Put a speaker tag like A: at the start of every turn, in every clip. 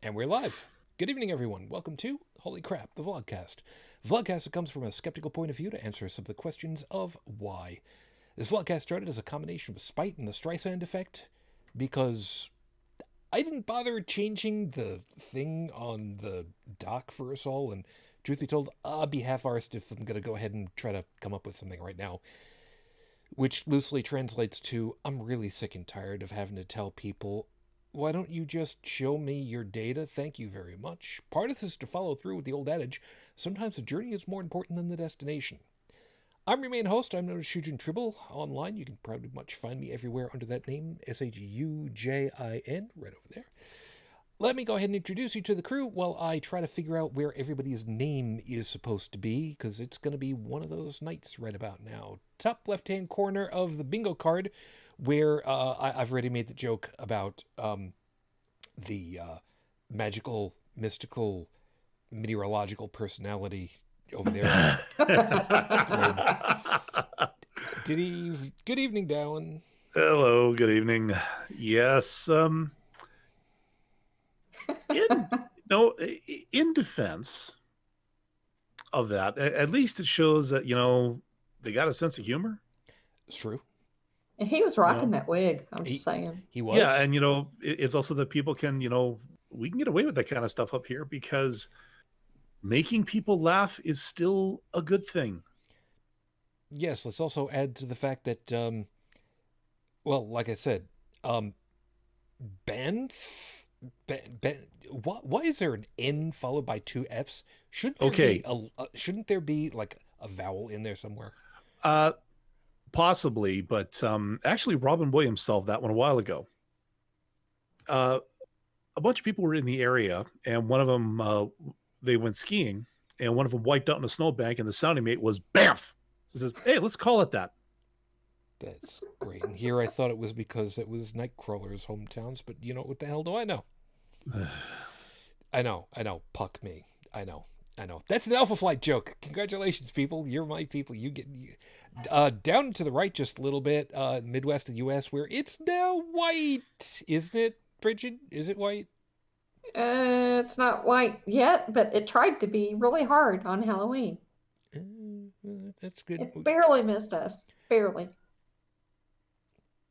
A: And we're live. Good evening, everyone. Welcome to Holy Crap, the Vlogcast. The Vlogcast that comes from a skeptical point of view to answer some of the questions of why. This Vlogcast started as a combination of spite and the Streisand effect because I didn't bother changing the thing on the doc for us all, and truth be told, I'll be half-arsed if I'm going to go ahead and try to come up with something right now, which loosely translates to, I'm really sick and tired of having to tell people, why don't you just show me your data? Thank you very much. Part of this is to follow through with the old adage, sometimes the journey is more important than the destination. I'm your main host. I'm known as Shujin Tribble. Online, you can pretty much find me everywhere under that name, Shujin, right over there. Let me go ahead and introduce you to the crew while I try to figure out where everybody's name is supposed to be, because it's going to be one of those nights right about now. Top left-hand corner of the bingo card, where I've already made the joke about the magical, mystical, meteorological personality over there. Good evening, Dalan.
B: Hello, good evening. Yes, in defense of that, at least it shows that, they got a sense of humor.
A: It's true.
C: And he was rocking that wig. I'm just saying.
A: He was.
B: Yeah, and it's also that people can, we can get away with that kind of stuff up here because making people laugh is still a good thing.
A: Yes, let's also add to the fact that, well, like I said, why is there an N followed by two Fs? Shouldn't there be like a vowel in there somewhere?
B: Possibly, but actually Robin Williams solved that one a while ago. A bunch of people were in the area, and one of them, they went skiing, and one of them wiped out in a snowbank, and the sounding mate was BAMF! So it says, hey, let's call it that.
A: That's great. And here I thought it was because it was Nightcrawler's hometowns, but what the hell do I know? I know. Puck me. I know. That's an Alpha Flight joke. Congratulations, people. You're my people. You get down to the right just a little bit, Midwest of the U.S., where it's now white, isn't it, Brigid? Is it white?
C: It's not white yet, but it tried to be really hard on Halloween.
A: That's good.
C: It barely missed us. Barely.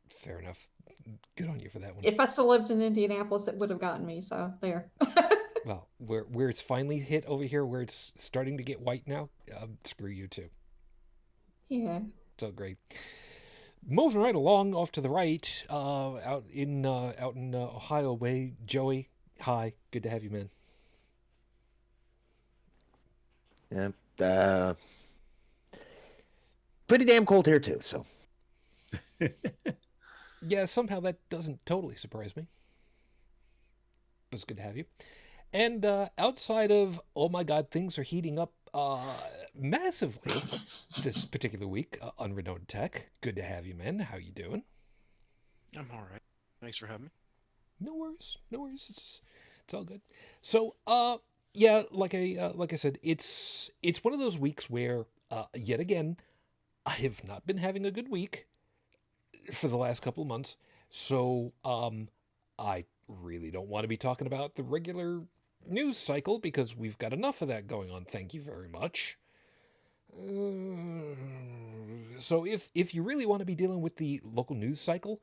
A: Fair enough. Good on you for that one.
C: If I still lived in Indianapolis, it would have gotten me, so there.
A: Well, where it's finally hit over here, where it's starting to get white now, screw you too.
C: Yeah.
A: So great. Moving right along, off to the right, out in Ohio way, Joey. Hi, good to have you, man.
D: Yeah, pretty damn cold here too. So.
A: Yeah, somehow that doesn't totally surprise me. It's good to have you. And outside of, oh my God, things are heating up massively this particular week, UnrenownedTech. Good to have you, man. How you doing?
E: I'm all right. Thanks for having me.
A: No worries. It's all good. So, yeah, like I said, it's one of those weeks where, yet again, I have not been having a good week for the last couple of months. So, I really don't want to be talking about the regular news cycle because we've got enough of that going on. Thank you very much. So if you really want to be dealing with the local news cycle,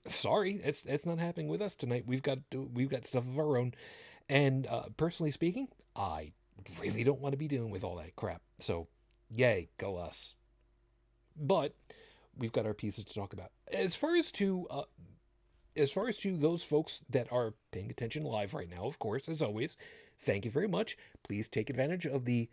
A: sorry, it's not happening with us tonight. We've got stuff of our own, and personally speaking, I really don't want to be dealing with all that crap. So, yay, go us. But we've got our pieces to talk about. As far as to those folks that are paying attention live right now, of course, as always, thank you very much. Please take advantage of the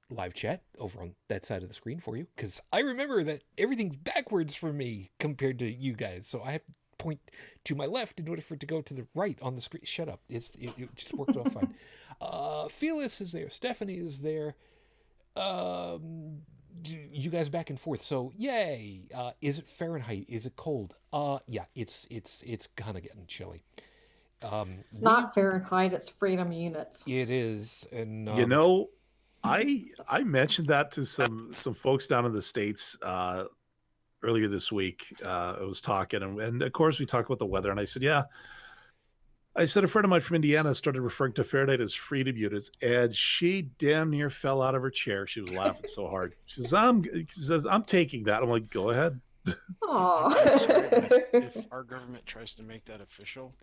A: live chat over on that side of the screen for you, because I remember that everything's backwards for me compared to you guys, so I have to point to my left in order for it to go to the right on the screen. Shut up. It just worked out fine. Phyllis is there. Stephanie is there. You guys back and forth, so yay. Is it Fahrenheit? Is it cold? Yeah, it's kind of getting chilly.
C: It's not Fahrenheit, it's freedom units.
A: It is. And
B: I mentioned that to some folks down in the States earlier this week. I was talking, and of course we talked about the weather, and I said, yeah, I said a friend of mine from Indiana started referring to Fahrenheit as freedom units, and she damn near fell out of her chair. She was laughing so hard. She says, I'm taking that. I'm like, go ahead.
C: Aw.
E: I'm sorry, but if our government tries to make that official,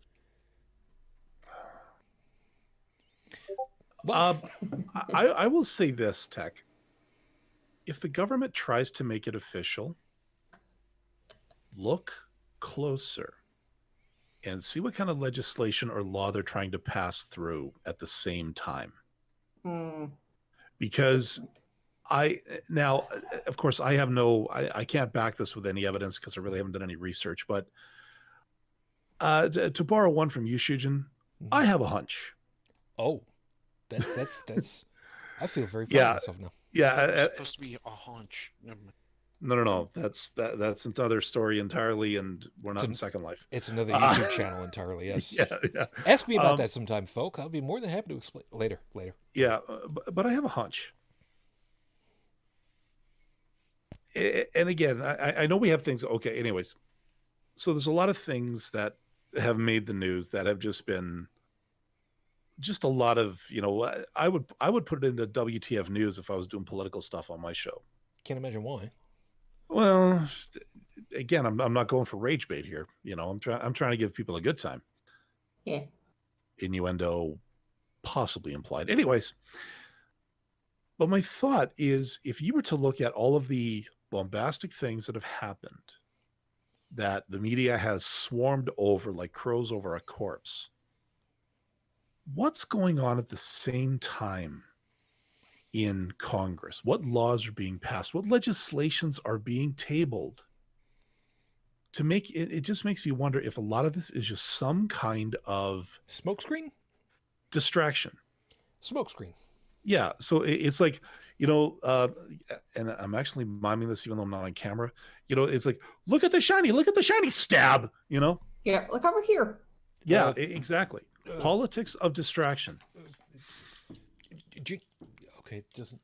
A: Well,
B: I will say this, Tech. If the government tries to make it official, look closer and see what kind of legislation or law they're trying to pass through at the same time. Because of course, I can't back this with any evidence because I really haven't done any research, but to borrow one from you, Shujin, I have a hunch.
A: oh, that's. I feel very proud of myself now.
B: Yeah.
E: it's supposed to be a hunch. Never mind.
B: No. That's another story entirely, and we're not in Second Life.
A: It's another YouTube channel entirely. Yes.
B: Yeah.
A: Ask me about that sometime, folk. I'll be more than happy to explain later.
B: Yeah, but I have a hunch. And again, I know we have things. Okay, anyways, so there's a lot of things that have made the news that have just been just a lot of, I would put it into WTF news if I was doing political stuff on my show.
A: Can't imagine why.
B: Well, again, I'm not going for rage bait here. I'm trying to give people a good time.
C: Yeah.
B: Innuendo possibly implied. Anyways, but my thought is, if you were to look at all of the bombastic things that have happened, that the media has swarmed over like crows over a corpse, what's going on at the same time in Congress? What laws are being passed? What legislations are being tabled? To make it just makes me wonder if a lot of this is just some kind of
A: Smokescreen?
B: distraction.
A: Smokescreen.
B: Yeah. So it's like, and I'm actually miming this even though I'm not on camera. It's like, look at the shiny, stab,
C: Yeah, look over here.
B: Yeah, exactly. Politics of distraction.
A: Okay, it doesn't.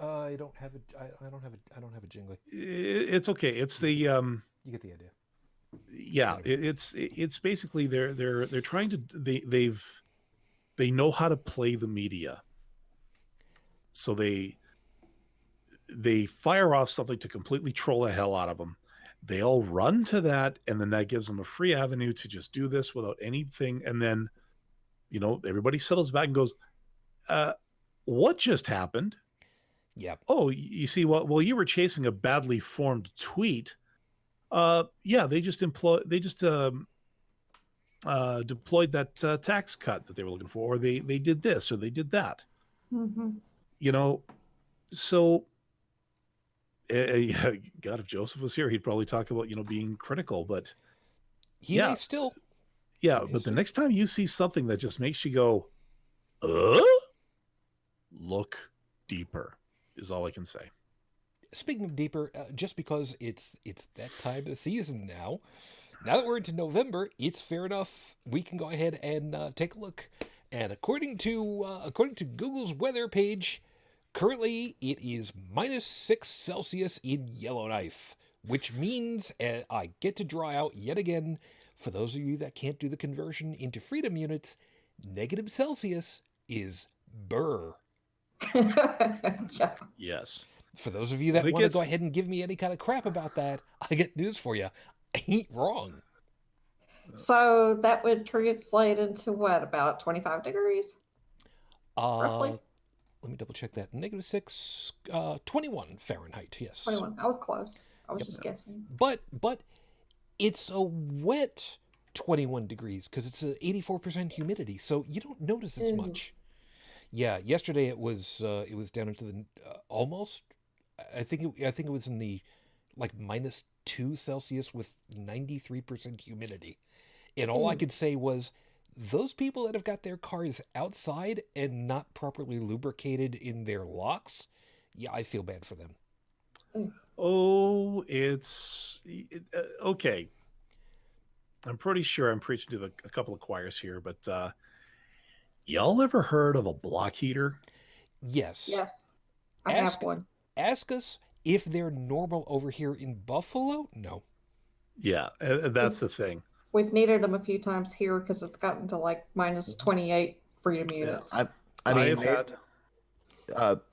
A: I don't have a jingle.
B: It's okay. It's the
A: You get the idea.
B: yeah. It's basically they're trying to they know how to play the media, so they fire off something to completely troll the hell out of them. They all run to that, and then that gives them a free avenue to just do this without anything. And then, everybody settles back and goes, what just happened?
A: Yeah.
B: Oh, you see what? Well, you were chasing a badly formed tweet. Yeah, they just deployed that tax cut that they were looking for, or they did this or they did that. So God, if Joseph was here, he'd probably talk about being critical, but
A: He may still.
B: but the next time you see something that just makes you go, look deeper, is all I can say.
A: Speaking of deeper, just because it's that time of the season now that we're into November, it's fair enough. We can go ahead and take a look. And according to Google's weather page, currently it is -6 Celsius in Yellowknife, which means I get to draw out yet again. For those of you that can't do the conversion into freedom units, negative Celsius is burr.
C: Yeah.
B: Yes.
A: For those of you that want to go ahead and give me any kind of crap about that, I get news for you. I ain't wrong.
C: So that would translate into what, about 25 degrees? Roughly?
A: Let me double check that. -6, 21 Fahrenheit. Yes.
C: 21. I was close. I was just guessing.
A: But it's a wet 21 degrees because it's a 84% humidity, so you don't notice as much. Yeah, yesterday it was down into the almost. I think it was in the like -2 Celsius with 93% humidity, and all I could say was, those people that have got their cars outside and not properly lubricated in their locks, yeah, I feel bad for them.
B: Oh, it's okay. I'm pretty sure I'm preaching to a couple of choirs here, but y'all ever heard of a block heater?
A: Yes.
C: Yes. I have one.
A: Ask us if they're normal over here in Buffalo. No.
B: Yeah, that's the thing.
C: We've needed them a few times here because it's gotten to like minus 28 freedom units.
D: I mean,
B: have had.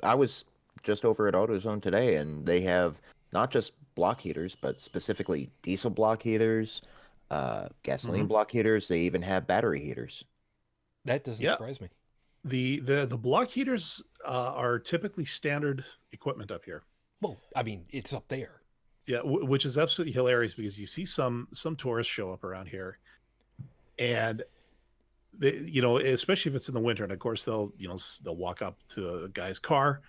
D: I was just over at AutoZone today, and they have not just block heaters, but specifically diesel block heaters, gasoline block heaters. They even have battery heaters.
A: That doesn't surprise me.
B: The block heaters are typically standard equipment up here.
A: Well, I mean, it's up there.
B: Yeah, which is absolutely hilarious because you see some tourists show up around here, and they, especially if it's in the winter, and of course they'll walk up to a guy's car,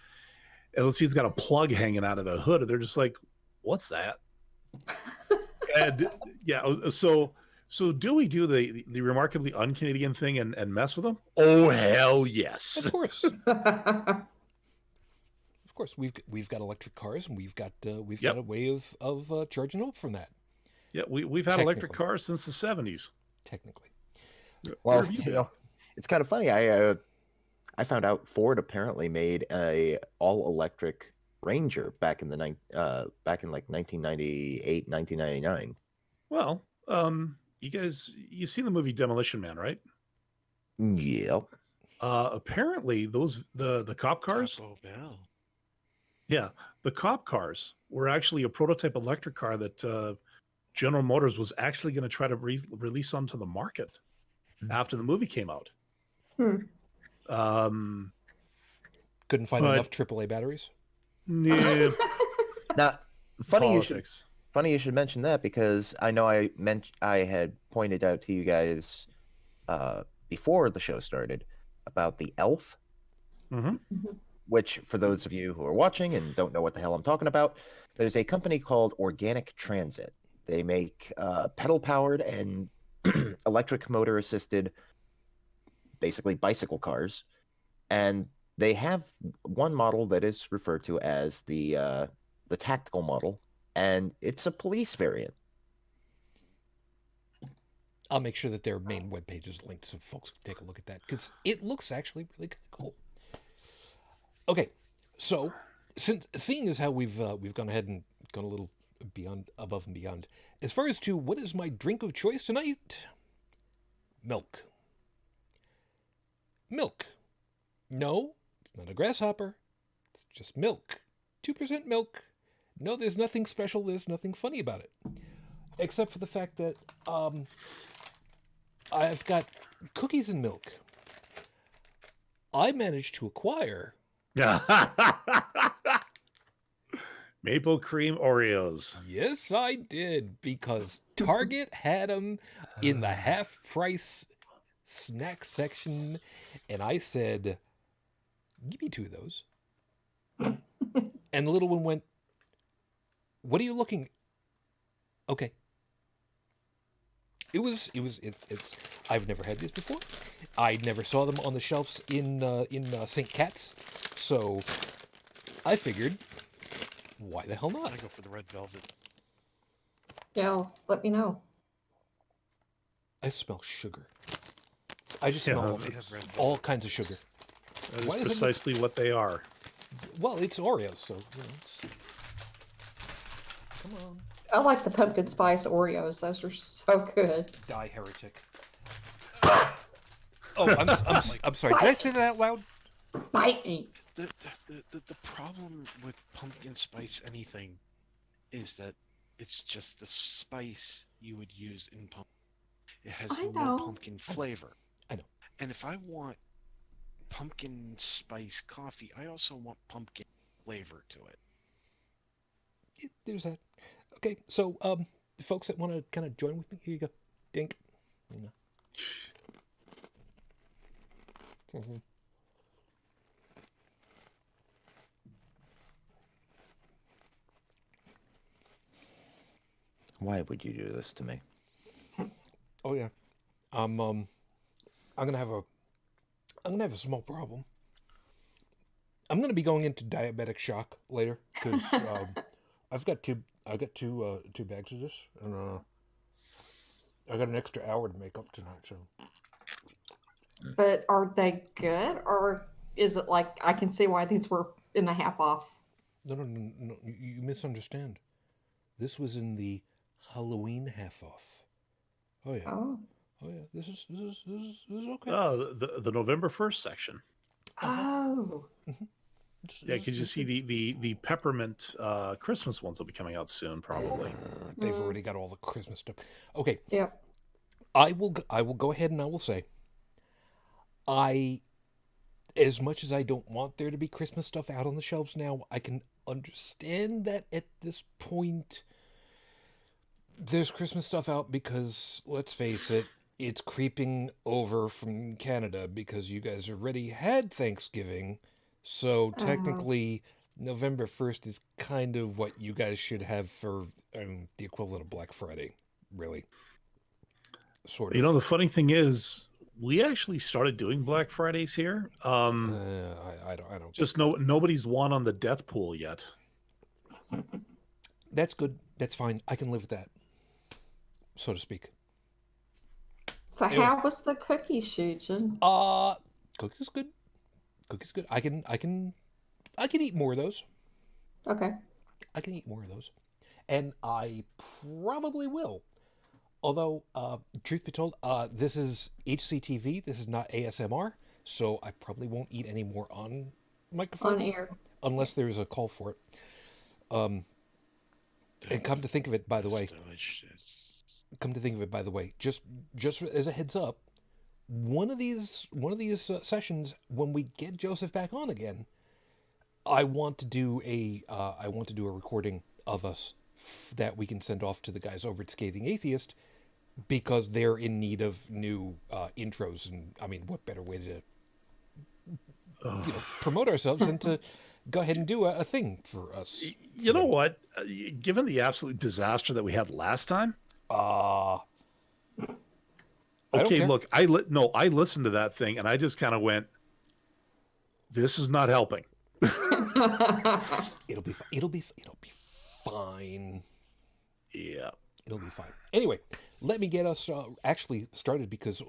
B: and they'll see he's got a plug hanging out of the hood, and they're just like, "What's that?" And yeah, so do we do the remarkably un-Canadian thing and mess with them? Oh hell yes!
A: Of course. Of course, we've got electric cars, and we've got a way of charging up from that.
B: Yeah, we've had electric cars since the 70s.
A: Technically.
D: Well, it's kind of funny. I found out Ford apparently made a all electric Ranger back in like 1998, 1999.
B: Well, you've seen the movie Demolition Man, right?
D: Yep.
B: Apparently the cop cars.
E: Taco Bell.
B: Yeah, the cop cars were actually a prototype electric car that General Motors was actually going to try to release onto the market after the movie came out.
A: Couldn't find enough AAA batteries?
B: No.
D: Now, funny you should mention that, because I know I had pointed out to you guys before the show started about the ELF. Which, for those of you who are watching and don't know what the hell I'm talking about, there's a company called Organic Transit. They make pedal-powered and electric motor-assisted, basically bicycle cars. And they have one model that is referred to as the tactical model, and it's a police variant.
A: I'll make sure that their main webpage is linked so folks can take a look at that, because it looks actually really kind of cool. Okay, so seeing as how we've gone ahead and gone a little above and beyond, as far as to what is my drink of choice tonight, milk. Milk. No, it's not a grasshopper. It's just milk. 2% milk. No, there's nothing special. There's nothing funny about it, except for the fact that I've got cookies and milk. I managed to acquire
B: maple cream Oreos.
A: Yes, I did, because Target had them in the half-price snack section, and I said, "Give me 2 of those." And the little one went, "What are you looking?" Okay. It's. I've never had these before. I never saw them on the shelves in St. Cat's, so I figured, why the hell not?
E: I go for the red velvet.
C: Yeah, let me know.
A: I smell sugar. I just smell all kinds of sugar.
B: That is precisely what they are.
A: Well, it's Oreos, so come on.
C: I like the pumpkin spice Oreos. Those are so good.
A: Die, heretic. Oh, I'm sorry. Did I say that out loud?
C: Bite me.
E: The problem with pumpkin spice anything is that it's just the spice you would use in pumpkin. It has no pumpkin flavor.
A: I know.
E: And if I want pumpkin spice coffee, I also want pumpkin flavor to it.
A: There's that. Okay, so the folks that want to kind of join with me, here you go. Dink. You know. Mm-hmm.
D: Why would you do this to me?
A: Oh yeah, I'm gonna have a small problem. I'm gonna be going into diabetic shock later because I've got two bags of this, and I got an extra hour to make up tonight. So,
C: but are they good, or is it like I can see why these were in the half off?
A: No, you misunderstand. This was in the Halloween half off. Oh yeah.
C: Oh.
A: Oh yeah. This is okay.
B: The November 1st section.
C: Oh.
B: Yeah, because you see the peppermint Christmas ones will be coming out soon, probably.
A: They've already got all the Christmas stuff. Okay.
C: Yep.
A: I will go ahead and I will say, as much as I don't want there to be Christmas stuff out on the shelves now, I can understand that at this point there's Christmas stuff out because, let's face it, it's creeping over from Canada because you guys already had Thanksgiving. So technically, November 1st is kind of what you guys should have for the equivalent of Black Friday, really. Sort of.
B: You know, the funny thing is, we actually started doing Black Fridays here.
A: I don't.
B: Just nobody's won on the death pool yet.
A: That's good. That's fine. I can live with that, so to speak.
C: So
A: Anyway.
C: how was the cookie, Shujin?
A: Cookies good. Cookies good. I can eat more of those.
C: Okay.
A: I can eat more of those, and I probably will. Although, truth be told, this is HCTV. This is not ASMR, so I probably won't eat any more on microphone.
C: On air.
A: Unless there's a call for it. And come to think of it, by the way, just as a heads up, one of these sessions, when we get Joseph back on again, I want to do a recording of us that we can send off to the guys over at Scathing Atheist, because they're in need of new intros, and I mean, what better way to promote ourselves than to go ahead and do a thing for us.
B: You know what? Given the absolute disaster that we had last time. Okay, look, I listened to that thing and I just kind of went, this is not helping.
A: It'll be fine.
B: Yeah.
A: It'll be fine. Anyway, let me get us actually started because,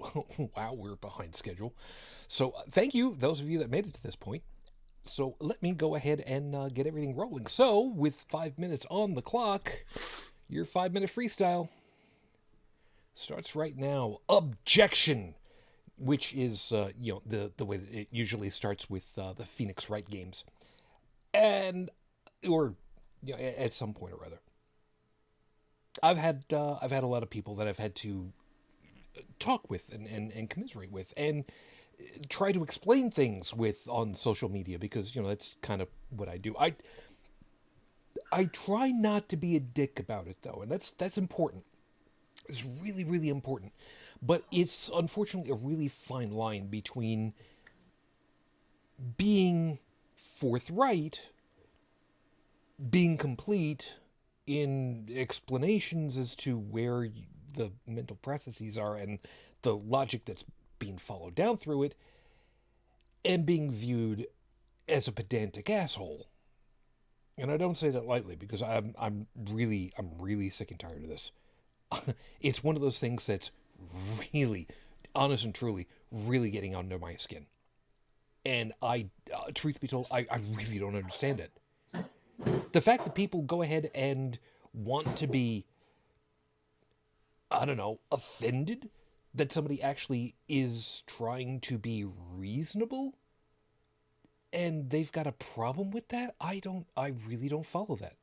A: wow, we're behind schedule. So thank you, those of you that made it to this point. So let me go ahead and get everything rolling. So with 5 minutes on the clock, your 5-minute freestyle starts right now. Objection, which is the way that it usually starts with the Phoenix Wright games, or at some point or other. I've had a lot of people that I've had to talk with and commiserate with and try to explain things with on social media, because that's kind of what I do. I try not to be a dick about it though, and that's important. It's really, really important. But it's unfortunately a really fine line between being forthright, being complete in explanations as to where the mental processes are and the logic that's being followed down through it, and being viewed as a pedantic asshole. And I don't say that lightly, because I'm really sick and tired of this. It's one of those things that's really, honest and truly, really getting under my skin. And truth be told, I really don't understand it. The fact that people go ahead and want to be, I don't know, offended that somebody actually is trying to be reasonable and they've got a problem with that, I really don't follow that.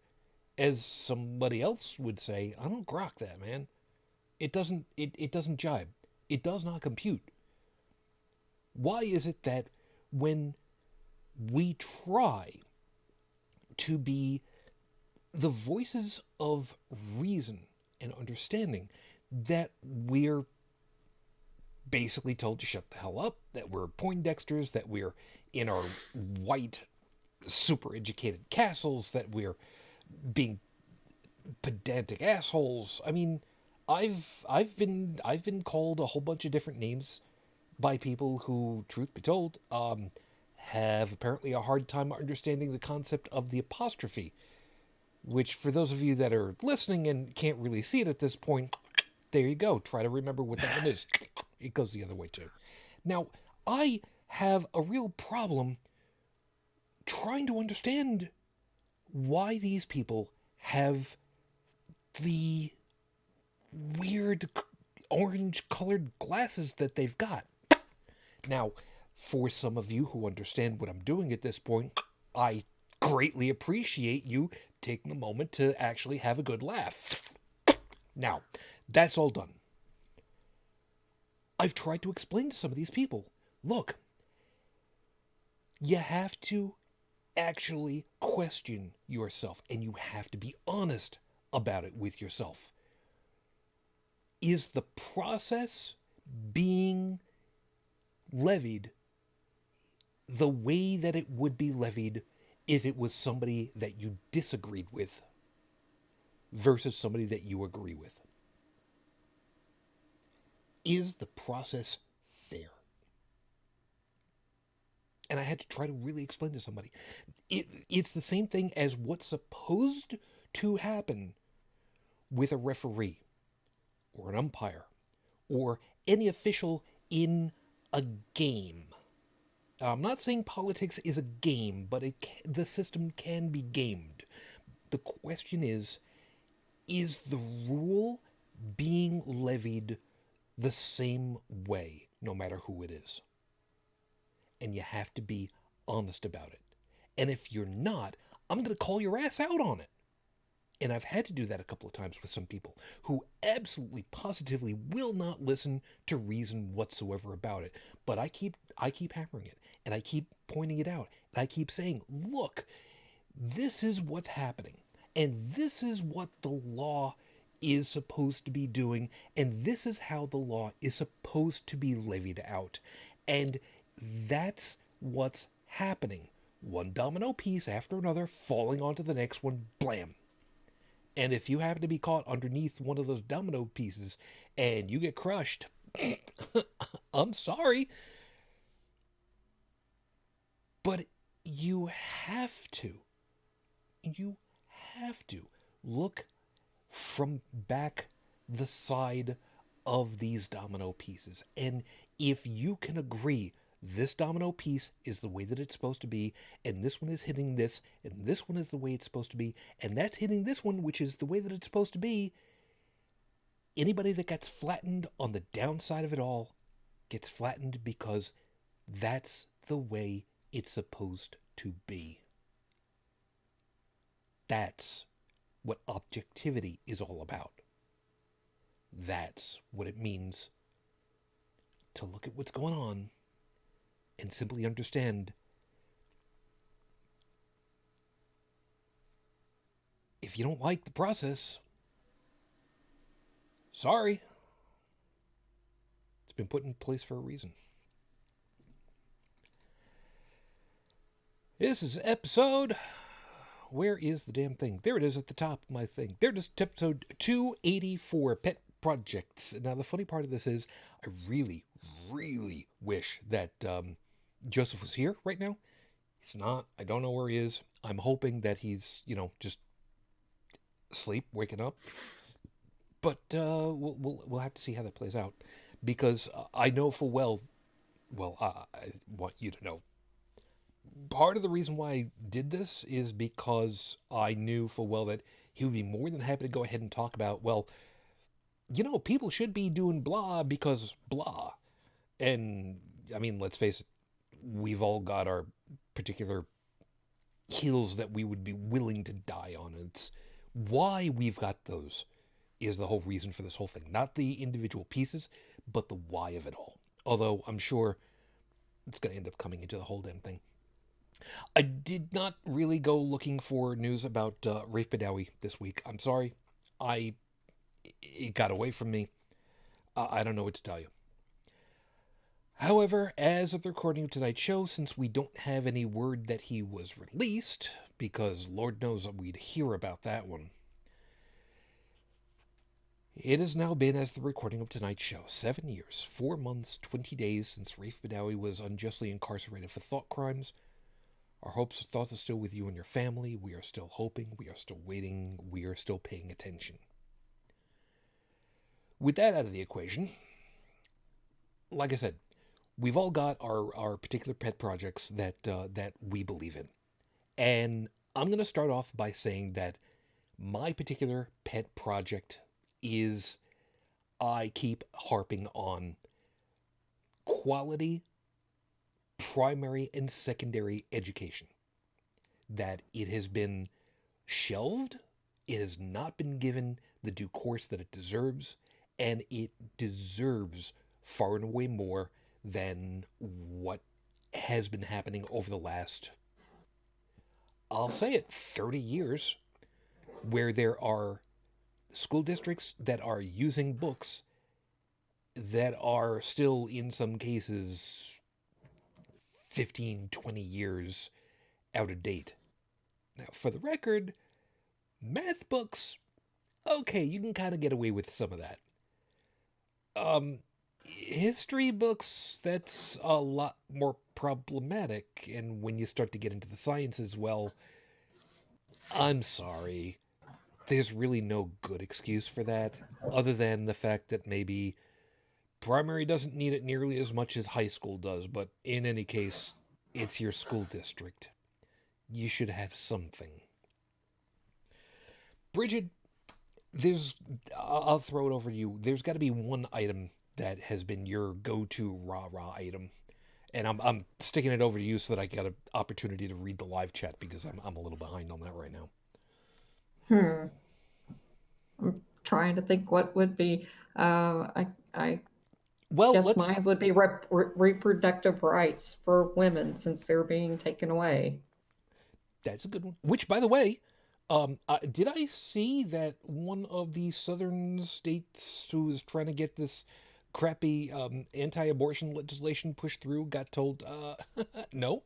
A: As somebody else would say, I don't grok that, man. It doesn't jibe. It does not compute. Why is it that when we try to be the voices of reason and understanding, that we're basically told to shut the hell up, that we're Poindexters, that we're in our white, super educated castles, that we're being pedantic assholes? I mean, I've been called a whole bunch of different names by people who, truth be told, have apparently a hard time understanding the concept of the apostrophe, which, for those of you that are listening and can't really see it at this point, there you go. Try to remember what that one is. It goes the other way too. Now, I have a real problem trying to understand why these people have the weird orange-colored glasses that they've got. Now, for some of you who understand what I'm doing at this point, I greatly appreciate you taking a moment to actually have a good laugh. Now, that's all done. I've tried to explain to some of these people, look, you have to actually question yourself, and you have to be honest about it with yourself. Is the process being levied the way that it would be levied if it was somebody that you disagreed with versus somebody that you agree with? Is the process fair? And I had to try to really explain to somebody. It's the same thing as what's supposed to happen with a referee or an umpire or any official in a game. I'm not saying politics is a game, but the system can be gamed. The question is the rule being levied the same way, no matter who it is? And you have to be honest about it. And if you're not, I'm going to call your ass out on it. And I've had to do that a couple of times with some people who absolutely positively will not listen to reason whatsoever about it. But I keep hammering it, and I keep pointing it out, and I keep saying, look, this is what's happening, and this is what the law is supposed to be doing, and this is how the law is supposed to be levied out. And that's what's happening. One domino piece after another falling onto the next one, blam. And if you happen to be caught underneath one of those domino pieces and you get crushed, I'm sorry. But you have to look from back the side of these domino pieces. And if you can agree this domino piece is the way that it's supposed to be, and this one is hitting this, and this one is the way it's supposed to be, and that's hitting this one, which is the way that it's supposed to be, anybody that gets flattened on the downside of it all gets flattened because that's the way it's supposed to be. That's what objectivity is all about. That's what it means to look at what's going on and simply understand if you don't like the process, sorry. It's been put in place for a reason. This is episode... Where is the damn thing? There it is at the top of my thing. There it is, episode 284, Pet Projects. Now, the funny part of this is I really, really wish that Joseph was here right now. He's not. I don't know where he is. I'm hoping that he's, just asleep, waking up. But we'll have to see how that plays out. Because I know full well, I want you to know, part of the reason why I did this is because I knew full well that he would be more than happy to go ahead and talk about, people should be doing blah because blah. And, I mean, let's face it, we've all got our particular hills that we would be willing to die on. And it's why we've got those is the whole reason for this whole thing. Not the individual pieces, but the why of it all. Although I'm sure it's going to end up coming into the whole damn thing. I did not really go looking for news about Rafe Badawi this week. I'm sorry. It got away from me. I don't know what to tell you. However, as of the recording of tonight's show, since we don't have any word that he was released, because Lord knows we'd hear about that one, it has now been, as the recording of tonight's show, 7 years, 4 months, 20 days since Rafe Badawi was unjustly incarcerated for thought crimes. Our hopes and thoughts are still with you and your family. We are still hoping. We are still waiting. We are still paying attention. With that out of the equation, like I said, we've all got our particular pet projects that we believe in. And I'm going to start off by saying that my particular pet project is I keep harping on quality primary and secondary education. That it has been shelved, it has not been given the due course that it deserves, and it deserves far and away more than what has been happening over the last, I'll say it, 30 years, where there are school districts that are using books that are still, in some cases, 15, 20 years out of date. Now, for the record, math books, okay, you can kind of get away with some of that. History books, that's a lot more problematic, and when you start to get into the sciences, well, I'm sorry. There's really no good excuse for that, other than the fact that maybe primary doesn't need it nearly as much as high school does, but in any case, it's your school district. You should have something. Brigid, I'll throw it over to you. There's got to be one item that has been your go-to rah-rah item. And I'm sticking it over to you so that I get an opportunity to read the live chat, because I'm a little behind on that right now.
C: I'm trying to think what would be. I
A: Well,
C: guess mine would be reproductive rights for women, since they're being taken away.
A: That's a good one. Which, by the way, did I see that one of the southern states who was trying to get this crappy anti-abortion legislation pushed through got told no?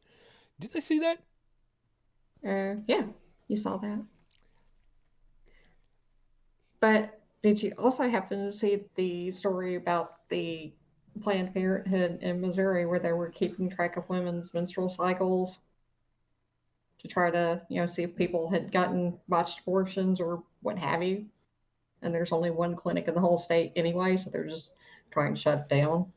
A: Did I see that?
C: Yeah, you saw that. But did you also happen to see the story about the Planned Parenthood in Missouri, where they were keeping track of women's menstrual cycles to try to, see if people had gotten botched abortions or what have you? And there's only one clinic in the whole state anyway, so they're just trying to shut it down.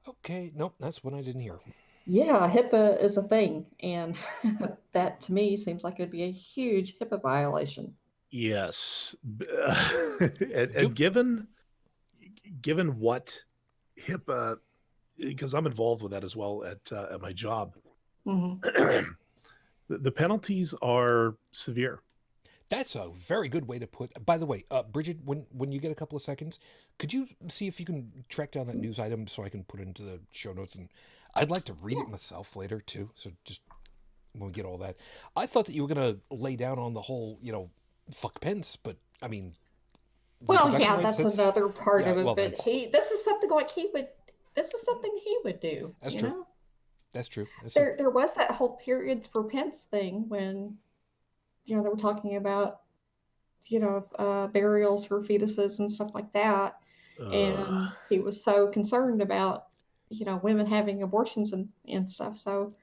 A: Okay, nope, that's one I didn't hear.
C: Yeah, HIPAA is a thing, and that to me seems like it'd be a huge HIPAA violation.
B: Yes. And given what HIPAA, because I'm involved with that as well at my job, the penalties are severe.
A: That's a very good way to put. By the way, Brigid, when you get a couple of seconds, could you see if you can track down that news item so I can put it into the show notes? And I'd like to read it myself later too. So just when we get all that, I thought that you were gonna lay down on the whole, fuck Pence, but I mean,
C: well, yeah, that's another part of it. Well, but this is something he would do.
A: That's true.
C: Know?
A: That's true.
C: There was that whole periods for Pence thing when, they were talking about, burials for fetuses and stuff like that. And he was so concerned about, women having abortions and stuff. So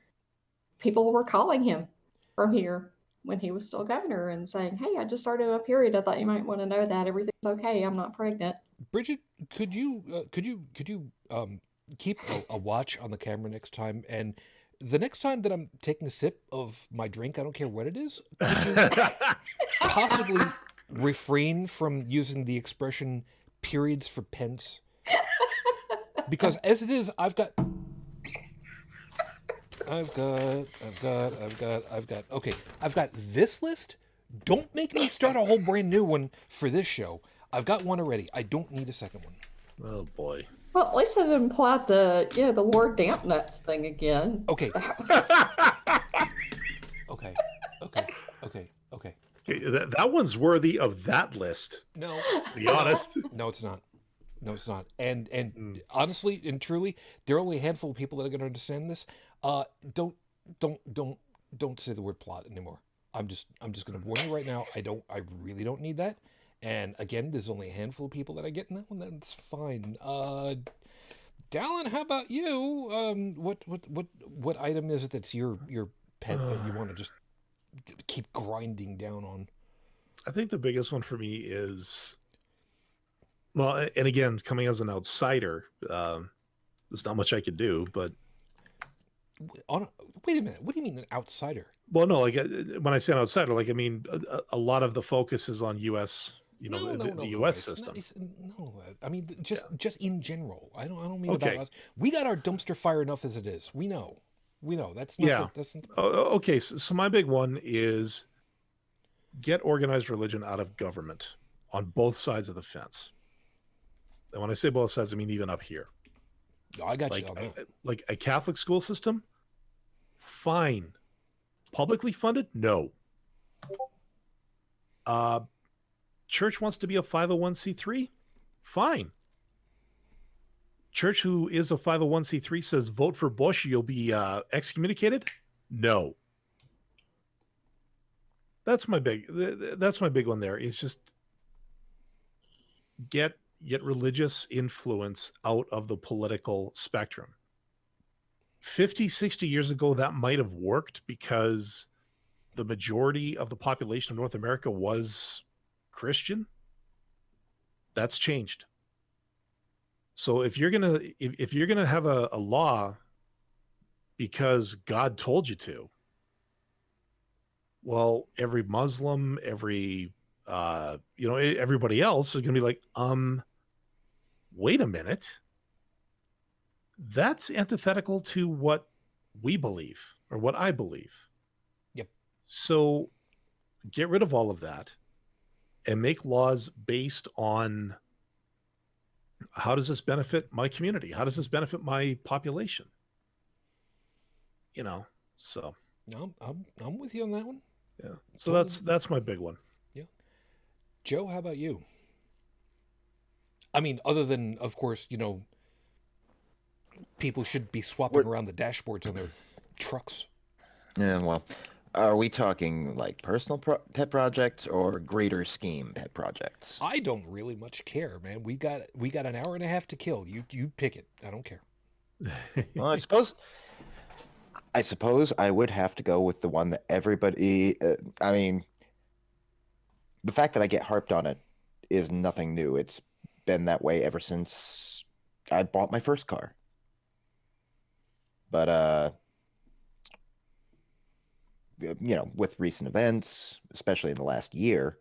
C: people were calling him from here when he was still governor and saying, "Hey, I just started a period. I thought you might want to know that everything's okay. I'm not pregnant."
A: Brigid, could you keep a watch on the camera next time? And the next time that I'm taking a sip of my drink, I don't care what it is, could you possibly refrain from using the expression "periods for Pence"? Because as it is, I've got. Okay, I've got this list. Don't make me start a whole brand new one for this show. I've got one already. I don't need a second one.
B: Oh boy.
C: Well, at least it implied the Lord Damp Nuts thing again.
A: Okay. Okay.
B: That one's worthy of that list.
A: No.
B: To be honest.
A: No, it's not. And honestly and truly, there are only a handful of people that are going to understand this. Don't say the word plot anymore. I'm just going to warn you right now. I really don't need that. And again, there's only a handful of people that I get in that one. That's fine. Dalan, how about you? What item is it that's your pet that you want to just keep grinding down on?
B: I think the biggest one for me is, well, and again, coming as an outsider, there's not much I could do, but.
A: Wait a minute. What do you mean an outsider?
B: Well, no, like when I say an outsider, like, I mean, a lot of the focus is on U.S. the U.S. system.
A: No, I mean, just in general. I don't mean
B: Okay.
A: about us. We got our dumpster fire enough as it is. We know. That's not.
B: Yeah. Okay. So my big one is get organized religion out of government on both sides of the fence. And when I say both sides, I mean even up here.
A: I got you on that.
B: Like a Catholic school system, fine. Publicly funded, no. Church wants to be a 501c3, fine. Church who is a 501c3 says vote for Bush, you'll be excommunicated, no. That's my big one there. It's just get religious influence out of the political spectrum. 50, 60 years ago, that might have worked because the majority of the population of North America was Christian. That's changed. So if you're gonna have a law because God told you to, well, every Muslim, everybody else is gonna be like, wait a minute. That's antithetical to what we believe or what I believe.
A: Yep.
B: So get rid of all of that and make laws based on how does this benefit my community? How does this benefit my population? So.
A: No, I'm with you on that one.
B: Yeah. So that's my big one.
A: Yeah. Joe, how about you? I mean, other than, of course, people should be swapping around the dashboards on their trucks.
D: Yeah, well, are we talking like personal pet projects or greater scheme pet projects?
A: I don't really much care, man. We got an hour and a half to kill. You pick it. I don't care.
D: Well, I suppose I would have to go with the one that everybody. I mean, the fact that I get harped on it is nothing new. It's been that way ever since I bought my first car. But with recent events, especially in the last year,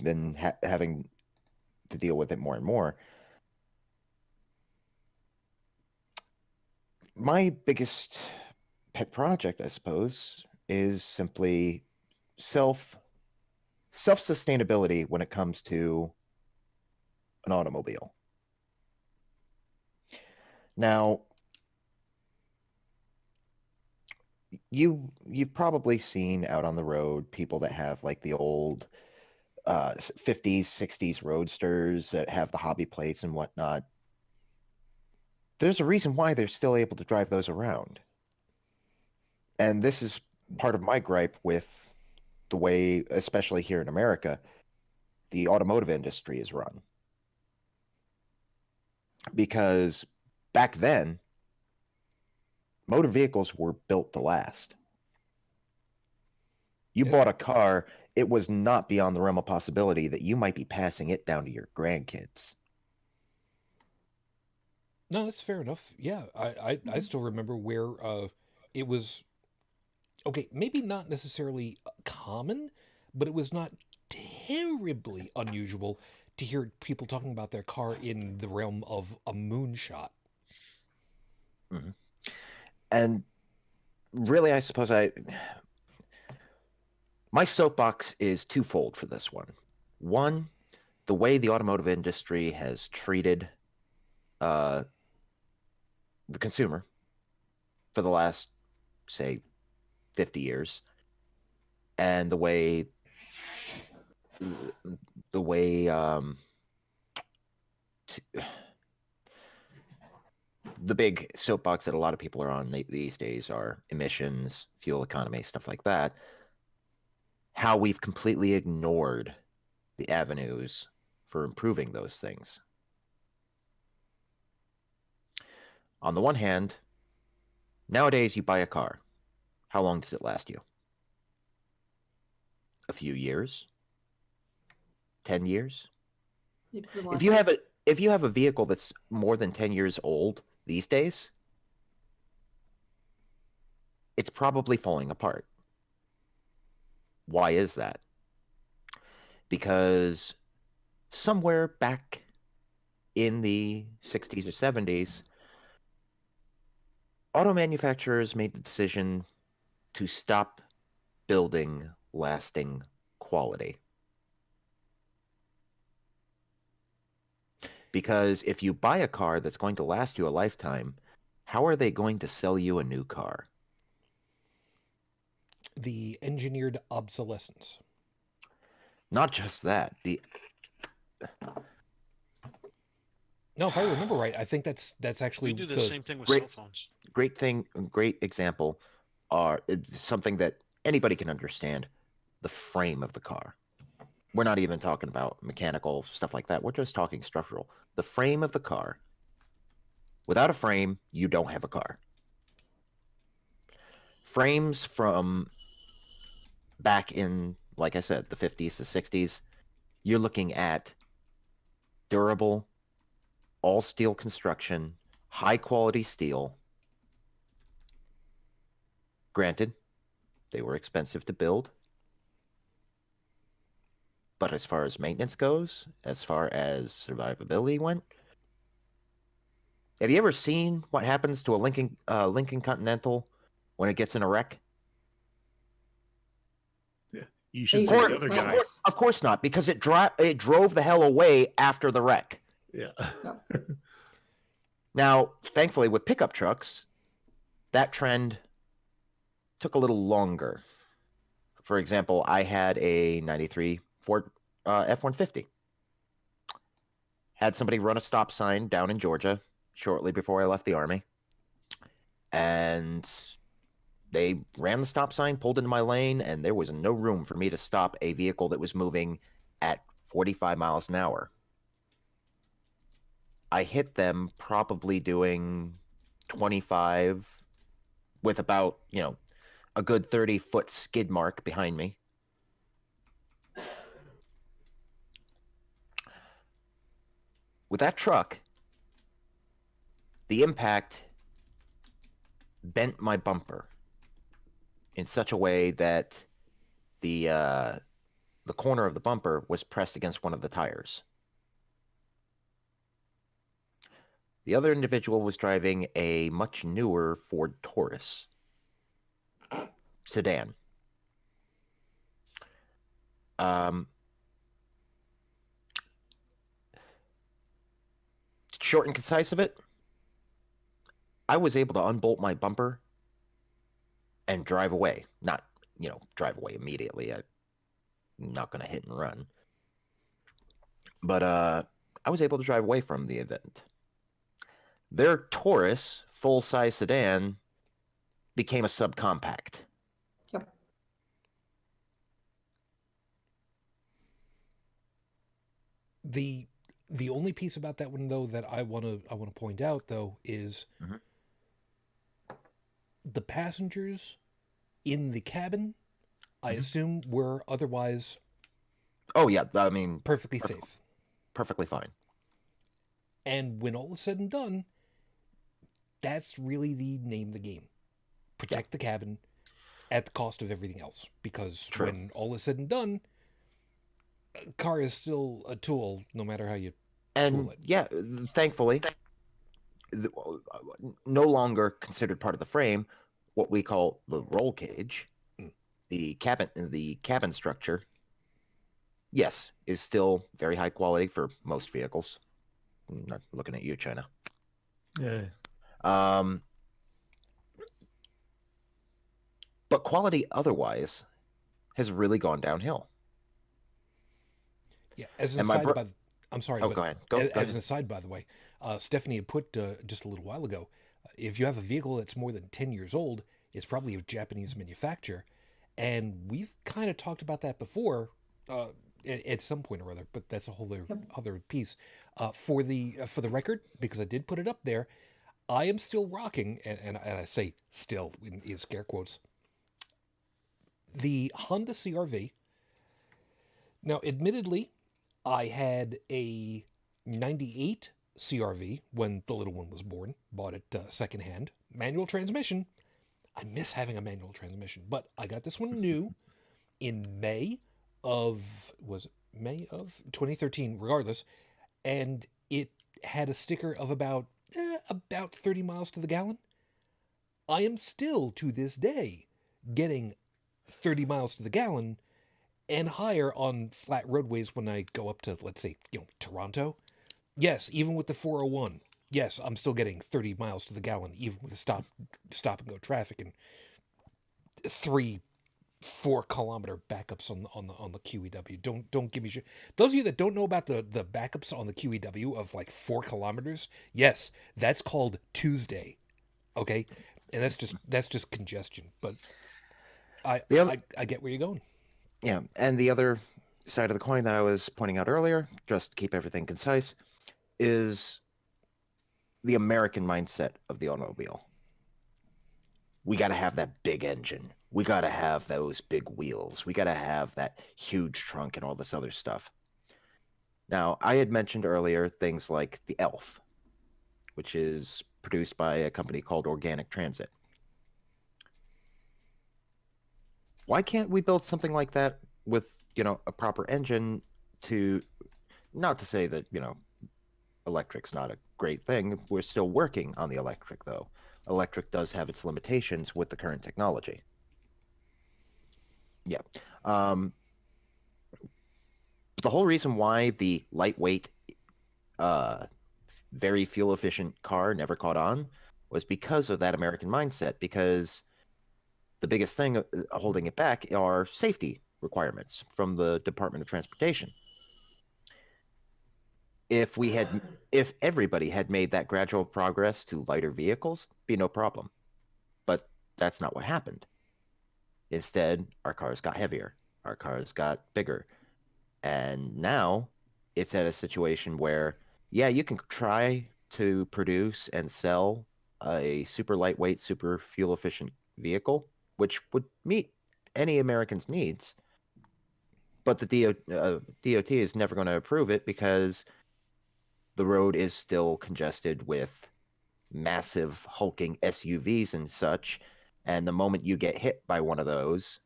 D: been having to deal with it more and more. My biggest pet project, I suppose, is simply self-sustainability when it comes to an automobile. Now, you've probably seen out on the road people that have like the old 50s, 60s roadsters that have the hobby plates and whatnot. There's a reason why they're still able to drive those around. And this is part of my gripe with the way, especially here in America, the automotive industry is run. Because back then, motor vehicles were built to last. You bought a car, it was not beyond the realm of possibility that you might be passing it down to your grandkids.
A: No, that's fair enough. Yeah, I still remember where it was, okay, maybe not necessarily common, but it was not terribly unusual to hear people talking about their car in the realm of a moonshot.
D: Mm-hmm. And really, I suppose my soapbox is twofold for this one. One, the way the automotive industry has treated the consumer for the last, say, 50 years, and the way the big soapbox that a lot of people are on these days are emissions, fuel economy, stuff like that. How we've completely ignored the avenues for improving those things. On the one hand, nowadays you buy a car. How long does it last you? A few years? 10 years? If you have a vehicle that's more than 10 years old these days, it's probably falling apart. Why is that? because somewhere back in the 60s or 70s, auto manufacturers made the decision to stop building lasting quality. Because if you buy a car that's going to last you a lifetime, how are they going to sell you a new car?
A: The engineered obsolescence.
D: Not just that.
A: No, if I remember right, I think that's actually
E: We do the same thing with
D: great-
E: cell phones.
D: great example are something that anybody can understand: the frame of the car. We're not even talking about mechanical stuff like that. We're just talking structural. The frame of the car. Without a frame, you don't have a car. Frames from back in, like I said, the 50s, the 60s, you're looking at durable, all steel construction, high quality steel. Granted, they were expensive to build. But as far as maintenance goes, as far as survivability went, have you ever seen what happens to a Lincoln Continental when it gets in a wreck?
B: You should
C: Of
B: see
C: course-
B: the other
C: of
B: guy.
C: course.
D: Of course not, because it drove the hell away after the wreck.
B: Yeah.
D: Now, thankfully, with pickup trucks, that trend took a little longer. For example, I had a 93 Ford F-150. Had somebody run a stop sign down in Georgia shortly before I left the Army. And they ran the stop sign, pulled into my lane, and there was no room for me to stop a vehicle that was moving at 45 miles an hour. I hit them probably doing 25 with about, a good 30-foot skid mark behind me. With that truck, the impact bent my bumper in such a way that the corner of the bumper was pressed against one of the tires. The other individual was driving a much newer Ford Taurus sedan. Short and concise of it, I was able to unbolt my bumper and drive away. Not, drive away immediately. I'm not going to hit and run. But I was able to drive away from the event. Their Taurus full-size sedan became a subcompact.
C: Yep.
A: The only piece about that one though that I want to point out though is the passengers in the cabin, I assume, were otherwise
D: Oh yeah, I mean
A: perfectly safe.
D: perfectly fine.
A: And when all is said and done, that's really the name of the game. Protect the cabin at the cost of everything else. Because
D: True.
A: when all is said and done, a car is still a tool, no matter how you
D: And
A: tool it.
D: yeah, thankfully, no longer considered part of the frame, what we call the roll cage, the cabin structure, yes, is still very high quality for most vehicles. I'm not looking at you, China.
B: Yeah.
D: But quality otherwise has really gone downhill.
A: Yeah, as an
D: And my
A: aside,
D: bro-
A: I'm sorry,
D: Oh,
A: but
D: go ahead.
A: as
D: Go
A: an
D: ahead.
A: aside, by the way, Stephanie had put just a little while ago, if you have a vehicle that's more than 10 years old, it's probably of Japanese manufacture. And we've kind of talked about that before at some point or other, but that's a whole other piece. For the record, because I did put it up there, I am still rocking, and I say still in scare quotes, the Honda CRV. Now, admittedly, I had a 98 CRV when the little one was born. Bought it secondhand. Manual transmission. I miss having a manual transmission. But I got this one new in May of, was it May of 2013, regardless, and it had a sticker of about 30 miles to the gallon. I am still, to this day, getting 30 miles to the gallon and higher on flat roadways when I go up to, let's say, Toronto. Yes, even with the 401. Yes, I'm still getting 30 miles to the gallon, even with the stop and go traffic and 3-4 kilometer backups on the QEW. Don't give me shit. Those of you that don't know about the backups on the QEW of like 4 kilometers, yes, that's called Tuesday. Okay, and that's just congestion. But I get where you're going.
D: Yeah, and the other side of the coin that I was pointing out earlier, just to keep everything concise, is the American mindset of the automobile. We got to have that big engine. We got to have those big wheels. We got to have that huge trunk and all this other stuff. Now, I had mentioned earlier things like the Elf, which is produced by a company called Organic Transit. Why can't we build something like that with, a proper engine to, not to say that, electric's not a great thing. We're still working on the electric, though. Electric does have its limitations with the current technology. Yeah. But the whole reason why the lightweight, very fuel-efficient car never caught on was because of that American mindset, because the biggest thing holding it back are safety requirements from the Department of Transportation. If everybody had made that gradual progress to lighter vehicles, be no problem. But that's not what happened. Instead, our cars got heavier, our cars got bigger. And now it's at a situation where, yeah, you can try to produce and sell a super lightweight, super fuel efficient vehicle, which would meet any American's needs. But the DOT is never going to approve it because the road is still congested with massive hulking SUVs and such. And the moment you get hit by one of those,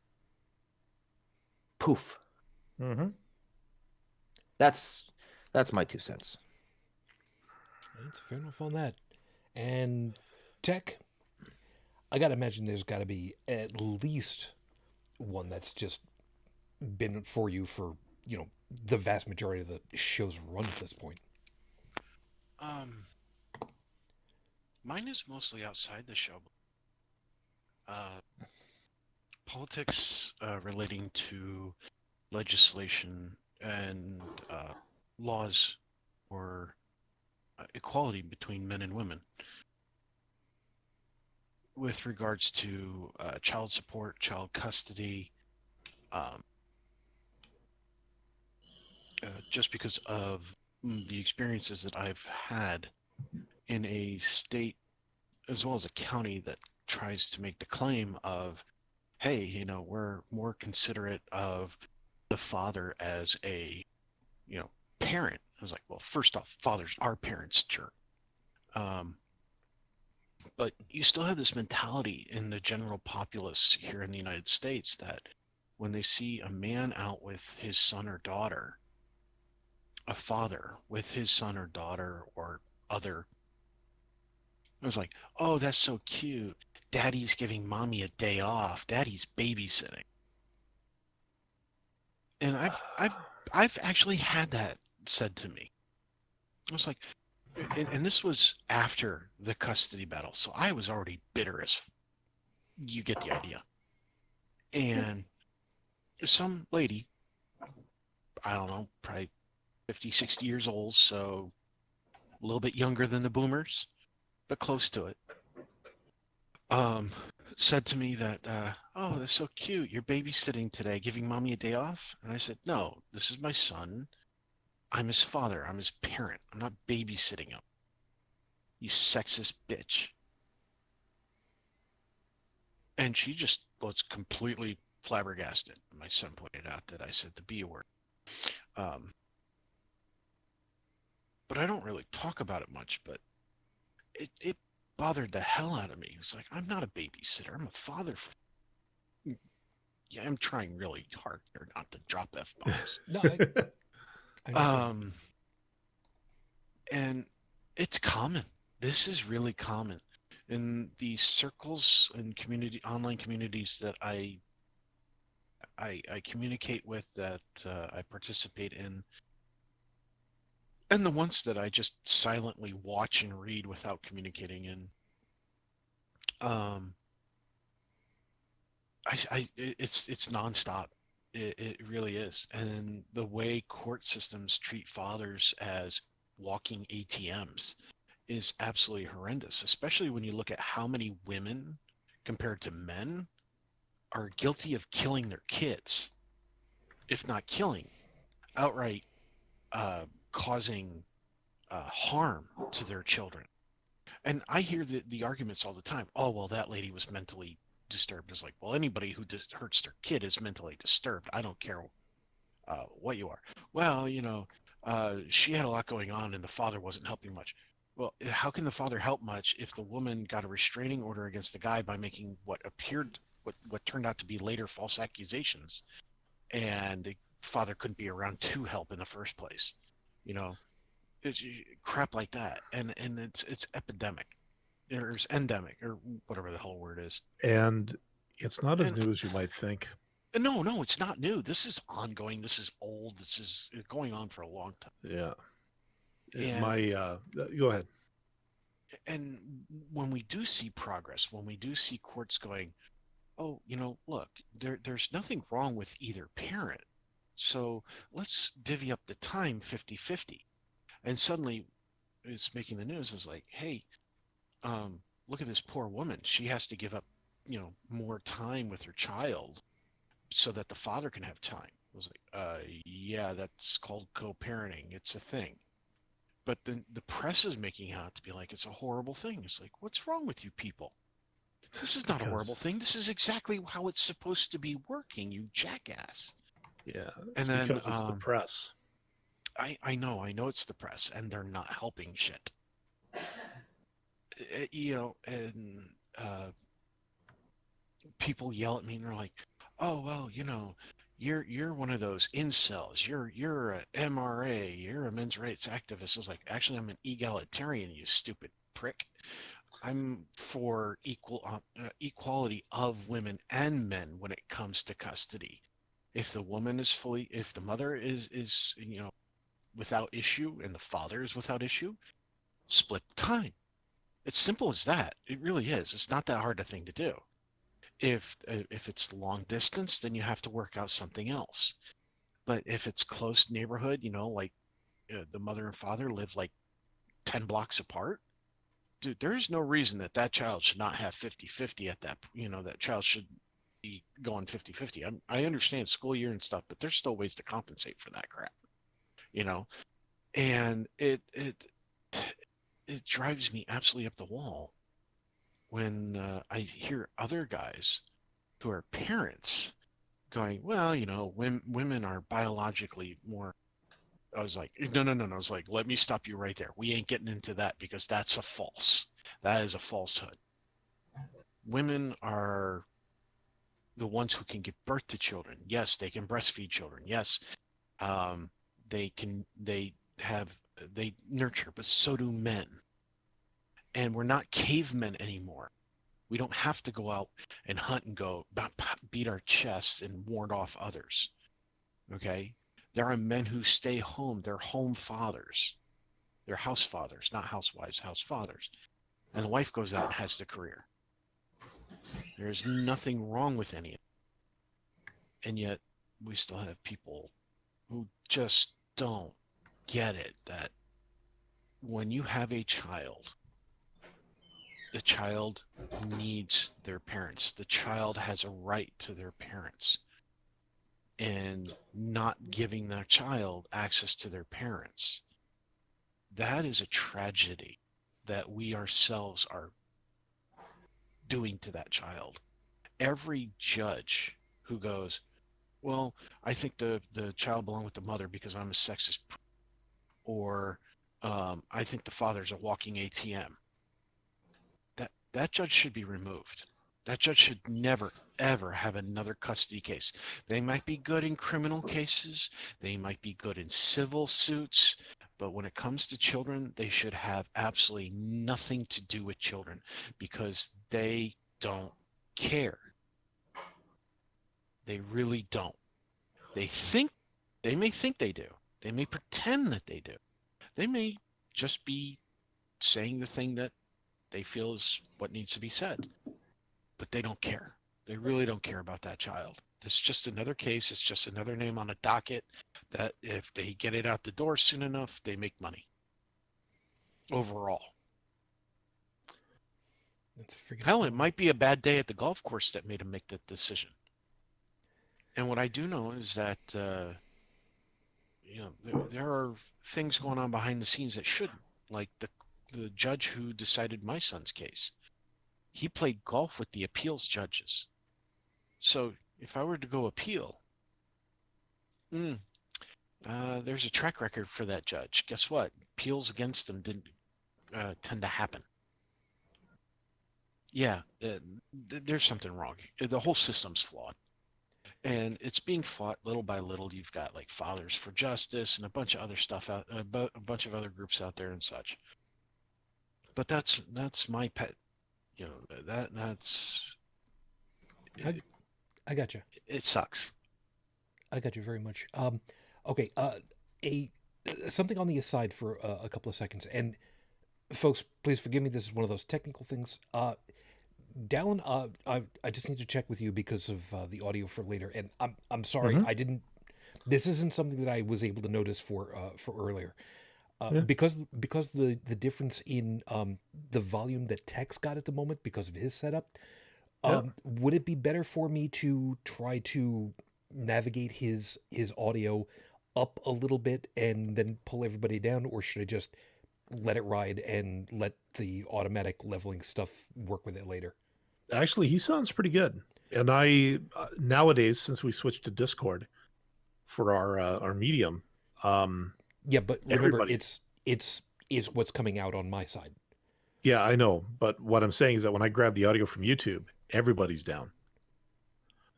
D: poof.
B: Mm-hmm.
D: That's my 2 cents.
A: It's fair enough on that. And tech, I gotta imagine there's got to be at least one that's just been for you for the vast majority of the show's run at this point.
E: Mine is mostly outside the show. Politics relating to legislation and laws for equality between men and women. With regards to child support, child custody, just because of the experiences that I've had in a state as well as a county that tries to make the claim of, hey, we're more considerate of the father as a, parent. I was like, well, first off, fathers are parents, jerk. But you still have this mentality in the general populace here in the United States that when they see a man out with his son or daughter, a father with his son or daughter or other, I was like, oh, that's so cute. Daddy's giving mommy a day off. Daddy's babysitting. And I've actually had that said to me. I was like, and this was after the custody battle, so I was already bitter as you get the idea. And some lady, I don't know, probably 50, 60 years old, so a little bit younger than the boomers, but close to it, said to me that, oh, that's so cute. You're babysitting today, giving mommy a day off? And I said, no, this is my son. I'm his father. I'm his parent. I'm not babysitting him. You sexist bitch. And she just was completely flabbergasted. My son pointed out that I said the B word. But I don't really talk about it much, but it bothered the hell out of me. It's like, I'm not a babysitter. I'm a father. Yeah, I'm trying really hard here not to drop F-bombs.
A: No, I understand.
E: And it's common. This is really common in the circles and online communities that I communicate with, that I participate in, and the ones that I just silently watch and read without communicating in. It's nonstop. It really is. And the way court systems treat fathers as walking ATMs is absolutely horrendous, especially when you look at how many women compared to men are guilty of killing their kids, if not killing, outright causing harm to their children. And I hear the arguments all the time. Oh, well, that lady was mentally disturbed. It's like, well, anybody who hurts their kid is mentally disturbed. I don't care what you are. Well, she had a lot going on and the father wasn't helping much. Well, how can the father help much if the woman got a restraining order against the guy by making what turned out to be later false accusations, and the father couldn't be around to help in the first place? It's crap like that, and it's epidemic, or it's endemic, or whatever the whole word is.
B: And it's not as new as you might think.
E: No, it's not new. This is ongoing. This is old. This is going on for a long time.
B: Yeah.
E: And,
B: Go ahead.
E: And when we do see progress, when we do see courts going, oh, look, there's nothing wrong with either parent, so let's divvy up the time 50-50. And suddenly it's making the news is like, hey, look at this poor woman. She has to give up, more time with her child so that the father can have time. I was like, yeah, that's called co-parenting. It's a thing. But then the press is making out to be like it's a horrible thing. It's like, what's wrong with you people? This is not a horrible thing. This is exactly how it's supposed to be working, you jackass.
B: Yeah, it's because it's the press.
E: I know it's the press, and they're not helping shit. And people yell at me and they're like, oh, well, you're one of those incels. You're a MRA. You're a men's rights activist. I was like, actually, I'm an egalitarian, you stupid prick. I'm for equality of women and men when it comes to custody. If the mother is without issue and the father is without issue, split the time. It's simple as that. It really is. It's not that hard a thing to do. If it's long distance, then you have to work out something else. But if it's close neighborhood, like the mother and father live like 10 blocks apart, dude, there is no reason that child should not have 50-50 at that, that child should be going 50-50. I understand school year and stuff, but there's still ways to compensate for that crap, and it drives me absolutely up the wall when I hear other guys who are parents going, well, women are biologically more. I was like, no. I was like, let me stop you right there. We ain't getting into that because that's a false. That is a falsehood. Women are the ones who can give birth to children. Yes, they can breastfeed children. Yes, they nurture, but so do men. And we're not cavemen anymore. We don't have to go out and hunt and go beat our chests and ward off others. Okay? There are men who stay home. They're home fathers. They're house fathers, not housewives, house fathers. And the wife goes out and has the career. There's nothing wrong with any of it. And yet we still have people who just don't get it, that when you have a child, the child needs their parents. The child has a right to their parents. And not giving that child access to their parents, that is a tragedy that we ourselves are doing to that child. Every judge who goes, well, I think the child belonged with the mother because I'm a sexist, or I think the father's a walking ATM, that judge should be removed. That judge should never, ever have another custody case. They might be good in criminal cases. They might be good in civil suits. But when it comes to children, they should have absolutely nothing to do with children because they don't care. They really don't. They may think they do. They may pretend that they do. They may just be saying the thing that they feel is what needs to be said. But they don't care. They really don't care about that child. It's just another case. It's just another name on a docket that if they get it out the door soon enough, they make money. Overall.
A: That's freaking
E: Hell, it might be a bad day at the golf course that made them make that decision. And what I do know is that, there are things going on behind the scenes that shouldn't. Like the judge who decided my son's case. He played golf with the appeals judges. So if I were to go appeal, there's a track record for that judge. Guess what? Appeals against him didn't tend to happen. Yeah, there's something wrong. The whole system's flawed. And it's being fought little by little. You've got like Fathers for Justice and a bunch of other stuff out, a bunch of other groups out there and such. But that's my pet. That's.
A: I got you.
E: It sucks.
A: I got you very much. Okay. Something on the aside for a couple of seconds, and folks, please forgive me. This is one of those technical things. Dalan, I just need to check with you because of the audio for later, and I'm sorry, I didn't. This isn't something that I was able to notice for earlier. Because the difference in the volume that Tech's got at the moment because of his setup, would it be better for me to try to navigate his audio up a little bit and then pull everybody down, or should I just let it ride and let the automatic leveling stuff work with it later?
B: Actually, he sounds pretty good. And I nowadays, since we switched to Discord for our medium,
A: yeah, but remember, it's what's coming out on my side.
B: Yeah, I know. But what I'm saying is that when I grab the audio from YouTube, everybody's down.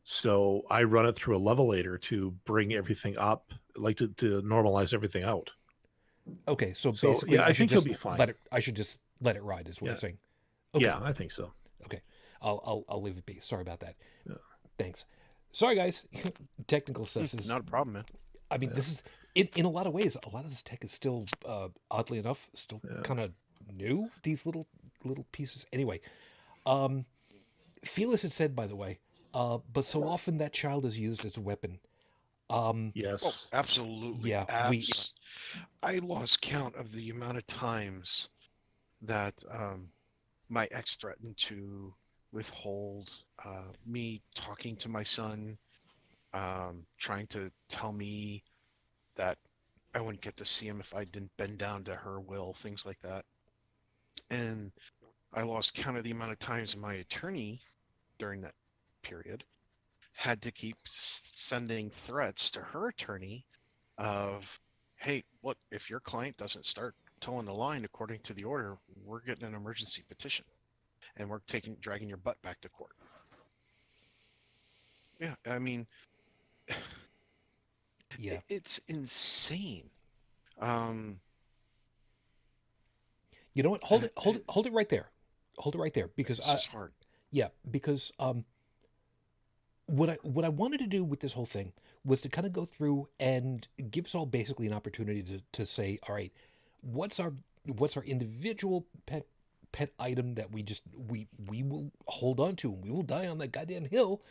B: So I run it through a levelator to bring everything up, like to normalize everything out.
A: Okay, so basically,
B: yeah, I think he'll be fine.
A: I should just let it ride, is what I'm saying.
B: Okay. Yeah, I think so.
A: Okay, I'll leave it be. Sorry about that. Yeah. Thanks. Sorry, guys. Technical stuff is
E: not a problem, man.
A: I mean, this is in a lot of ways. A lot of this tech is still, oddly enough, still kind of new. These little pieces. Anyway, Felis had said, by the way, but so often that child is used as a weapon.
E: Yes. Oh, absolutely.
A: Yeah.
E: I lost count of the amount of times that my ex threatened to withhold me talking to my son, trying to tell me that I wouldn't get to see him if I didn't bend down to her will, things like that. And I lost count of the amount of times my attorney during that period had to keep sending threats to her attorney of, hey, look, if your client doesn't start towing the line according to the order, we're getting an emergency petition and we're dragging your butt back to court. Yeah, I mean,
A: yeah,
E: it's insane.
A: You know what? Hold it right there. Hold it right there, because
E: it's just hard.
A: Yeah, because what I wanted to do with this whole thing was to kind of go through and give us all basically an opportunity to say, all right, what's our individual pet item that we will hold on to, and we will die on that goddamn hill.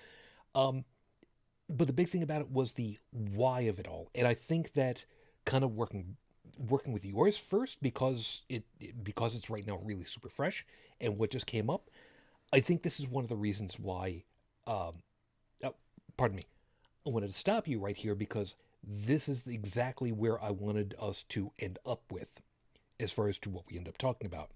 A: But the big thing about it was the why of it all, and I think that kind of working with yours first because it's right now really super fresh and what just came up. I think this is one of the reasons why. Pardon me. I wanted to stop you right here because this is exactly where I wanted us to end up with, as far as to what we end up talking about.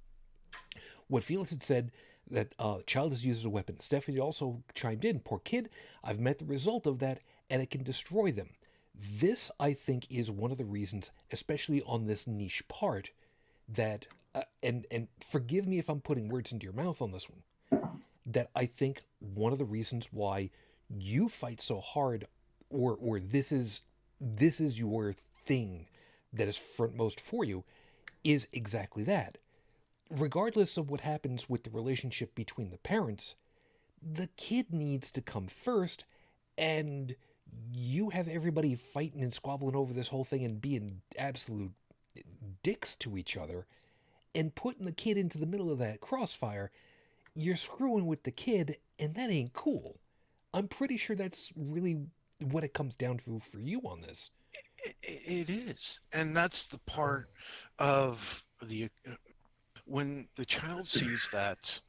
A: What Felix had said, that child is used as a weapon. Stephanie also chimed in, poor kid, I've met the result of that, and it can destroy them. This, I think, is one of the reasons, especially on this niche part, that, and forgive me if I'm putting words into your mouth on this one, that I think one of the reasons why you fight so hard, or this is your thing that is frontmost for you, is exactly that. Regardless of what happens with the relationship between the parents, the kid needs to come first, and you have everybody fighting and squabbling over this whole thing and being absolute dicks to each other and putting the kid into the middle of that crossfire. You're screwing with the kid, and that ain't cool. I'm pretty sure that's really what it comes down to for you on this.
E: It is, and that's the part of the when the child sees that,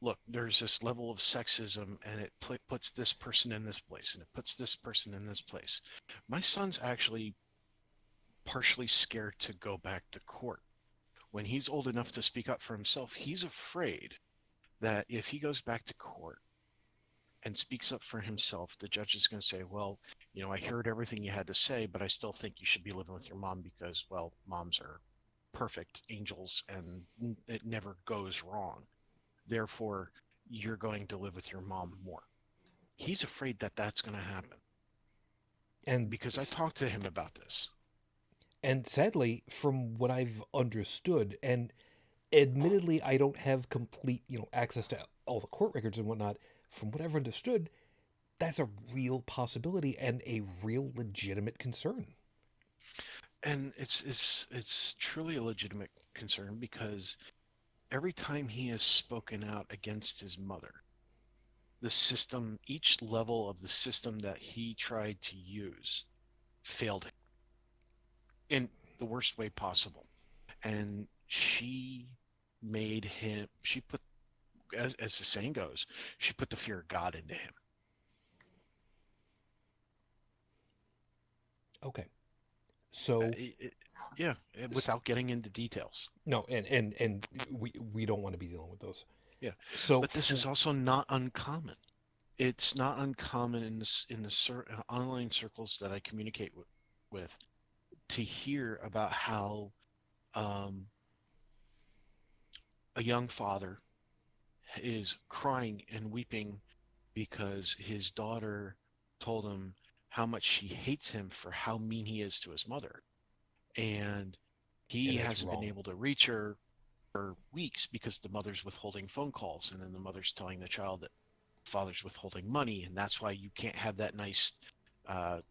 E: look, there's this level of sexism, and it puts this person in this place, and it puts this person in this place. My son's actually partially scared to go back to court. When he's old enough to speak up for himself, he's afraid that if he goes back to court and speaks up for himself, the judge is going to say, well, I heard everything you had to say, but I still think you should be living with your mom because, well, moms are perfect angels and it never goes wrong. Therefore, you're going to live with your mom more. He's afraid that that's going to happen.
A: And
E: because I talked to him about this.
A: And sadly, from what I've understood, and admittedly, I don't have complete, access to all the court records and whatnot. From what I've understood, that's a real possibility and a real legitimate concern.
E: And it's truly a legitimate concern because every time he has spoken out against his mother, the system, each level of the system that he tried to use failed him in the worst way possible. And she put, as the saying goes, she put the fear of God into him.
A: Okay. So
E: without getting into details.
A: No, and we don't want to be dealing with those.
E: Yeah.
A: So,
E: but this is also not uncommon. It's not uncommon in the online circles that I communicate with to hear about how a young father is crying and weeping because his daughter told him how much she hates him for how mean he is to his mother. And he hasn't been able to reach her for weeks because the mother's withholding phone calls, and then the mother's telling the child that father's withholding money, and that's why you can't have that nice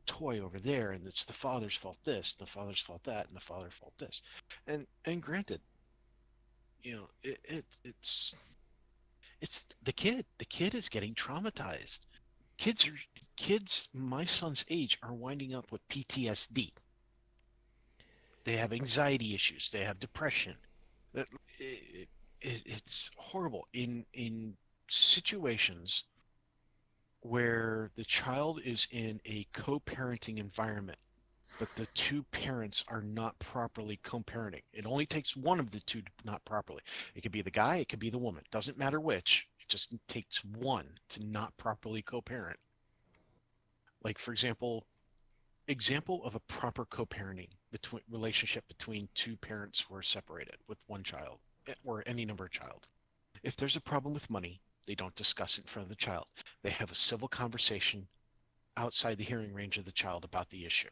E: toy over there, and it's the father's fault this, the father's fault that, and the father's fault this. And granted, it's the kid. The kid is getting traumatized. Kids my son's age are winding up with PTSD. They have anxiety issues. They have depression. It's horrible in situations where the child is in a co-parenting environment, but the two parents are not properly co-parenting. It only takes one of the two not properly. It could be the guy, it could be the woman. It doesn't matter which. It just takes one to not properly co-parent. Like, for example of a proper co-parenting relationship between two parents who are separated with one child or any number of child. If there's a problem with money, they don't discuss it in front of the child. They have a civil conversation outside the hearing range of the child about the issue.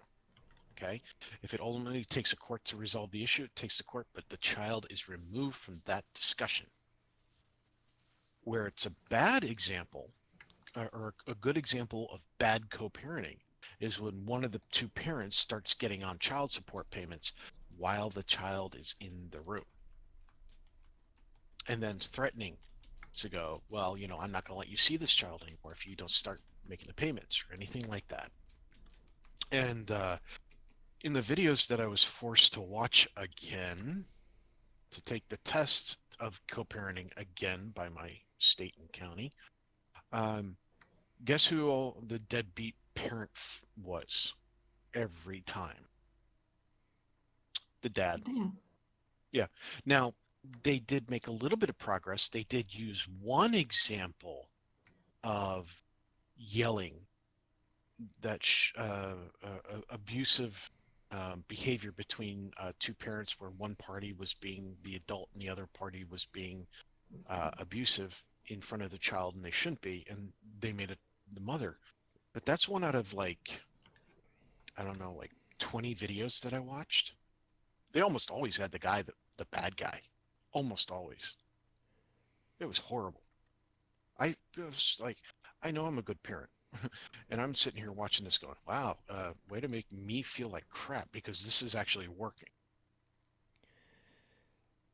E: Okay? If it ultimately takes a court to resolve the issue, it takes the court, but the child is removed from that discussion. Where it's a bad example, or a good example of bad co-parenting, is when one of the two parents starts getting on child support payments while the child is in the room. And then threatening to go, well, I'm not going to let you see this child anymore if you don't start making the payments or anything like that. And in the videos that I was forced to watch again, to take the test of co-parenting again by my state and county, guess who the deadbeat parent was every time? The dad. Yeah. Now, they did make a little bit of progress. They did use one example of yelling, that abusive behavior between two parents, where one party was being the adult and the other party was being abusive in front of the child and they shouldn't be, and they made it the mother. But that's one out of like, I don't know, like 20 videos that I watched. They almost always had the guy, the bad guy. Almost always. It was horrible. It was like, I know I'm a good parent. And I'm sitting here watching this going, wow, way to make me feel like crap because this is actually working.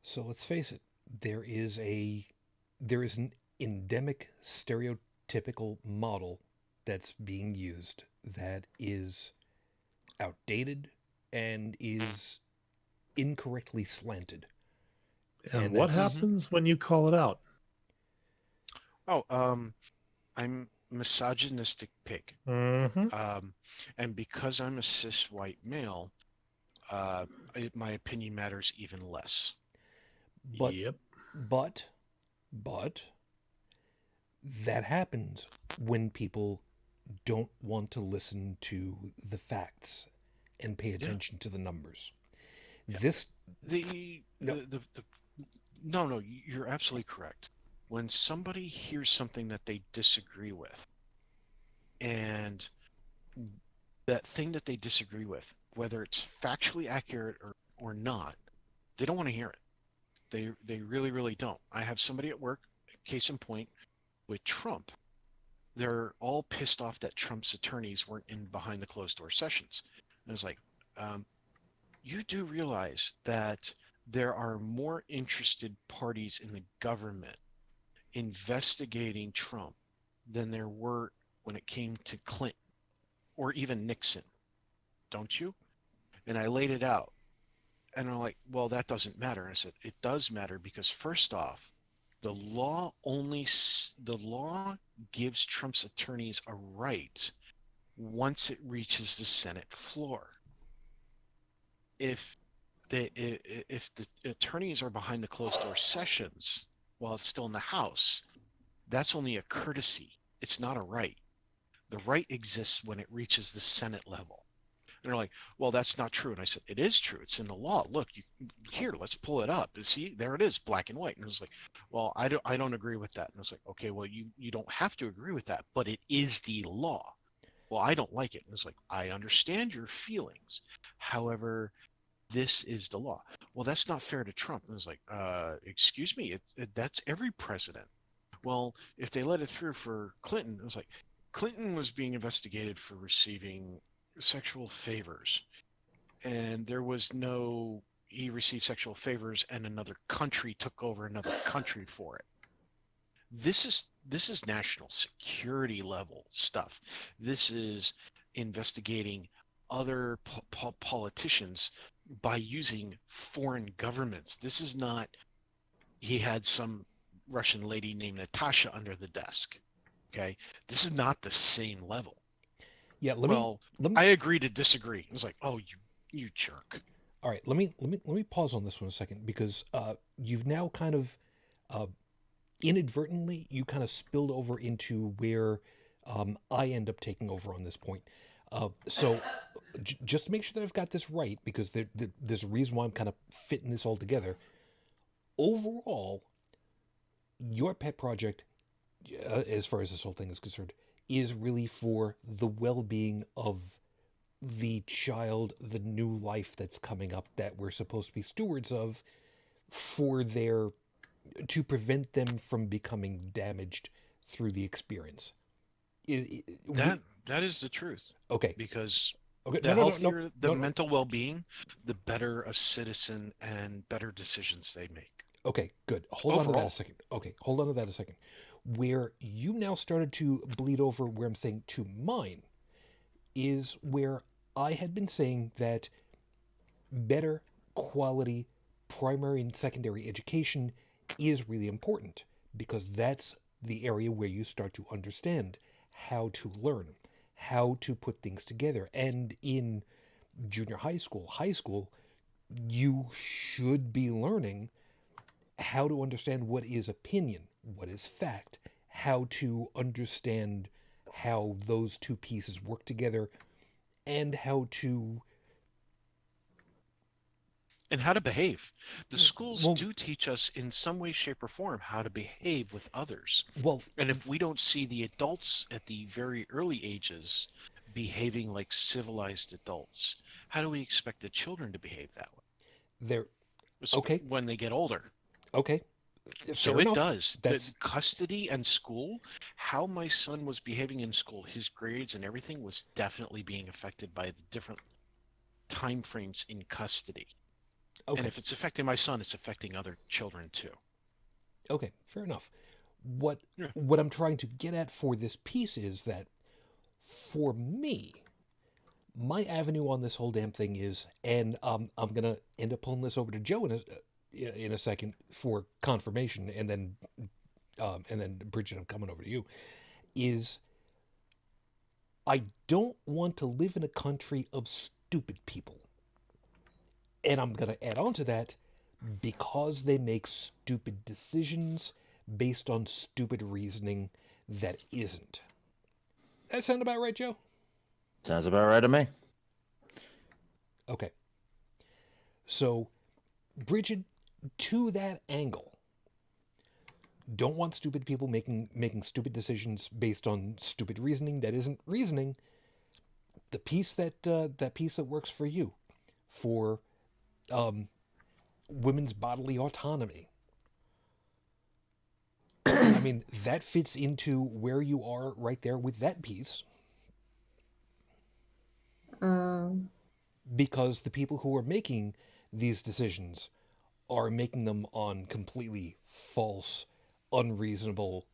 A: So let's face it, there is an endemic stereotypical model that's being used that is outdated and is incorrectly slanted.
B: And
A: And
B: what
A: that's-
B: happens when you call it out?
E: Oh, I'm misogynistic pig.
B: Mm-hmm.
E: And because I'm a cis white male, my opinion matters even less.
A: But
B: Yep.
A: but that happens when people don't want to listen to the facts and pay attention to the numbers.
E: Yeah.
A: This
E: No, you're absolutely correct. When somebody hears something that they disagree with, and that thing that they disagree with, whether it's factually accurate or not, they don't want to hear it. They really, really don't. I have somebody at work, case in point, with Trump. They're all pissed off that Trump's attorneys weren't in behind the closed door sessions. And it's like, you do realize that there are more interested parties in the government investigating Trump than there were when it came to Clinton or even Nixon, don't you? And I laid it out. And I'm like, well, that doesn't matter. And I said, it does matter because first off, the law gives Trump's attorneys a right once it reaches the Senate floor. If the attorneys are behind the closed door sessions while it's still in the House, that's only a courtesy. It's not a right. The right exists when it reaches the Senate level. And they're like, well, that's not true. And I said, it is true. It's in the law. Look, here, let's pull it up. See, there it is, black and white. And I was like, well, I don't agree with that. And I was like, okay, well, you don't have to agree with that, but it is the law. Well, I don't like it. And it's like, I understand your feelings. However, this is the law. Well, that's not fair to Trump. And I was like, excuse me, that's every president. Well, if they let it through for Clinton, it was like, Clinton was being investigated for receiving sexual favors, and there was no he received sexual favors and another country took over another country for it. This is national security level stuff. This is investigating other politicians by using foreign governments. This is not he had some Russian lady named Natasha under the desk. Okay, this is not the same level.
A: Yeah, let me
E: I agree to disagree. It was like, oh, you jerk.
A: All right, let me pause on this one a second because you've now kind of inadvertently you kind of spilled over into where I end up taking over on this point. So just to make sure that I've got this right, because there's a reason why I'm kind of fitting this all together. Overall, your pet project, as far as this whole thing is concerned, is really for the well-being of the child, the new life that's coming up that we're supposed to be stewards of, to prevent them from becoming damaged through the experience.
E: That is the truth.
A: Okay.
E: Because
A: Okay.
E: the healthier the mental well-being, the better a citizen and better decisions they make.
A: Okay, good. Hold on to that a second. Okay, hold on to that a second. Where you now started to bleed over where I'm saying to mine is where I had been saying that better quality primary and secondary education is really important because that's the area where you start to understand how to learn, how to put things together. And in junior high school, you should be learning how to understand what is opinion, what is fact, how to understand how those two pieces work together, and how to
E: And how to behave. The schools
A: Well-
E: do teach us in some way, shape, or form how to behave with others.
A: Well,
E: And if we don't see the adults at the very early ages behaving like civilized adults, how do we expect the children to behave that way?
A: there. Okay.
E: When they get older.
A: Okay.
E: So
A: Fair
E: it
A: enough.
E: does.
A: That's
E: The custody and school, how my son was behaving in school, his grades and everything was definitely being affected by the different time frames in custody.
A: okay.
E: And if it's affecting my son, it's affecting other children too.
A: Okay, fair enough. What
E: Yeah.
A: what I'm trying to get at for this piece is that for me, my avenue on this whole damn thing is, and I'm gonna end up pulling this over to Joe in a second for confirmation, and then Bridget, I'm coming over to you. Is I don't want to live in a country of stupid people, and I'm gonna add on to that because they make stupid decisions based on stupid reasoning that isn't. That sound about right, Joe?
D: Sounds about right to me.
A: Okay. So, Brigid, to that angle, don't want stupid people making stupid decisions based on stupid reasoning that isn't reasoning. The piece that piece that works for you, for women's bodily autonomy. I mean, that fits into where you are right there with that piece. Because the people who are making these decisions are making them on completely false, unreasonable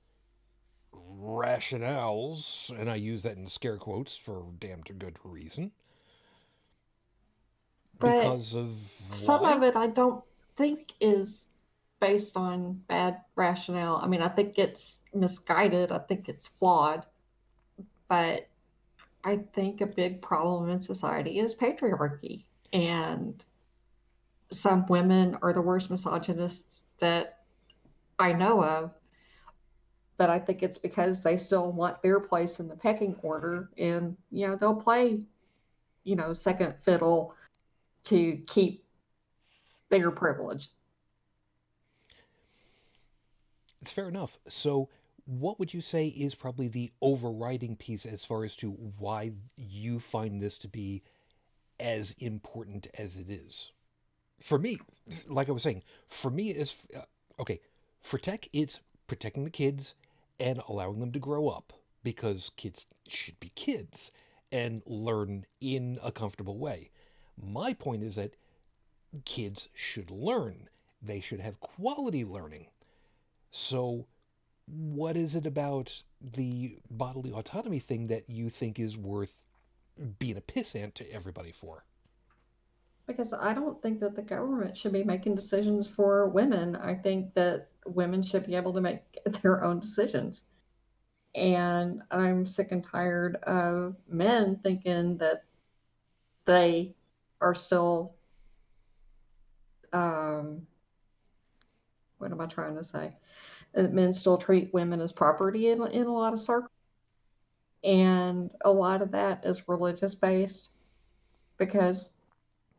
A: rationales, and I use that in scare quotes for damn good reason.
C: But
A: Because of
C: some
A: why?
C: of it I don't think is based on bad rationale. I mean, I think it's misguided. I think it's flawed. But I think a big problem in society is patriarchy. And some women are the worst misogynists that I know of. But I think it's because they still want their place in the pecking order. And, they'll play, second fiddle to keep their privilege.
A: It's fair enough. So, what would you say is probably the overriding piece as far as to why you find this to be as important as it is? For me, like I was saying, for me is okay. For tech, it's protecting the kids and allowing them to grow up because kids should be kids and learn in a comfortable way. My point is that kids should learn. They should have quality learning. So, what is it about the bodily autonomy thing that you think is worth being a pissant to everybody for?
C: Because I don't think that the government should be making decisions for women. I think that women should be able to make their own decisions. And I'm sick and tired of men thinking that they are still, what am I trying to say? That men still treat women as property in a lot of circles. And a lot of that is religious based because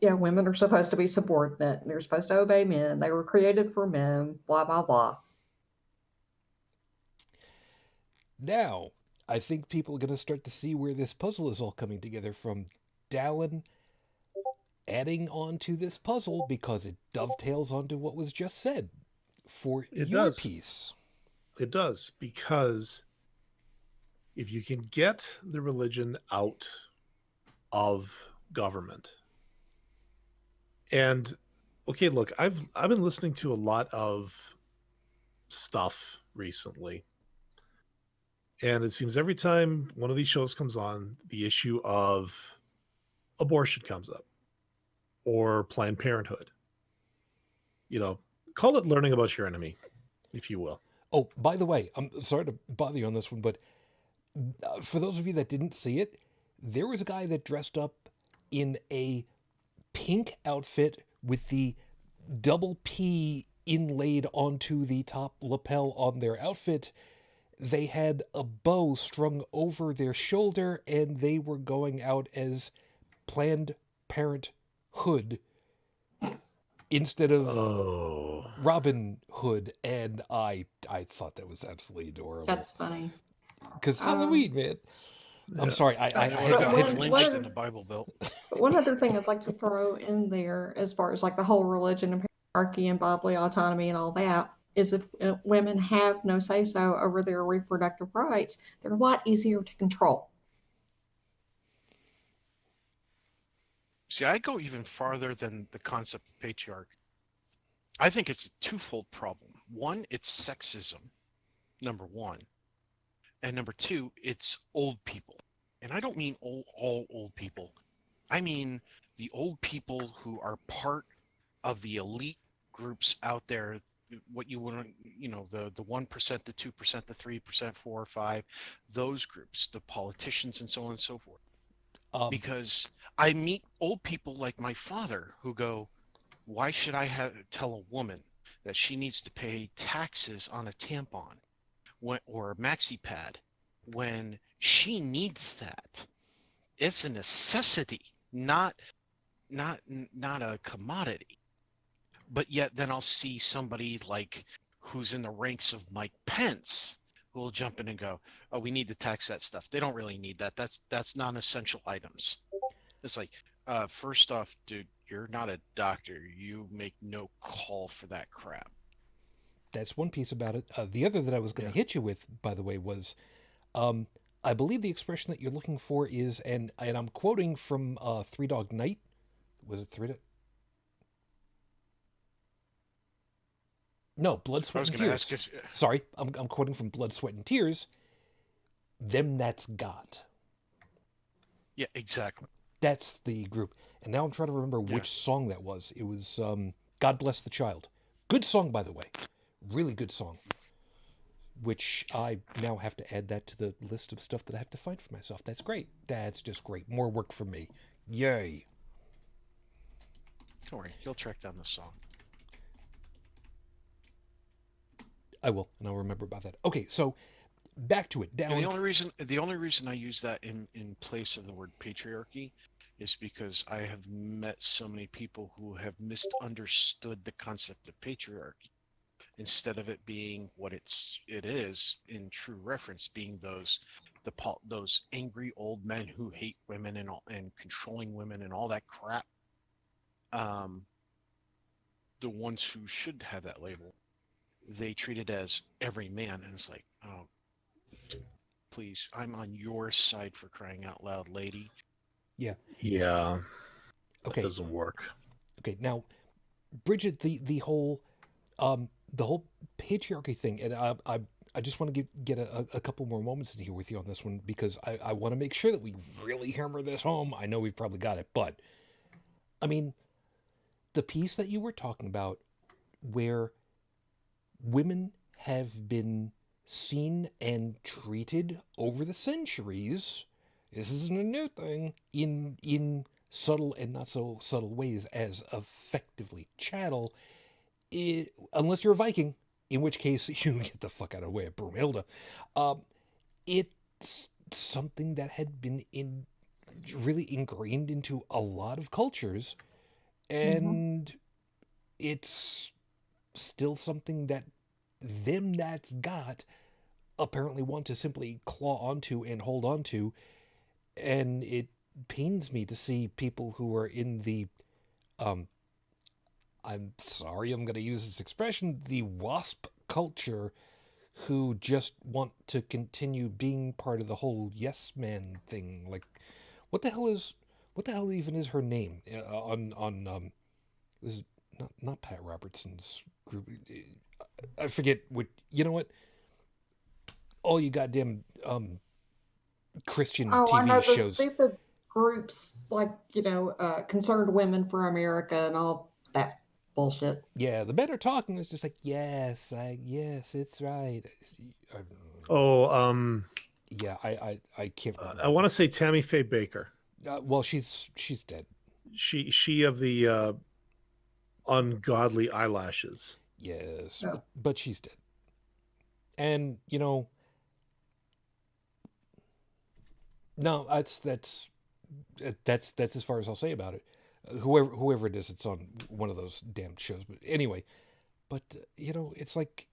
C: women are supposed to be subordinate. They're supposed to obey men. They were created for men, blah, blah, blah.
A: Now, I think people are going to start to see where this puzzle is all coming together from Dalan adding on to this puzzle because it dovetails onto what was just said for your piece.
B: It does, because if you can get the religion out of government, and okay, look, I've been listening to a lot of stuff recently, and it seems every time one of these shows comes on, the issue of abortion comes up or Planned Parenthood. Call it learning about your enemy, if you will.
A: Oh, by the way, I'm sorry to bother you on this one, but for those of you that didn't see it, there was a guy that dressed up in a pink outfit with the double P inlaid onto the top lapel on their outfit. They had a bow strung over their shoulder, and they were going out as Planned Parenthood instead of
B: Oh.
A: Robin Hood, and I thought that was absolutely adorable.
C: That's funny.
A: Because Halloween, man. I'm
B: Yeah.
A: sorry, I
E: I
A: had
E: got
A: to.
E: lynched in the Bible Belt.
C: But one other thing I'd like to throw in there, as far as like the whole religion and hierarchy and bodily autonomy and all that, is if women have no say-so over their reproductive rights, they're a lot easier to control.
E: See, I go even farther than the concept of patriarchy. I think it's a twofold problem. One, it's sexism, number one. And number two, it's old people. And I don't mean all old people. I mean the old people who are part of the elite groups out there, what you want to, the 1%, the 2%, the 3%, 4 or 5, those groups, the politicians and so on and so forth. Because I meet old people like my father who go, why should I tell a woman that she needs to pay taxes on a tampon or a maxi pad when she needs that? It's a necessity, not a commodity. But yet then I'll see somebody like who's in the ranks of Mike Pence who will jump in and go, oh, we need to tax that stuff. They don't really need that. That's non-essential items. It's like, first off, dude, you're not a doctor. You make no call for that crap.
A: That's one piece about it. The other that I was going to hit you with, by the way, was I believe the expression that you're looking for is, and I'm quoting from Three Dog Night. Was it Three Dog? No, Blood, Sweat, and Tears. Sorry, I'm quoting from Blood, Sweat, and Tears. Them that's got.
E: Yeah, exactly.
A: That's the group. And now I'm trying to remember which song that was. It was God Bless the Child. Good song, by the way. Really good song. Which I now have to add that to the list of stuff that I have to find for myself. That's great. That's just great. More work for me. Yay.
E: Don't worry, he'll track down the song.
A: I will, and I'll remember about that. Okay, so back to it. Dalan.
E: The only reason I use that in place of the word patriarchy is because I have met so many people who have misunderstood the concept of patriarchy. Instead of it being what it is in true reference, being those angry old men who hate women and controlling women and all that crap. The ones who should have that label, they treat it as every man, and it's like, oh, please, I'm on your side for crying out loud, lady.
A: Yeah.
B: Yeah.
A: Okay.
B: That doesn't work.
A: Okay. Now, Brigid, the whole patriarchy thing, and I just want to get a couple more moments in here with you on this one, because I want to make sure that we really hammer this home. I know we've probably got it, but I mean, the piece that you were talking about where women have been seen and treated over the centuries, this isn't a new thing, in subtle and not so subtle ways as effectively chattel, unless you're a Viking, in which case you get the fuck out of the way of Broomhilda. It's something that had been really ingrained into a lot of cultures, and it's still something that them that's got apparently want to simply claw onto and hold on to. And it pains me to see people who are in the I'm sorry, I'm going to use this expression, the WASP culture, who just want to continue being part of the whole yes man thing. Like, what the hell even is her name on this is not Pat Robertson's group. I forget what, you know what? All you goddamn Christian TV
C: I know those
A: shows.
C: stupid groups like, Concerned Women for America and all that bullshit.
A: Yeah, the men are talking. It's just like, yes, it's right. Yeah, I can't remember.
B: I want to say Tammy Faye Baker.
A: Well, she's dead.
B: She of the ungodly eyelashes.
A: Yes, but she's dead. And no, that's as far as I'll say about it. whoever it is, it's on one of those damn shows. But anyway, it's like,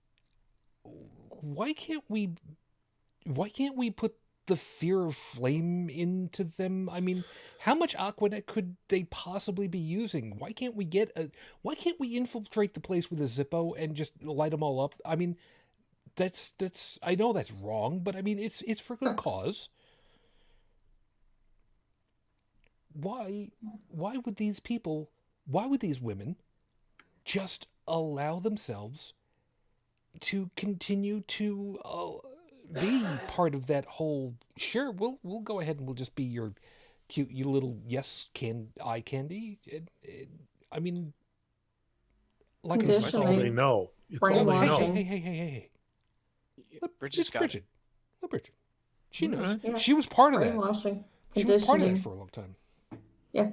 A: why can't we put the fear of flame into them? I mean, how much Aquanet could they possibly be using? Why can't we infiltrate the place with a Zippo and just light them all up? I mean, that's I know that's wrong, but I mean, it's for good cause. Why would these women just allow themselves to continue to be part of that whole, sure, we'll go ahead and we'll just be your cute, you little eye candy. I mean, like I said,
B: that's all they know. It's all they know.
A: Hey.
E: Bridget's got
A: Bridget.
E: it.
A: Let Bridget. She knows.
C: Yeah.
A: She was part of that.
C: Brainwashing,
A: She was part of that
C: conditioning.
A: for a long time.
C: Yeah.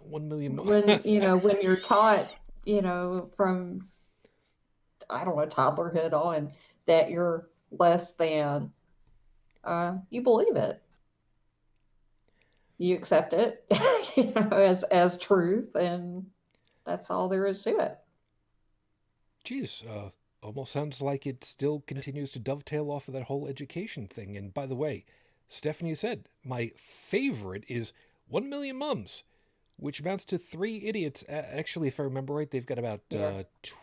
A: 1 million.
C: When when you're taught, from, I don't know, toddlerhood on, that you're less than, you believe it. You accept it, as truth, and that's all there is to it.
A: Geez, almost sounds like it still continues to dovetail off of that whole education thing. And by the way, Stephanie said, my favorite is 1 million mums, which amounts to 3 idiots. Actually, if I remember right, they've got about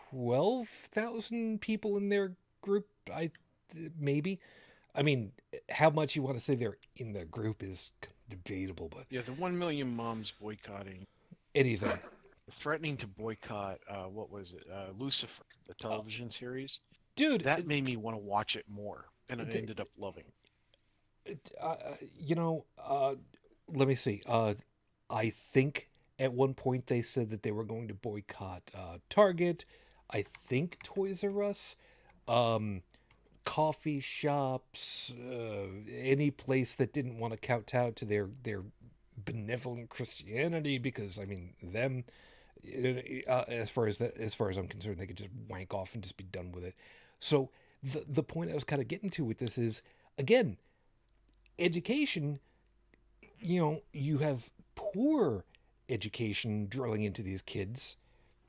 A: 12,000 people in their group. Maybe. I mean, how much you want to say they're in their group is debatable, but
E: Yeah, the 1 million moms boycotting,
A: anything.
E: threatening to boycott, what was it? Lucifer, the television series.
A: Dude,
E: That made me want to watch it more, and I ended up loving it.
A: Let me see. I think at one point they said that they were going to boycott Target. I think Toys R Us, coffee shops, any place that didn't want to kowtow to their benevolent Christianity, because I mean them. As far as I'm concerned, they could just wank off and just be done with it. So the point I was kind of getting to with this is, again, education. You have poor education drilling into these kids.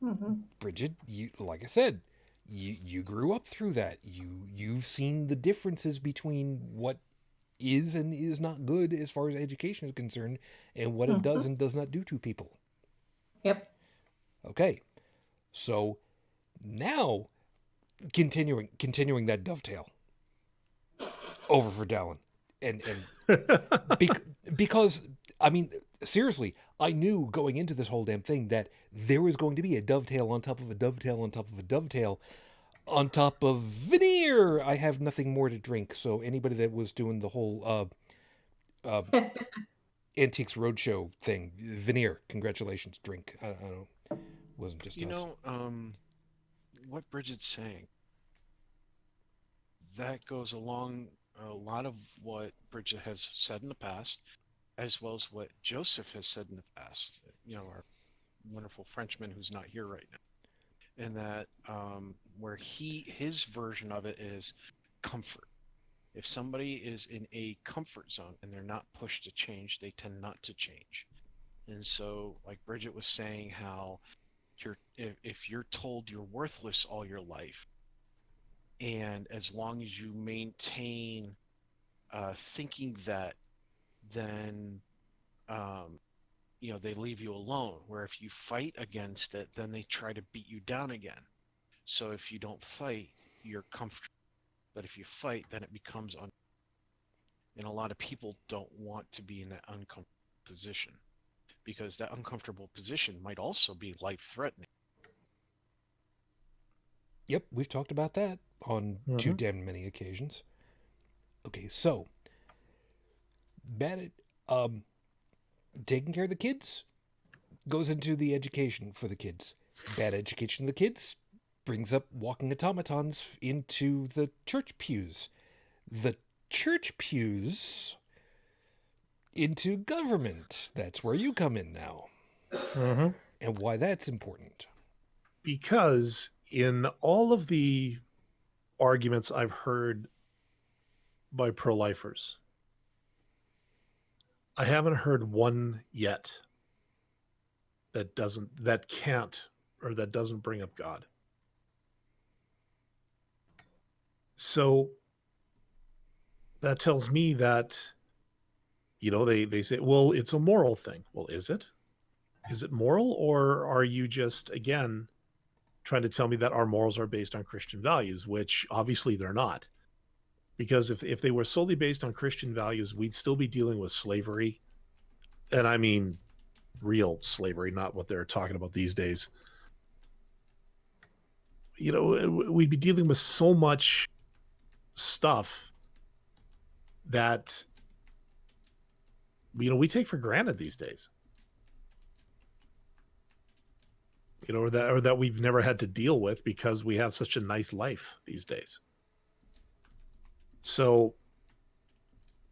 C: Mm-hmm.
A: Brigid, like I said, you grew up through that. You've seen the differences between what is and is not good as far as education is concerned, and what it does and does not do to people.
C: Yep.
A: Okay, so now continuing that dovetail over for Dalan, and because I mean, seriously, I knew going into this whole damn thing that there was going to be a dovetail on top of a dovetail on top of a dovetail on top of veneer. I have nothing more to drink, so anybody that was doing the whole Antiques Roadshow thing, veneer, congratulations, drink. I don't know. Wasn't just us.
E: What Bridget's saying, that goes along a lot of what Bridget has said in the past, as well as what Joseph has said in the past, our wonderful Frenchman who's not here right now. And that where his version of it is comfort. If somebody is in a comfort zone and they're not pushed to change, they tend not to change. And so, like Bridget was saying, how if you're told you're worthless all your life, and as long as you maintain thinking that, then they leave you alone. Where if you fight against it, then they try to beat you down again. So if you don't fight, you're comfortable. But if you fight, then it becomes and a lot of people don't want to be in that uncomfortable position, because that uncomfortable position might also be life-threatening.
A: Yep, we've talked about that on too damn many occasions. Okay, so taking care of the kids goes into the education for the kids. Bad education of the kids brings up walking automatons into the church pews. The church pews into government. That's where you come in now. And why that's important.
B: Because in all of the arguments I've heard by pro-lifers, I haven't heard one yet that doesn't bring up God. So that tells me that, they say, well, it's a moral thing. Well, is it? Is it moral, or are you just, again, trying to tell me that our morals are based on Christian values, which obviously they're not? Because if they were solely based on Christian values, we'd still be dealing with slavery. And I mean, real slavery, not what they're talking about these days. We'd be dealing with so much stuff that, we take for granted these days. Or that we've never had to deal with because we have such a nice life these days. So,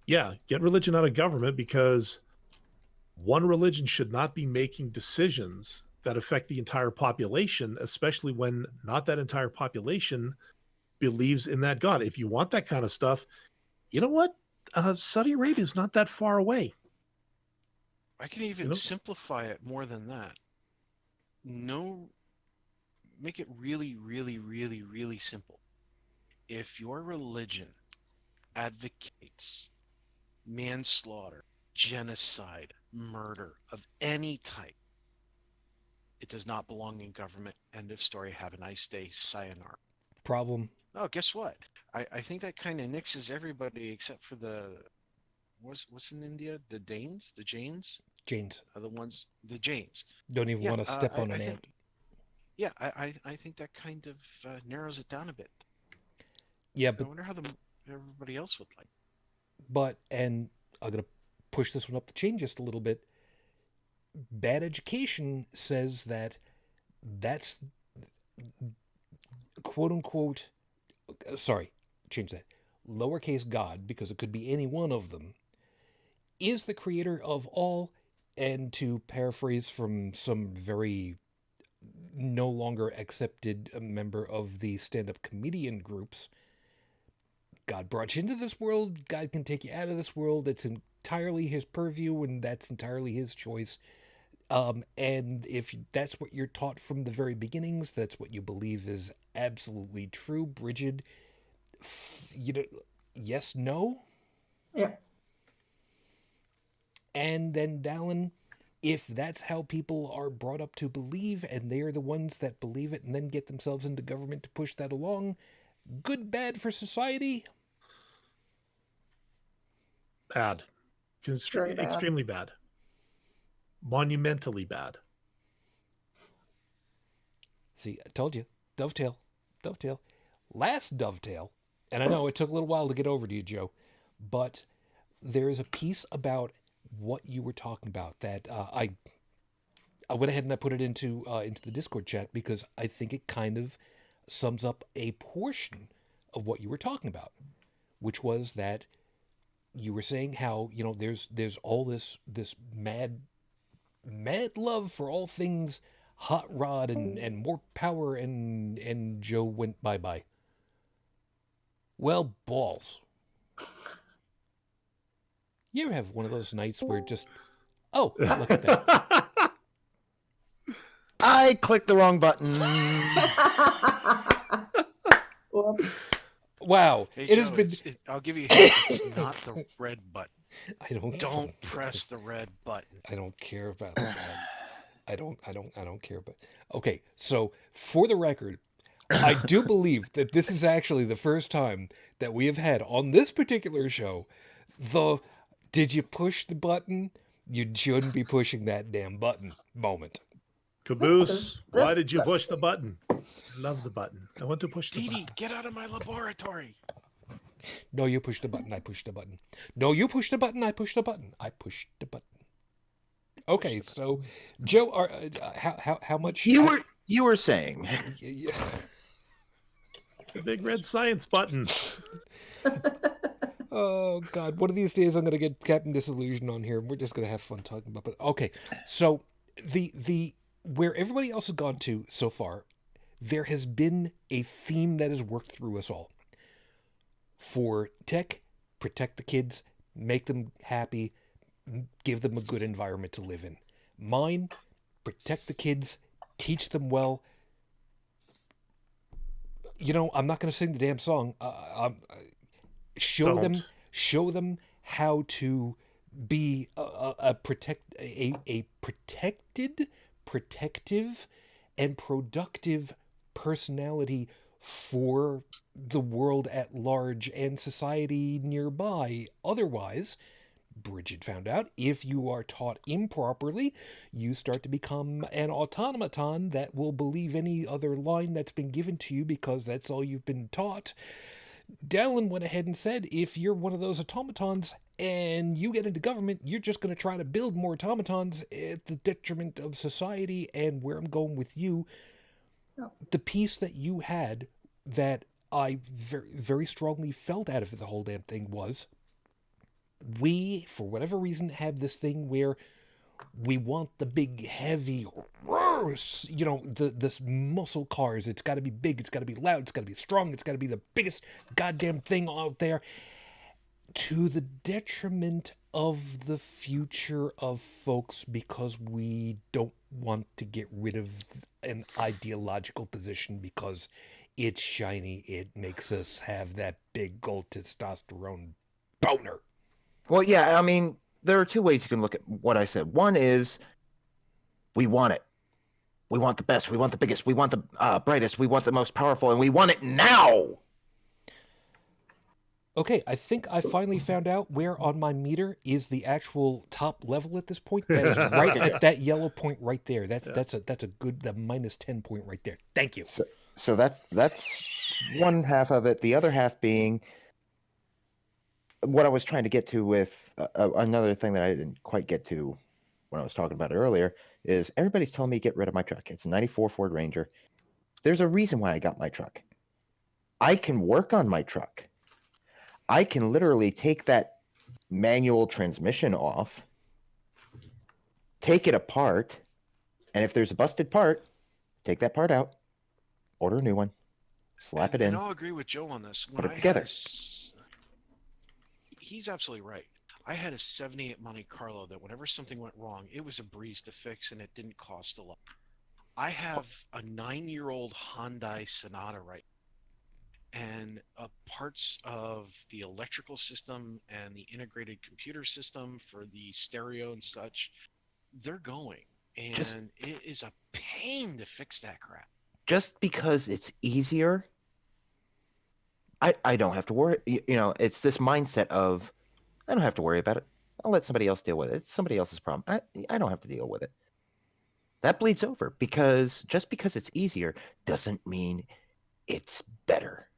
B: yeah, get religion out of government, because one religion should not be making decisions that affect the entire population, especially when not that entire population believes in that God. If you want that kind of stuff, you know what? Saudi Arabia is not that far away.
E: I can even simplify it more than that. Make it really, really, really, really simple. If your religion advocates manslaughter, genocide, murder of any type, it does not belong in government. End of story. Have a nice day. Sayonara.
A: Problem.
E: Oh, guess what? I think that kind of nixes everybody except for what's in India? The Danes? The Jains?
A: Jains.
E: Are the ones, the Jains.
A: Don't even want to step on an ant.
E: Yeah, I think that kind of narrows it down a bit.
A: Yeah, but
E: I wonder how everybody else would like.
A: But, and I'm going to push this one up the chain just a little bit. Bad education says that's quote unquote, change that, lowercase God, because it could be any one of them, is the creator of all. And to paraphrase from some very no longer accepted member of the stand-up comedian groups, God brought you into this world, God can take you out of this world. It's entirely his purview, and that's entirely his choice. And if that's what you're taught from the very beginnings, that's what you believe is absolutely true. Brigid, yes, no?
C: Yeah.
A: And then Dalan, if that's how people are brought up to believe, and they are the ones that believe it and then get themselves into government to push that along, good, bad for society?
B: Bad. Extremely bad. Monumentally bad.
A: See, I told you. Dovetail. Last dovetail, and I know it took a little while to get over to you, Joe, but there is a piece about what you were talking about that I went ahead and I put it into the Discord chat because I think it kind of sums up a portion of what you were talking about, which was that you were saying how, there's all this mad love for all things hot rod and more power, and Joe went bye-bye. Well, balls. You ever have one of those nights where just, oh, look at that.
D: I clicked the wrong button.
A: Wow.
E: Hey,
A: it
E: Joe,
A: has been.
E: I'll give you a hint. It's not the red button. Don't press the red button.
A: I don't care about that. I don't care about. Okay, so for the record, I do believe that this is actually the first time that we have had on this particular show did you push the button? You shouldn't be pushing that damn button moment.
B: Caboose, why did you push the button? I love the button. I want to push the button.
E: Dee, get out of my laboratory.
A: No, you pushed the button. I pushed the button. No, you pushed the button. I pushed the button. I pushed the button. Okay, so Joe, how much
D: you were saying?
B: The big red science button.
A: Oh God! One of these days I'm gonna get Captain Disillusion on here, and we're just gonna have fun talking about it. Okay, so the where everybody else has gone to so far, there has been a theme that has worked through us all. For tech, protect the kids, make them happy, give them a good environment to live in. Mine, protect the kids, teach them well. You know, I'm not going to sing the damn song. Show them how to be a protected, protective, and productive personality for the world at large and society nearby. Otherwise, Brigid found out, if you are taught improperly, you start to become an automaton that will believe any other line that's been given to you because that's all you've been taught. Dalan went ahead and said, if you're one of those automatons and you get into government, you're just going to try to build more automatons at the detriment of society. And where I'm going with you, the piece that you had that I very, very strongly felt out of the whole damn thing was, we, for whatever reason, have this thing where we want the big, heavy, you know, this muscle cars. It's got to be big, it's got to be loud, it's got to be strong, it's got to be the biggest goddamn thing out there, to the detriment of the future of folks, because we don't want to get rid of an ideological position because it's shiny. It makes us have that big old testosterone boner.
D: Well, yeah, I mean, there are two ways you can look at what I said. One is, we want it. We want the best. We want the biggest. We want the brightest. We want the most powerful, and we want it now.
A: Okay, I think I finally found out where on my meter is the actual top level at this point. That is right at that yellow point right there. That's a good, the -10 point right there. Thank you.
D: So that's one half of it. The other half being what I was trying to get to with another thing that I didn't quite get to when I was talking about it earlier is everybody's telling me to get rid of my truck. It's a 94 Ford Ranger. There's a reason why I got my truck. I can work on my truck. I can literally take that manual transmission off, take it apart, and if there's a busted part, take that part out, order a new one, slap it in.
E: And I'll agree with Joe on this.
D: Put it together.
E: He's absolutely right. I had a 78 Monte Carlo that whenever something went wrong, it was a breeze to fix and it didn't cost a lot. I have a 9-year-old Hyundai Sonata right now, and parts of the electrical system and the integrated computer system for the stereo and such, they're going. And it is a pain to fix that crap.
D: Just because it's easier, I don't have to worry. You know, it's this mindset of, I don't have to worry about it. I'll let somebody else deal with it. It's somebody else's problem. I don't have to deal with it. That bleeds over, because just because it's easier doesn't mean it's better.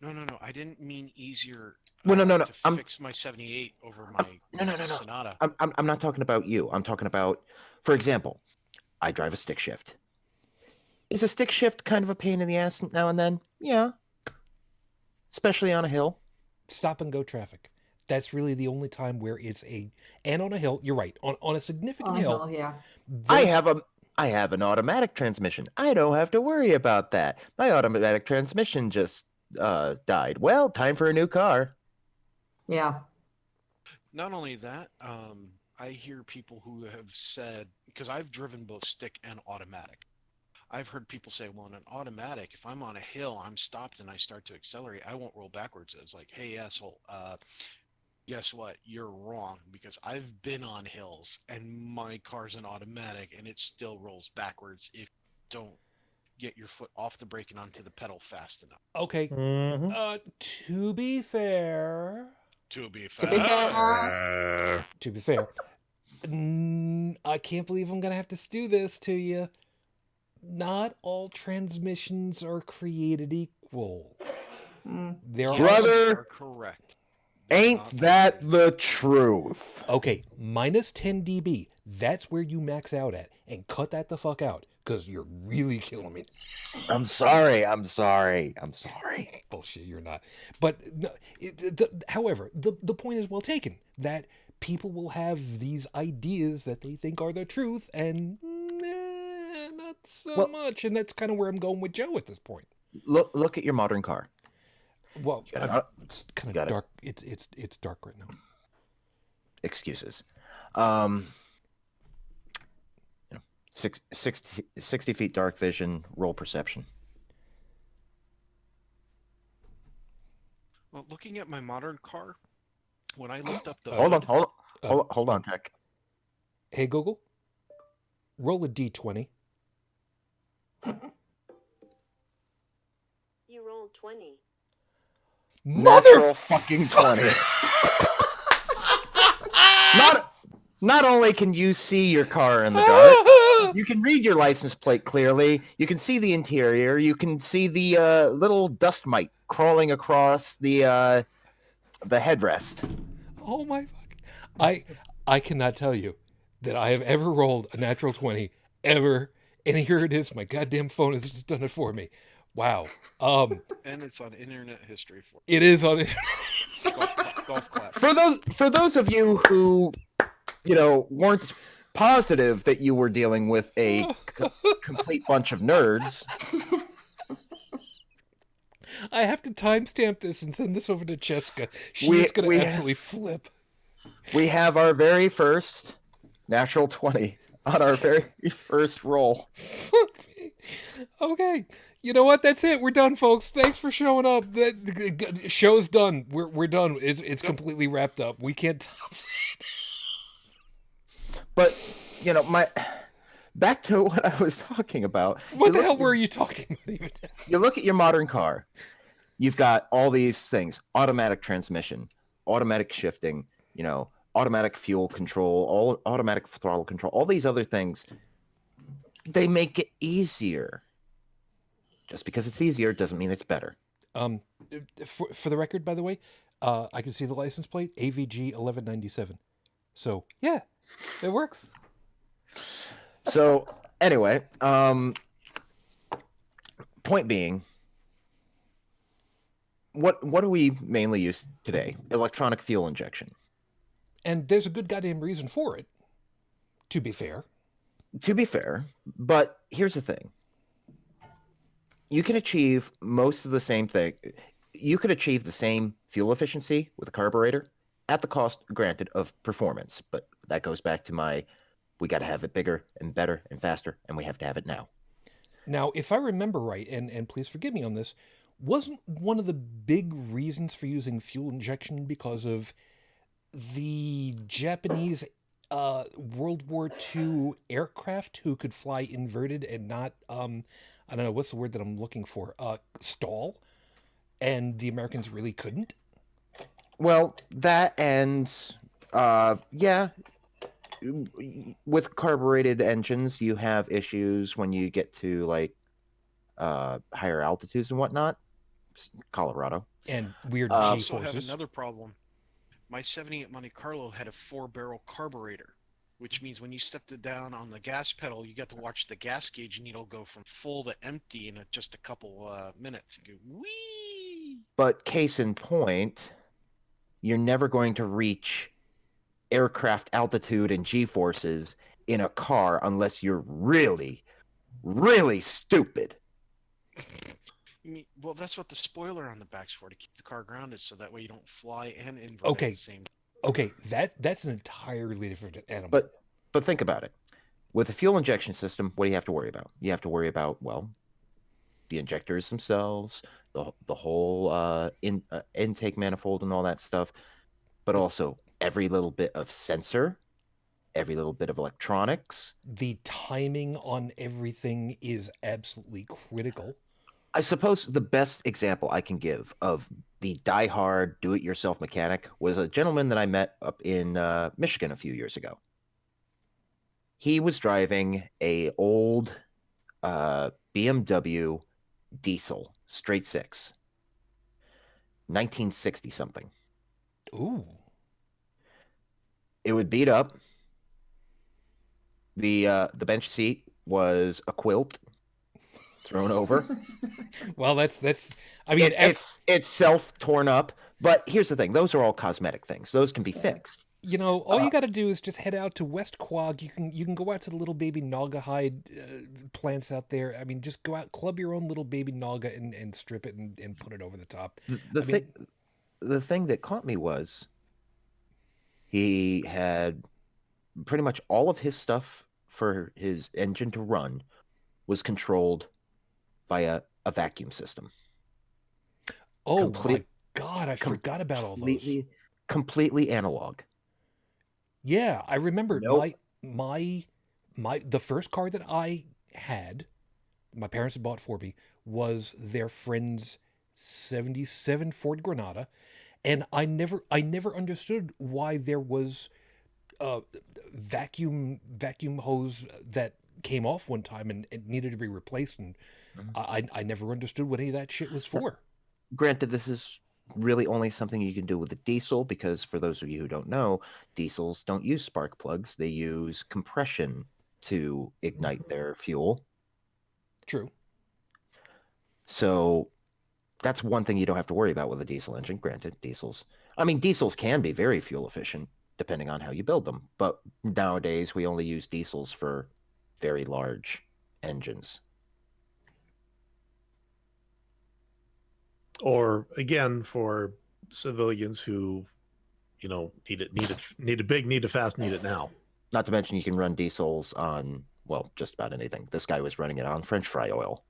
E: No. I didn't mean easier.
D: Well, no.
E: To fix my 78 over my Sonata.
D: I'm not talking about you. I'm talking about, for example, I drive a stick shift. Is a stick shift kind of a pain in the ass now and then? Yeah. Especially on a hill.
A: Stop and go traffic. That's really the only time where it's and on a hill, you're right. On a significant hill.
C: Yeah.
D: I have an automatic transmission. I don't have to worry about that. My automatic transmission just died. Well, time for a new car.
C: Yeah.
E: Not only that, I hear people who have said, because I've driven both stick and automatic. I've heard people say, well, in an automatic, if I'm on a hill, I'm stopped and I start to accelerate, I won't roll backwards. It's like, hey, asshole, guess what? You're wrong, because I've been on hills and my car's an automatic and it still rolls backwards if you don't get your foot off the brake and onto the pedal fast enough.
A: Okay.
D: Mm-hmm.
A: To be fair, I can't believe I'm gonna have to stew this to you. Not all transmissions are created equal.
D: Brother,
E: are correct.
D: Ain't that the truth?
A: Okay, -10 dB. That's where you max out at, and cut that the fuck out, because you're really killing me.
D: I'm sorry.
A: Bullshit, you're not. But no, however, the point is well taken, that people will have these ideas that they think are the truth, and not so much. And that's kind of where I'm going with Joe at this point.
D: Look at your modern car.
A: Well, it's kind of dark. It's dark right now.
D: Excuses. You know, 60 feet dark vision, roll perception.
E: Well, looking at my modern car, when I lift up the
D: Hold
E: hood,
D: on, hold on, Tech.
A: Hey, Google, roll a d20.
F: You rolled 20.
D: Natural fucking 20. Not only can you see your car in the dark, you can read your license plate clearly. You can see the interior. You can see the little dust mite crawling across the headrest.
A: Oh my fuck! I cannot tell you that I have ever rolled a natural 20 ever, and here it is. My goddamn phone has just done it for me. Wow.
E: and it's on internet history for
A: It is on it.
E: golf clap.
D: For those of you who, weren't positive that you were dealing with a complete bunch of nerds,
A: I have to timestamp this and send this over to Cheska. She's going to absolutely flip.
D: We have our very first natural 20 on our very first roll.
A: Fuck me. Okay. You know what? That's it. We're done, folks. Thanks for showing up. The show's done. We're done. It's completely wrapped up. We can't top it.
D: But, back to what I was talking about.
A: What the hell were you talking about even?
D: You look at your modern car. You've got all these things: automatic transmission, automatic shifting, automatic fuel control, all automatic throttle control, all these other things. They make it easier. Just because it's easier doesn't mean it's better.
A: For the record, by the way, I can see the license plate, AVG 1197. So yeah, it works.
D: So anyway, point being, what do we mainly use today? Electronic fuel injection.
A: And there's a good goddamn reason for it, to be fair.
D: But here's the thing. You can achieve most of the same thing. You could achieve the same fuel efficiency with a carburetor at the cost, granted, of performance. But that goes back to we got to have it bigger and better and faster, and we have to have it now.
A: Now, if I remember right, and please forgive me on this, wasn't one of the big reasons for using fuel injection because of the Japanese World War II aircraft who could fly inverted and not, I don't know, what's the word that I'm looking for? Stall. And the Americans really couldn't?
D: Well, that and, yeah, with carbureted engines, you have issues when you get to, higher altitudes and whatnot. Colorado.
A: And weird
E: I
A: G-forces.
E: also have another problem. My 78 Monte Carlo had a 4-barrel carburetor, which means when you stepped it down on the gas pedal, you got to watch the gas gauge needle go from full to empty in just a couple minutes. Go, whee!
D: But case in point, you're never going to reach aircraft altitude and G-forces in a car unless you're really, really stupid.
E: Well, that's what the spoiler on the back's for, to keep the car grounded, so that way you don't fly and invert
A: Okay.
E: at the same time.
A: Okay, that's an entirely different animal.
D: But think about it. With a fuel injection system, what do you have to worry about? You have to worry about, the injectors themselves, the whole intake manifold and all that stuff, but also every little bit of sensor, every little bit of electronics.
A: The timing on everything is absolutely critical.
D: I suppose the best example I can give of the diehard do-it-yourself mechanic was a gentleman that I met up in Michigan a few years ago. He was driving a old BMW diesel, straight six, 1960 something.
A: Ooh.
D: It would beat up. The bench seat was a quilt thrown over.
A: Well, that's. I mean,
D: it's self torn up. But here's the thing: those are all cosmetic things. Those can be fixed.
A: All you got to do is just head out to West Quag. You can go out to the little baby Naugahyde plants out there. I mean, just go out, club your own little baby Nauga and strip it and put it over the top.
D: The thing that caught me was he had pretty much all of his stuff for his engine to run was controlled via a vacuum system.
A: Oh my God, I forgot about all those.
D: Completely analog.
A: Yeah, I remember
D: Nope.
A: the first car that I had, my parents had bought for me, was their friend's 77 Ford Granada, and I never understood why there was a vacuum hose that came off one time and it needed to be replaced, and I never understood what any of that shit was for.
D: Granted, this is really only something you can do with a diesel, because for those of you who don't know, diesels don't use spark plugs. They use compression to ignite their fuel.
A: True.
D: So that's one thing you don't have to worry about with a diesel engine. Granted, diesels can be very fuel efficient depending on how you build them. But nowadays, we only use diesels for very large engines.
B: Or again, for civilians who, need it big, need it fast, need it now.
D: Not to mention you can run diesels on, well, just about anything. This guy was running it on French fry oil.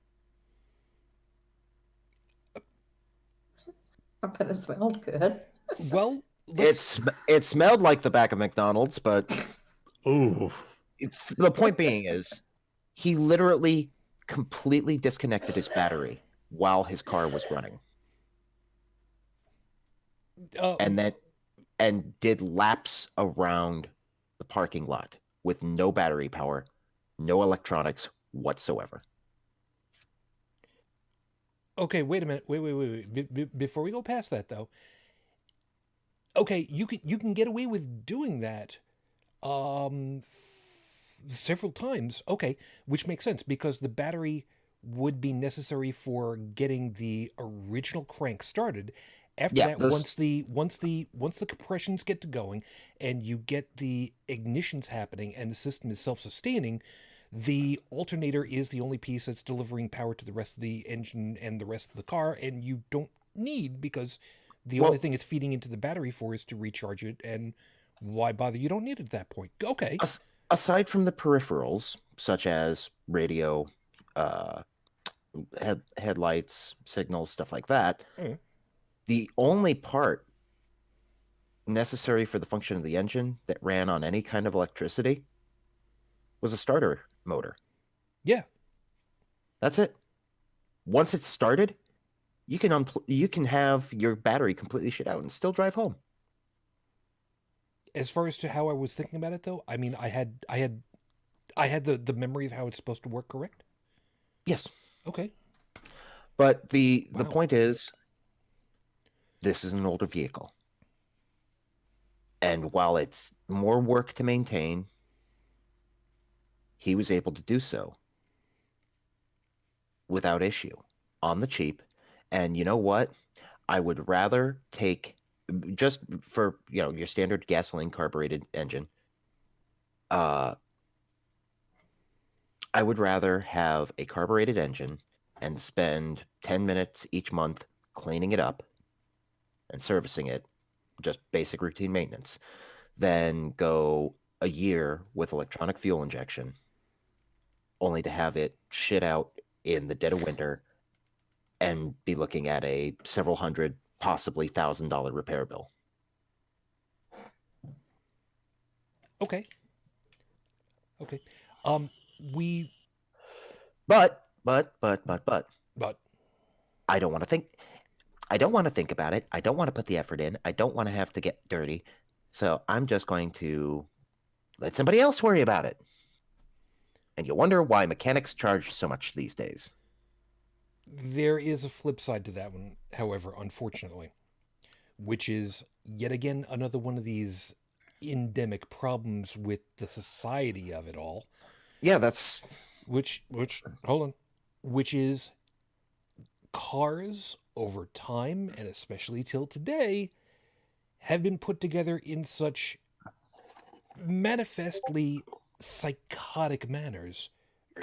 C: I bet it smelled good.
A: Well,
D: it smelled like the back of McDonald's, but
B: ooh.
D: The point being is, he literally completely disconnected his battery while his car was running, and did laps around the parking lot with no battery power, no electronics whatsoever.
A: Okay, wait a minute. Wait. Before we go past that, though. Okay, you can get away with doing that several times. Okay, which makes sense because the battery would be necessary for getting the original crank started. After that, once the compressions get to going and you get the ignitions happening and the system is self-sustaining, the alternator is the only piece that's delivering power to the rest of the engine and the rest of the car, and you don't need, because the only thing it's feeding into the battery for is to recharge it, and why bother? You don't need it at that point. Okay.
D: Aside from the peripherals, such as radio, headlights, signals, stuff like that, the only part necessary for the function of the engine that ran on any kind of electricity was a starter motor.
A: Yeah.
D: That's it. Once it's started, you can have your battery completely shit out and still drive home.
A: As far as to how I was thinking about it, though, I mean, I had the memory of how it's supposed to work, correct?
D: Yes.
A: Okay.
D: But the point is, this is an older vehicle. And while it's more work to maintain, he was able to do so without issue, on the cheap. And you know what? I would rather take, just for, your standard gasoline carbureted engine, I would rather have a carbureted engine and spend 10 minutes each month cleaning it up and servicing it, just basic routine maintenance, than go a year with electronic fuel injection only to have it shit out in the dead of winter and be looking at a several hundred, possibly $1,000 repair bill.
A: Okay.
D: But I don't want to think about it. I don't want to put the effort in. I don't want to have to get dirty. So I'm just going to let somebody else worry about it. And you wonder why mechanics charge so much these days.
A: There is a flip side to that one, however, unfortunately, which is yet again another one of these endemic problems with the society of it all.
D: Yeah, that's...
A: Which is cars over time, and especially till today, have been put together in such manifestly psychotic manners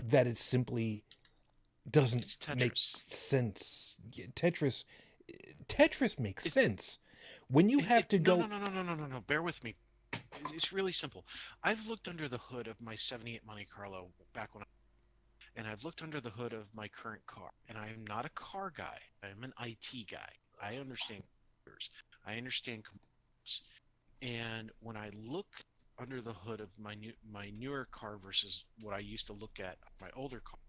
A: that it simply doesn't make sense. Tetris makes sense. When you have to go...
E: No. Bear with me. It's really simple. I've looked under the hood of my 78 Monte Carlo back when and I've looked under the hood of my current car, and I am not a car guy. I'm an IT guy. I understand computers. I understand components. And when I look under the hood of my newer car versus what I used to look at my older car,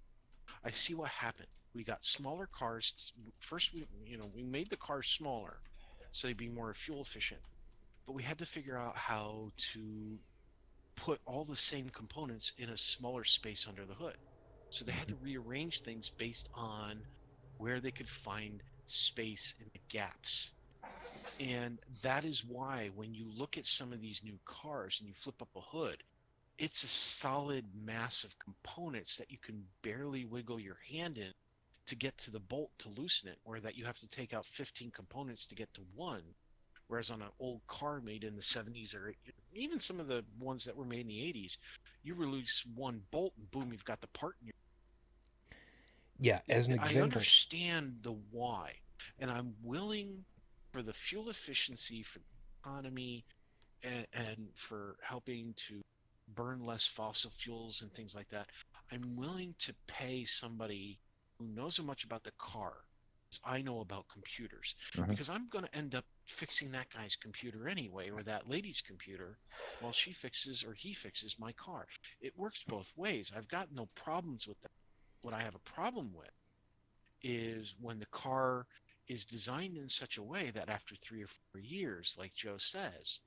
E: I see what happened. We got smaller cars. First, we made the cars smaller so they'd be more fuel efficient. But we had to figure out how to put all the same components in a smaller space under the hood. So they had to rearrange things based on where they could find space in the gaps. And that is why when you look at some of these new cars and you flip up a hood, it's a solid mass of components that you can barely wiggle your hand in to get to the bolt to loosen it, or that you have to take out 15 components to get to one. Whereas on an old car made in the 70s or even some of the ones that were made in the 80s, you release one bolt and boom, you've got the part in your.
A: Yeah, as an example.
E: I understand the why, and I'm willing for the fuel efficiency, for the economy, and for helping to burn less fossil fuels and things like that. I'm willing to pay somebody who knows so much about the car as I know about computers, because I'm going to end up fixing that guy's computer anyway, or that lady's computer, while she fixes or he fixes my car. It works both ways. I've got no problems with that. What I have a problem with is when the car is designed in such a way that after 3 or 4 years, like Joe says,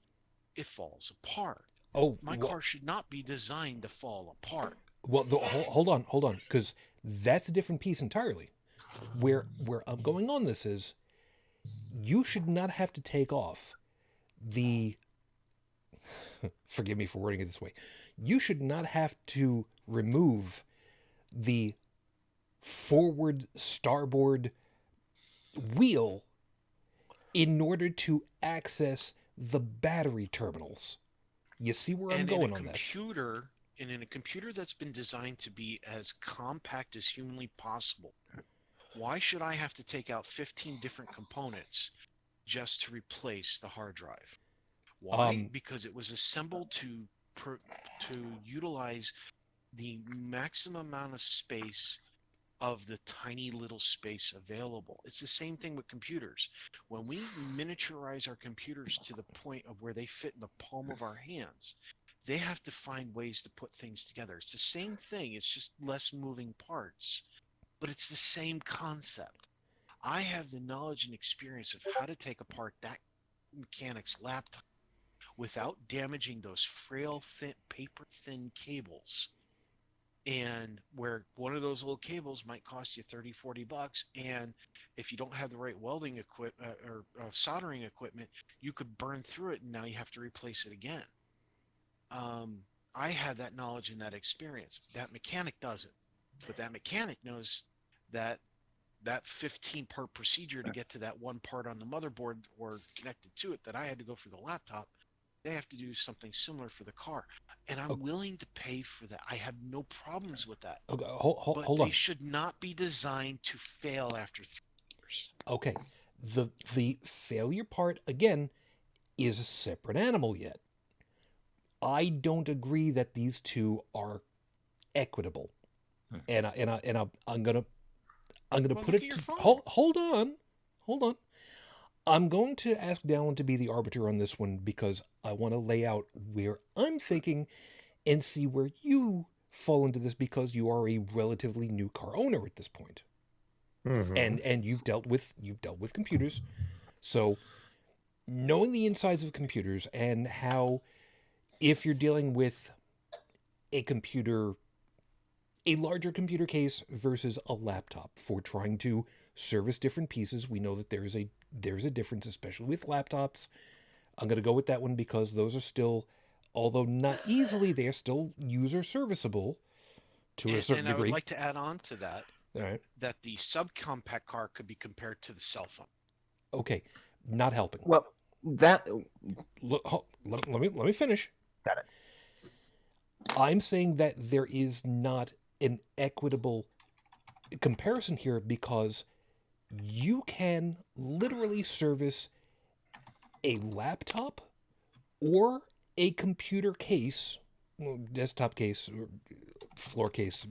E: it falls apart.
A: Oh,
E: my car should not be designed to fall apart.
A: Well, hold on, because that's a different piece entirely. Where I'm going on this is, you should not have to take off the. Forgive me for wording it this way. You should not have to remove the forward starboard wheel in order to access the battery terminals. You see where I'm going on that?
E: And in a computer that's been designed to be as compact as humanly possible, why should I have to take out 15 different components just to replace the hard drive? Why? Because it was assembled to utilize the maximum amount of space of the tiny little space available. It's the same thing with computers. When we miniaturize our computers to the point of where they fit in the palm of our hands, they have to find ways to put things together. It's the same thing. It's just less moving parts, but it's the same concept. I have the knowledge and experience of how to take apart that mechanic's laptop without damaging those frail, paper-thin cables. And where one of those little cables might cost you $30-$40, and if you don't have the right welding equipment or soldering equipment, you could burn through it, and now you have to replace it again. I have that knowledge and that experience. That mechanic doesn't, but that mechanic knows that 15-part procedure to get to that one part on the motherboard or connected to it that I had to go for the laptop. They have to do something similar for the car, and I'm willing to pay for that. I have no problems with that.
A: Okay, hold on.
E: They should not be designed to fail after 3 years.
A: Okay, the failure part again is a separate animal yet. I don't agree that these two are equitable, and I'm gonna put it. Hold on. I'm going to ask Dalan to be the arbiter on this one because I want to lay out where I'm thinking and see where you fall into this, because you are a relatively new car owner at this point. And you've dealt with computers. So knowing the insides of computers and how, if you're dealing with a larger computer case versus a laptop for trying to service different pieces, we know that there's a difference, especially with laptops. I'm going to go with that one because those are still, although not easily, they are still user serviceable to a certain degree.
E: And I would like to add on to that,
A: right,
E: that the subcompact car could be compared to the cell phone.
A: Okay, not helping.
D: Well, that...
A: Let me finish.
D: Got it.
A: I'm saying that there is not an equitable comparison here because you can literally service a laptop or a computer case, desktop case, or floor case,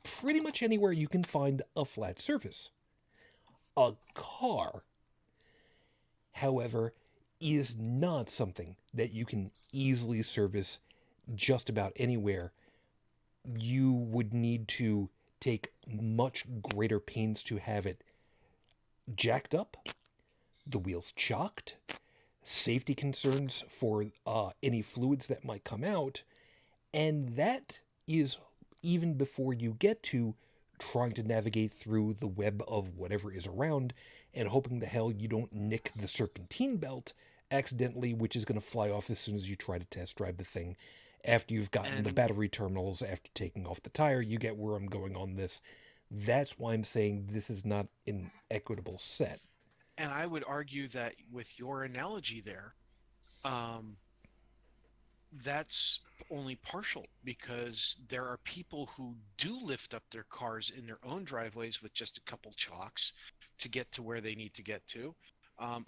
A: pretty much anywhere you can find a flat surface. A car, however, is not something that you can easily service just about anywhere. You would need to take much greater pains to have it jacked up, the wheels chocked, safety concerns for any fluids that might come out, and that is even before you get to trying to navigate through the web of whatever is around and hoping the hell you don't nick the serpentine belt accidentally, which is going to fly off as soon as you try to test drive the thing. After you've gotten the battery terminals, after taking off the tire, you get where I'm going on this. That's why I'm saying this is not an equitable set.
E: And I would argue that with your analogy there, that's only partial, because there are people who do lift up their cars in their own driveways with just a couple chocks to get to where they need to get to,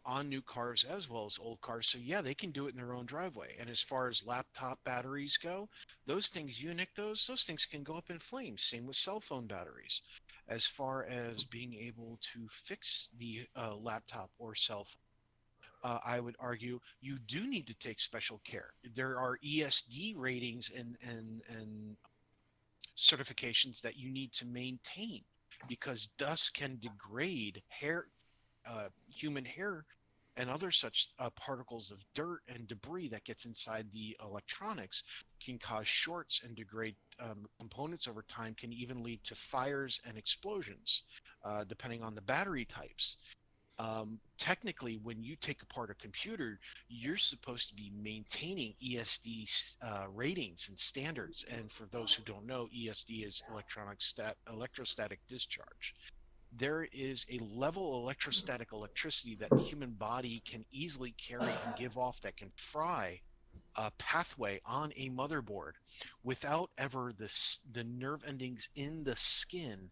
E: on new cars as well as old cars. So yeah, they can do it in their own driveway. And as far as laptop batteries go, those things, you nick those things can go up in flames. Same with cell phone batteries. As far as being able to fix the laptop or cell phone, I would argue you do need to take special care. There are ESD ratings and certifications that you need to maintain, because dust can degrade hair, human hair, and other such particles of dirt and debris that gets inside the electronics can cause shorts and degrade components over time, can even lead to fires and explosions, depending on the battery types. Technically, when you take apart a computer, you're supposed to be maintaining ESD ratings and standards. And for those who don't know, ESD is electrostatic discharge. There is a level of electricity that the human body can easily carry and give off that can fry a pathway on a motherboard without ever the nerve endings in the skin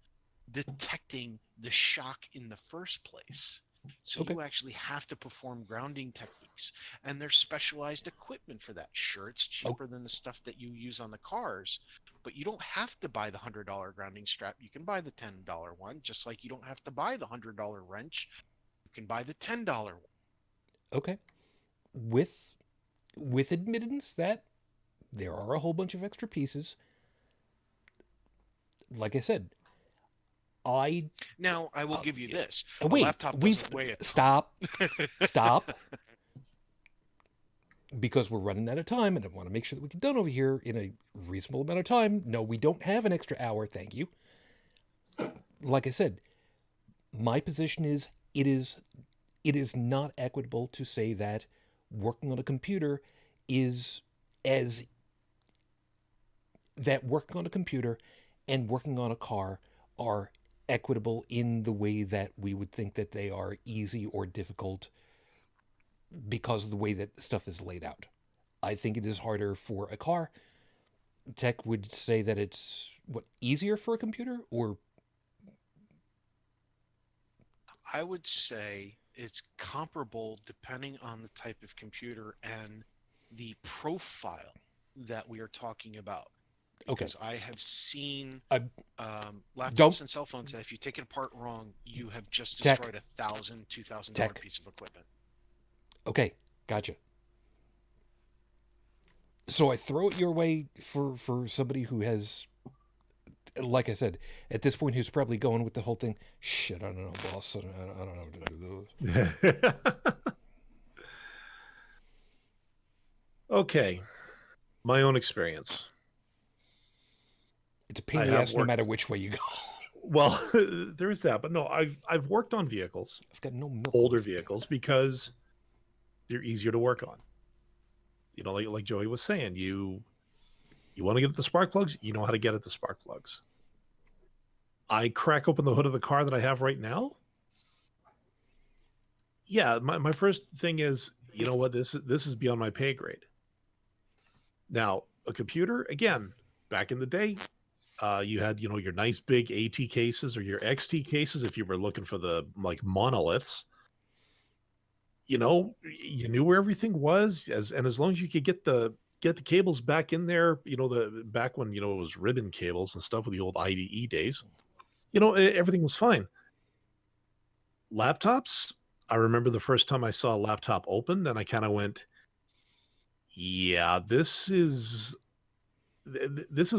E: detecting the shock in the first place. So
A: Okay.
E: you actually have to perform grounding techniques, and there's specialized equipment for that. Sure, it's cheaper than the stuff that you use on the cars, but you don't have to buy the $100 grounding strap. You can buy the $10 one, just like you don't have to buy the $100 wrench. You can buy the $10 one.
A: Okay. With admittance that there are a whole bunch of extra pieces. Like I said,
E: Now, I will give you this.
A: Wait,
E: a laptop doesn't weigh a ton.
A: Stop. Because we're running out of time, and I want to make sure that we get done over here in a reasonable amount of time. No, we don't have an extra hour, thank you. Like I said, my position is it is not equitable to say that working on a computer working on a computer and working on a car are equitable in the way that we would think that they are easy or difficult because of the way that the stuff is laid out. I think it is harder for a car. Tech would say that it's easier for a computer, or
E: I would say it's comparable depending on the type of computer and the profile that we are talking about. Because I have seen laptops and cell phones that if you take it apart wrong, you have just destroyed a $1,000, $2,000 piece of equipment.
A: Okay, gotcha. So I throw it your way for somebody who has, like I said, at this point, who's probably going with the whole thing. Shit, I don't know, boss. I don't know what to do those.
B: Okay, my own experience.
A: It's a pain in the ass no matter which way you go.
B: Well, there is that, but no, I've worked on vehicles.
A: I've got no milk.
B: Older vehicles, because they're easier to work on. You know, like Joey was saying, you want to get at the spark plugs, you know how to get at the spark plugs. I crack open the hood of the car that I have right now. Yeah, my first thing is, you know what, this is beyond my pay grade. Now, a computer, again, back in the day, you had, your nice big AT cases or your XT cases if you were looking for the monoliths. you know, you knew where everything was, and as long as you could get the cables back in there, you know, the back when, you know, it was ribbon cables and stuff with the old IDE days, you know, everything was fine. Laptops, I remember the first time I saw a laptop open, and I kind of went, yeah, this is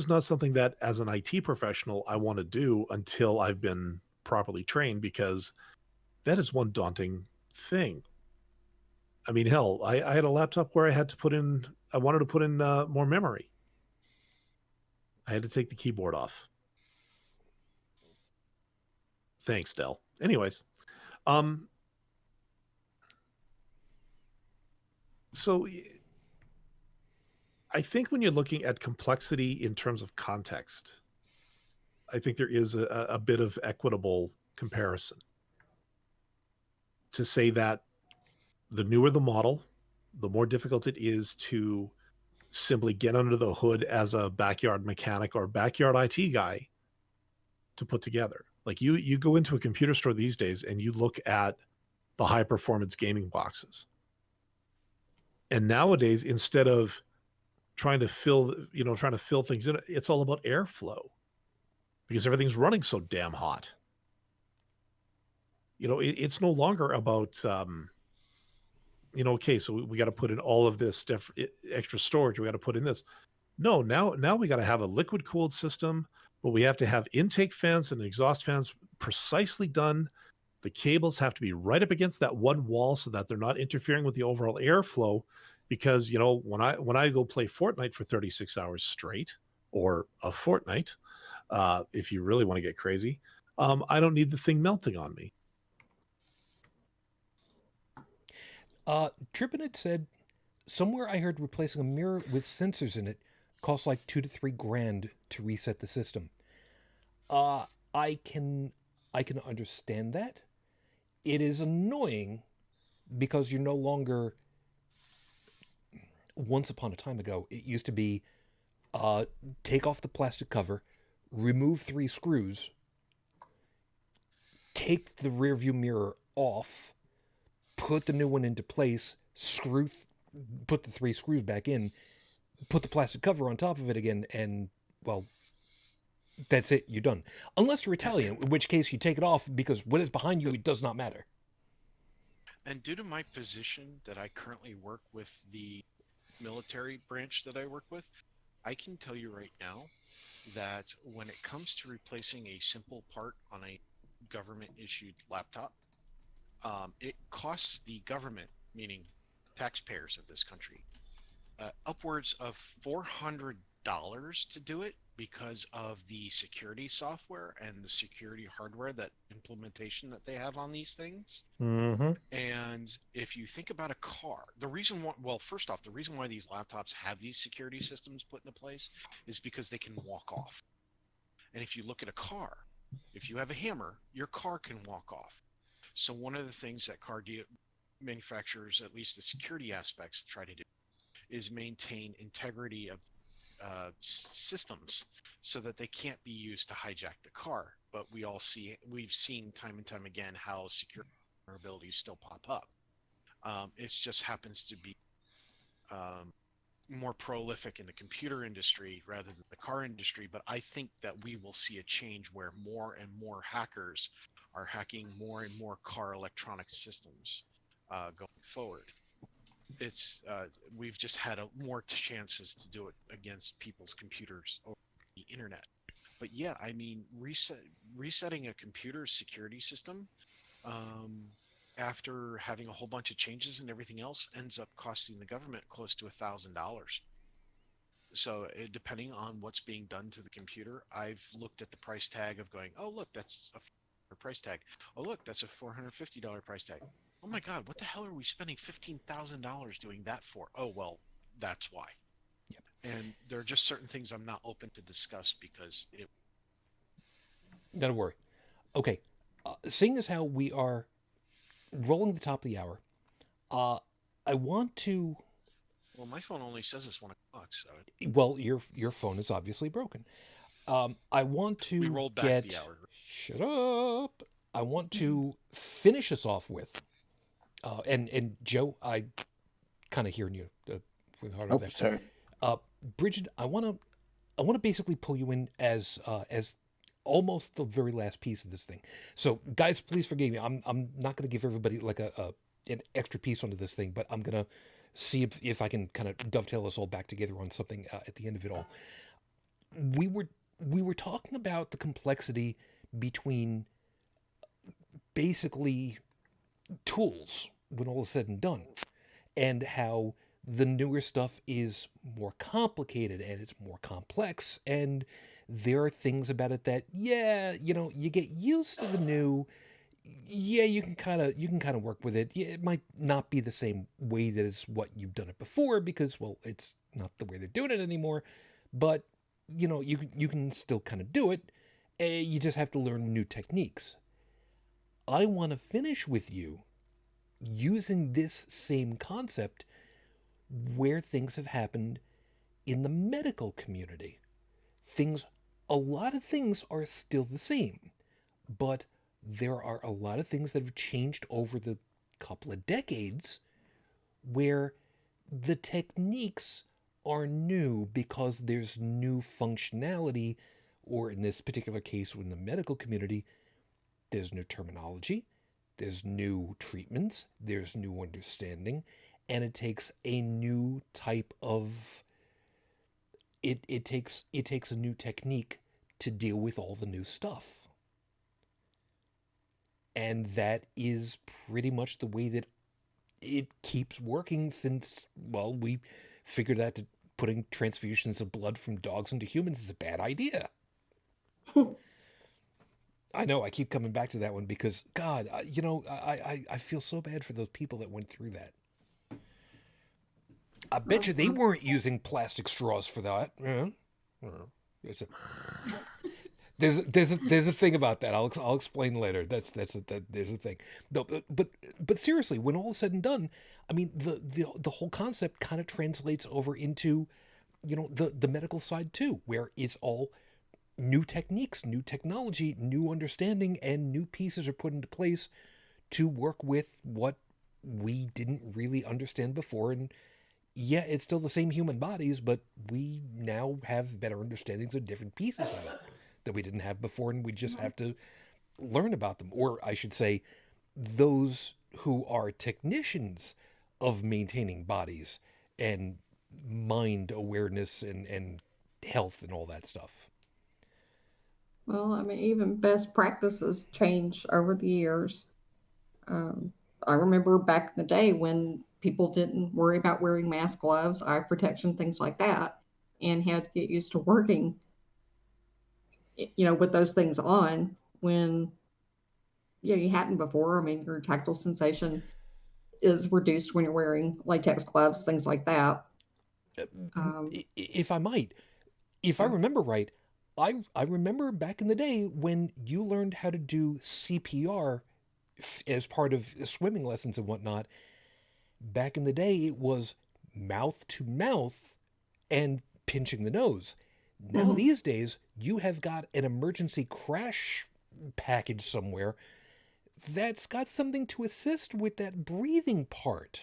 B: not something that as an IT professional I want to do until I've been properly trained, because that is one daunting thing. I mean, hell, I had a laptop where I wanted to put in more memory. I had to take the keyboard off. Thanks, Dell. Anyways, so I think when you're looking at complexity in terms of context, I think there is a bit of equitable comparison to say that the newer the model, the more difficult it is to simply get under the hood as a backyard mechanic or backyard IT guy to put together. Like you go into a computer store these days and you look at the high performance gaming boxes. And nowadays, instead of trying to fill things in, it's all about airflow, because everything's running so damn hot. You know, it's no longer about, you know, okay, so we got to put in all of this extra storage. We got to put in this. No, now we got to have a liquid cooled system, but we have to have intake fans and exhaust fans precisely done. The cables have to be right up against that one wall so that they're not interfering with the overall airflow. Because, you know, when I go play Fortnite for 36 hours straight, or a fortnight, if you really want to get crazy, I don't need the thing melting on me.
A: Trippin' said, somewhere I heard replacing a mirror with sensors in it costs like $2,000 to $3,000 to reset the system. I can understand that. It is annoying because you're no longer. Once upon a time ago, it used to be take off the plastic cover, remove 3 screws, take the rear view mirror off, put the new one into place, put the 3 screws back in, put the plastic cover on top of it again, and, well, that's it, you're done. Unless you're Italian, in which case you take it off, because what is behind you, it does not matter.
E: And due to my position that I currently work with the military branch that I work with, I can tell you right now that when it comes to replacing a simple part on a government issued laptop, it costs the government, meaning taxpayers of this country, upwards of $400 to do it, because of the security software and the security hardware, that implementation that they have on these things.
B: Mm-hmm.
E: And if you think about a car, first off, the reason why these laptops have these security systems put into place is because they can walk off. And if you look at a car, if you have a hammer, your car can walk off. So one of the things that car manufacturers, at least the security aspects, try to do is maintain integrity of systems so that they can't be used to hijack the car. But we've seen time and time again how security vulnerabilities still pop up. It just happens to be more prolific in the computer industry rather than the car industry. But I think that we will see a change where more and more hackers are hacking more and more car electronic systems going forward. We've just had more chances to do it against people's computers over the internet. But yeah, I mean, resetting a computer security system after having a whole bunch of changes and everything else ends up costing the government close to $1,000. So depending on what's being done to the computer, I've looked at the price tag of going, oh look, that's a price tag. Oh look, that's a $450 price tag. Oh my God, what the hell are we spending $15,000 doing that for? Oh, well, that's why.
A: Yep.
E: And there are just certain things I'm not open to discuss because it.
A: Don't worry. Okay. Seeing as how we are rolling the top of the hour, I want to.
E: Well, my phone only says it's 1 o'clock, so.
A: Well, your phone is obviously broken. I want to
E: we rolled back the hour.
A: Shut up. I want to finish us off with And Joe, I kind of hearing you with heart of that.
D: Sorry.
A: Brigid, I want to basically pull you in as almost the very last piece of this thing. So, guys, please forgive me. I'm not going to give everybody like an extra piece onto this thing, but I'm going to see if I can kind of dovetail us all back together on something at the end of it all. We were talking about the complexity between basically tools when all is said and done, and how the newer stuff is more complicated and it's more complex, and there are things about it that, yeah, you get used to the new. Yeah, you can kind of work with it. Yeah, it might not be the same way that is what you've done it before, because, well, it's not the way they're doing it anymore. But you can still kind of do it. You just have to learn new techniques. I want to finish with you using this same concept where things have happened in the medical community. A lot of things are still the same, but there are a lot of things that have changed over the couple of decades where the techniques are new because there's new functionality, or in this particular case, in the medical community, there's new terminology, there's new treatments, there's new understanding, and it takes a new type of it takes a new technique to deal with all the new stuff. And that is pretty much the way that it keeps working since, well, we figured out that putting transfusions of blood from dogs into humans is a bad idea. I know, I keep coming back to that one because, God, I feel so bad for those people that went through that. I bet you they weren't using plastic straws for that. There's a thing about that. I'll explain later. There's a thing. No, but seriously, when all is said and done, I mean, the whole concept kind of translates over into, the medical side too, where it's all new techniques, new technology, new understanding, and new pieces are put into place to work with what we didn't really understand before. And yeah, it's still the same human bodies, but we now have better understandings of different pieces of it that we didn't have before, and we just have to learn about them. Or I should say, those who are technicians of maintaining bodies and mind awareness and health and all that stuff.
C: Well, I mean, even best practices change over the years. I remember back in the day when people didn't worry about wearing mask, gloves, eye protection, things like that, and had to get used to working, with those things on when, you hadn't before. I mean, your tactile sensation is reduced when you're wearing latex gloves, things like that.
A: If I might, if I remember right, I remember back in the day when you learned how to do CPR as part of swimming lessons and whatnot. Back in the day, it was mouth to mouth and pinching the nose. Now these days, you have got an emergency crash package somewhere that's got something to assist with that breathing part.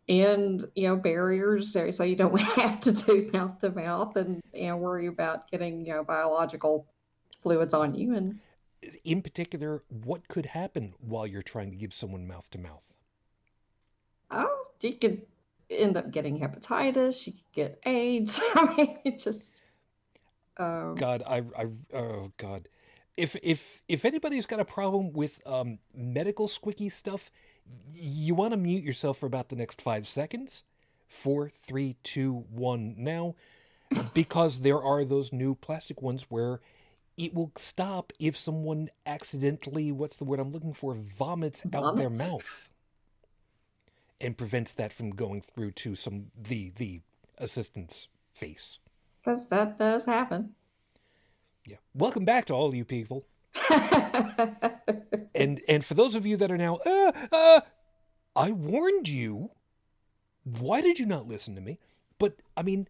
C: And, barriers so you don't have to do mouth to mouth and, worry about getting, biological fluids on you. And
A: in particular, what could happen while you're trying to give someone mouth to mouth?
C: Oh, you could end up getting hepatitis. You could get AIDS. I mean, it just.
A: God, oh God, if anybody's got a problem with medical squicky stuff, you want to mute yourself for about the next 5 seconds. 4, 3, 2, 1, now, because there are those new plastic ones where it will stop if someone accidentally, what's the word I'm looking for, vomits out their mouth, and prevents that from going through to the assistant's face.
C: Because that does happen.
A: Yeah. Welcome back to all you people. And for those of you that are now, I warned you. Why did you not listen to me? But I mean,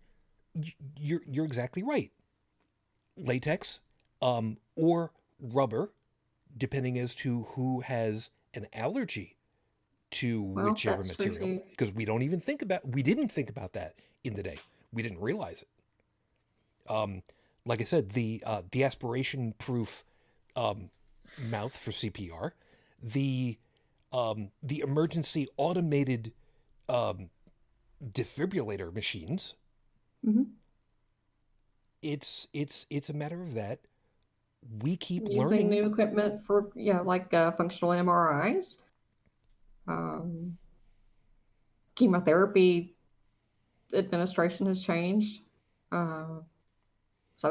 A: you're exactly right. Latex, or rubber, depending as to who has an allergy to
C: Well,
A: whichever
C: that's true
A: material,
C: too.
A: because we didn't think about that in the day. We didn't realize it. Like I said, the aspiration proof mouth for CPR, the emergency automated defibrillator machines.
C: Hmm.
A: It's a matter of that. We keep
C: Using
A: learning.
C: new equipment for, like functional MRIs. Chemotherapy administration has changed. So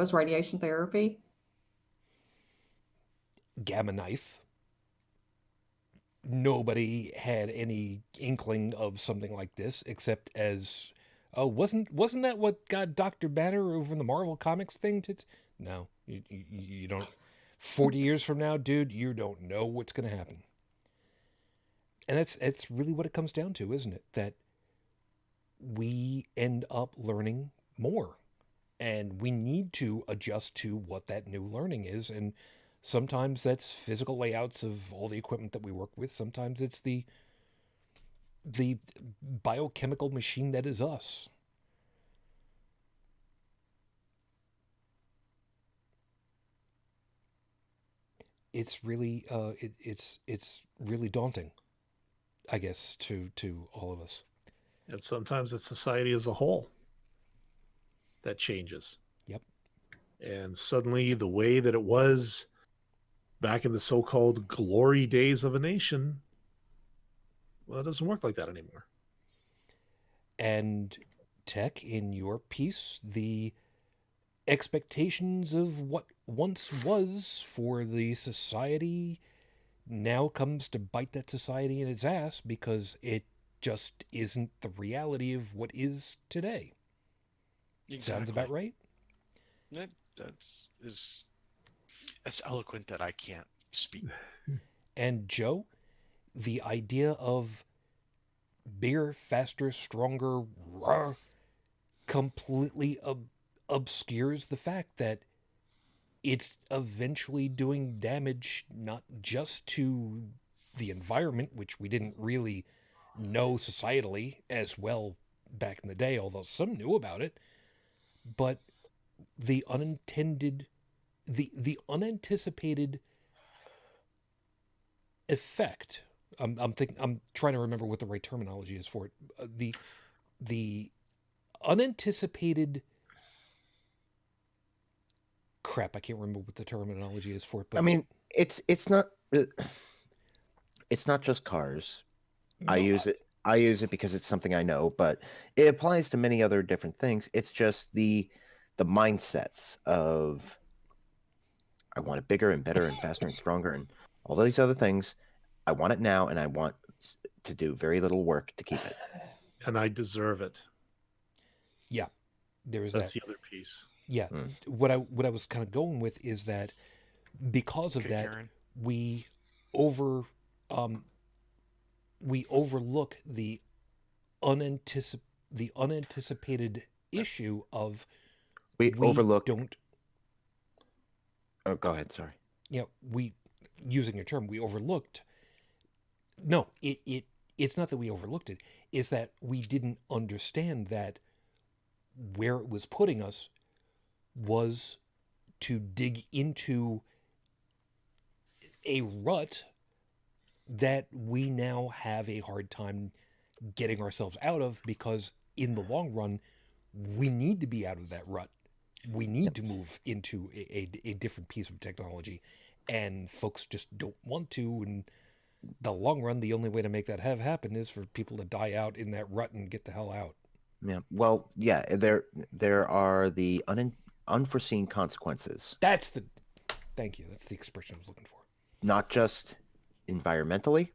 C: is radiation therapy.
A: Gamma knife. Nobody had any inkling of something like this except as, oh, wasn't that what got Dr. Banner over in the Marvel Comics thing? No, you don't. 40 years from now, dude, you don't know what's going to happen. And that's really what it comes down to, isn't it? That we end up learning more, and we need to adjust to what that new learning is. And sometimes that's physical layouts of all the equipment that we work with. Sometimes it's the biochemical machine that is us. It's really it's really daunting, I guess, to all of us.
B: And sometimes it's society as a whole that changes.
A: Yep.
B: And suddenly the way that it was back in the so-called glory days of a nation, well, it doesn't work like that anymore.
A: And Tech, in your piece, the expectations of what once was for the society now comes to bite that society in its ass because it just isn't the reality of what is today.
E: Exactly.
A: Sounds about right?
E: That's eloquent that I can't speak.
A: And Joe, the idea of bigger, faster, stronger, rah, completely obscures the fact that it's eventually doing damage not just to the environment, which we didn't really know societally as well back in the day, although some knew about it, but the unintended, the unanticipated effect. I'm trying to remember what the right terminology is for it. The unanticipated crap. I can't remember what the terminology is for it. But
D: I mean, it's not just cars.
A: no,
D: I use it because it's something I know, but it applies to many other different things. It's just the mindsets of I want it bigger and better and faster and stronger and all these other things. I want it now, and I want to do very little work to keep it.
B: And I deserve it.
A: Yeah, there is
B: That's
A: that.
B: the other piece.
A: Yeah, what I was kind of going with is that because of
E: Okay,
A: that,
E: Karen.
A: we overlook the unanticipated issue of
D: We overlook.
A: don't.
D: Oh, go ahead. Sorry.
A: We using your term, we overlooked. No, it's not that we overlooked it. It's that we didn't understand that where it was putting us was to dig into a rut that we now have a hard time getting ourselves out of, because in the long run, we need to be out of that rut. We need to move into a different piece of technology, and folks just don't want to. And the long run, the only way to make that happen is for people to die out in that rut and get the hell out.
D: Yeah. Well, yeah. There are the unforeseen consequences.
A: Thank you. That's the expression I was looking for.
D: Not just environmentally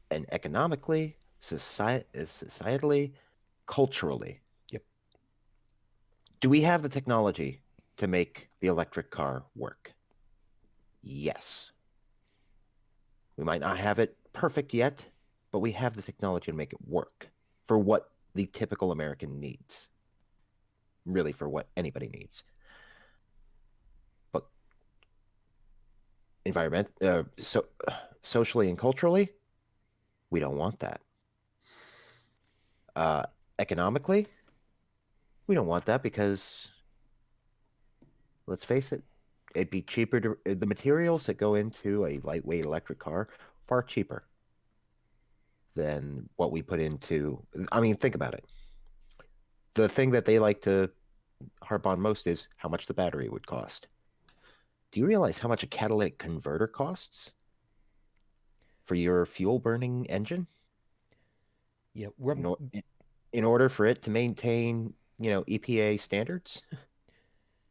D: and economically, societally, culturally.
A: Yep.
D: Do we have the technology to make the electric car work? Yes. We might not have it perfect yet, but we have the technology to make it work for what the typical American needs. Really, for what anybody needs. But socially and culturally, we don't want that. Economically, we don't want that because, let's face it, it'd be cheaper to the materials that go into a lightweight electric car far cheaper than what we put into. I mean, think about it. The thing that they like to harp on most is how much the battery would cost. Do you realize how much a catalytic converter costs for your fuel burning engine?
A: Yeah,
D: In order for it to maintain, EPA standards?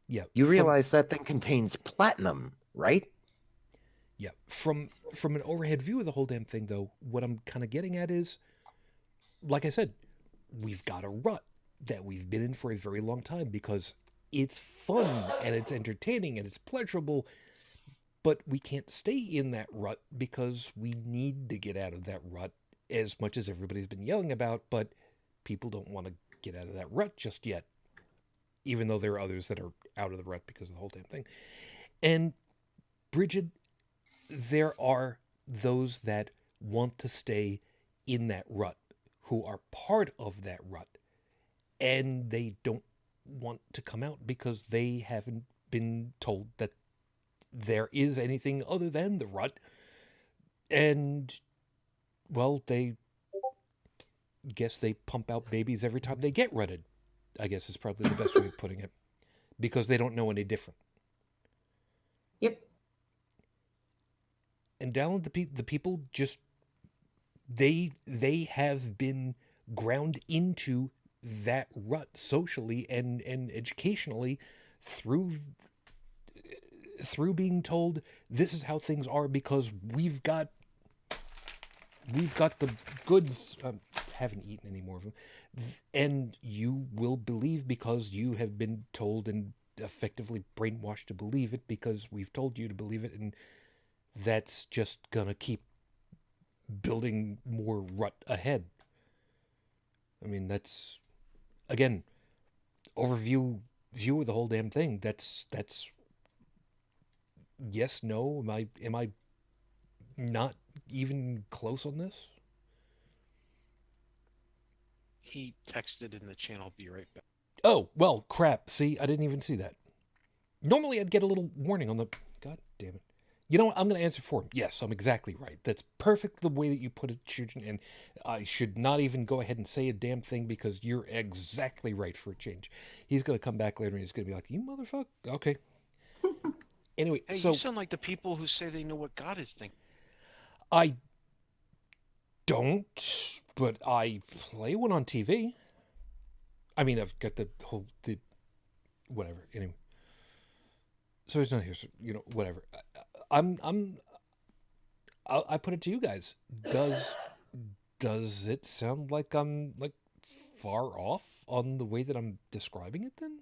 A: yeah.
D: You realize that thing contains platinum, right?
A: Yeah, from an overhead view of the whole damn thing, though, what I'm kind of getting at is, like I said, we've got a rut that we've been in for a very long time because it's fun and it's entertaining and it's pleasurable, but we can't stay in that rut because we need to get out of that rut as much as everybody's been yelling about, but people don't want to get out of that rut just yet, even though there are others that are out of the rut because of the whole damn thing. And Brigid, there are those that want to stay in that rut, who are part of that rut, and they don't want to come out because they haven't been told that there is anything other than the rut. And, well, they guess they pump out babies every time they get rutted, I guess is probably the best way of putting it, because they don't know any different.
C: Yep.
A: And Dalan, the people just, they have been ground into that rut socially and educationally through being told this is how things are because we've got the goods. Haven't eaten any more of them, and you will believe because you have been told and effectively brainwashed to believe it because we've told you to believe it, and that's just gonna keep building more rut ahead. I mean, that's, again, view of the whole damn thing. That's yes, no. Am I not even close on this?
E: He texted in the channel, be right back.
A: Oh, well, crap. See, I didn't even see that. Normally I'd get a little warning on the, god damn it. You know what? I'm going to answer for him. Yes, I'm exactly right. That's perfect the way that you put it, Shujin, and I should not even go ahead and say a damn thing because you're exactly right for a change. He's going to come back later and he's going to be like, you motherfucker. Okay. Anyway,
E: Hey,
A: so
E: you sound like the people who say they know what God is thinking.
A: I don't, but I play one on TV. I mean, I've got the whatever. Anyway. So he's not here, so, whatever. I put it to you guys. Does it sound like I'm like far off on the way that I'm describing it then?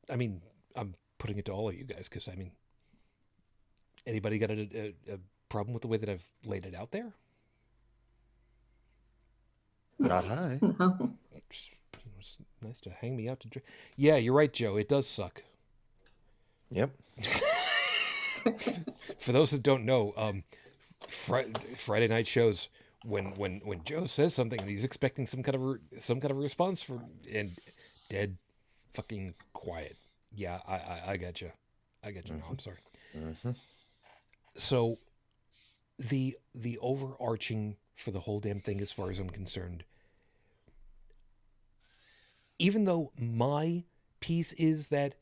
A: I mean, I'm putting it to all of you guys because, I mean, anybody got a problem with the way that I've laid it out there?
D: Not high.
C: No.
A: It's nice to hang me out to dry. Yeah, you're right, Joe. It does suck.
D: Yep.
A: For those that don't know, Friday night shows when Joe says something and he's expecting some kind of response and dead fucking quiet. Yeah, I got you. I got you. No, I'm sorry.
D: Mm-hmm.
A: So the overarching for the whole damn thing, as far as I'm concerned, even though my piece is that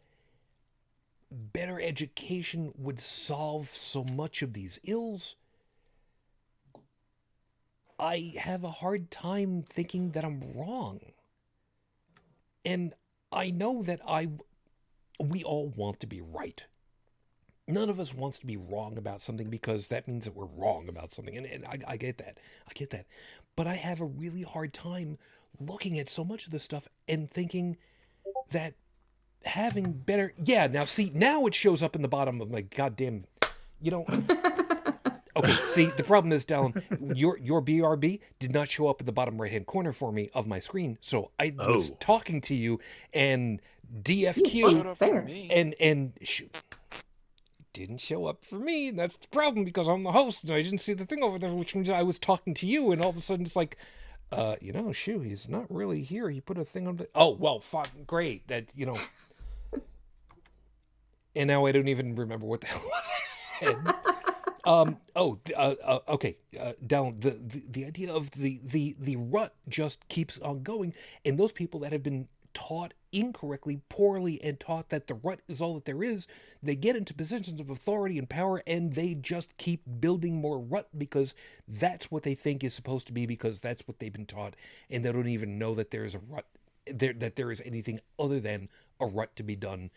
A: better education would solve so much of these ills, I have a hard time thinking that I'm wrong. And I know that we all want to be right. None of us wants to be wrong about something because that means that we're wrong about something. And I get that. I get that. But I have a really hard time looking at so much of this stuff and thinking that having better... Yeah, now see, now it shows up in the bottom of my goddamn... Okay, see, the problem is, Dalan, your BRB did not show up in the bottom right-hand corner for me of my screen, so I was
B: Oh.
A: talking to you, and
C: You
A: DFQ,
C: weren't there.
A: and didn't show up for me, and that's the problem, because I'm the host, and I didn't see the thing over there, which means I was talking to you, and all of a sudden it's like, Shoo, he's not really here. He put a thing on the... Oh, well, fuck, great, that, And now I don't even remember what the hell I said. Okay, down the idea of the rut just keeps on going, and those people that have been taught incorrectly, poorly, and taught that the rut is all that there is, they get into positions of authority and power, and they just keep building more rut because that's what they think is supposed to be, because that's what they've been taught, and they don't even know that there is a rut, that there is anything other than a rut to be done.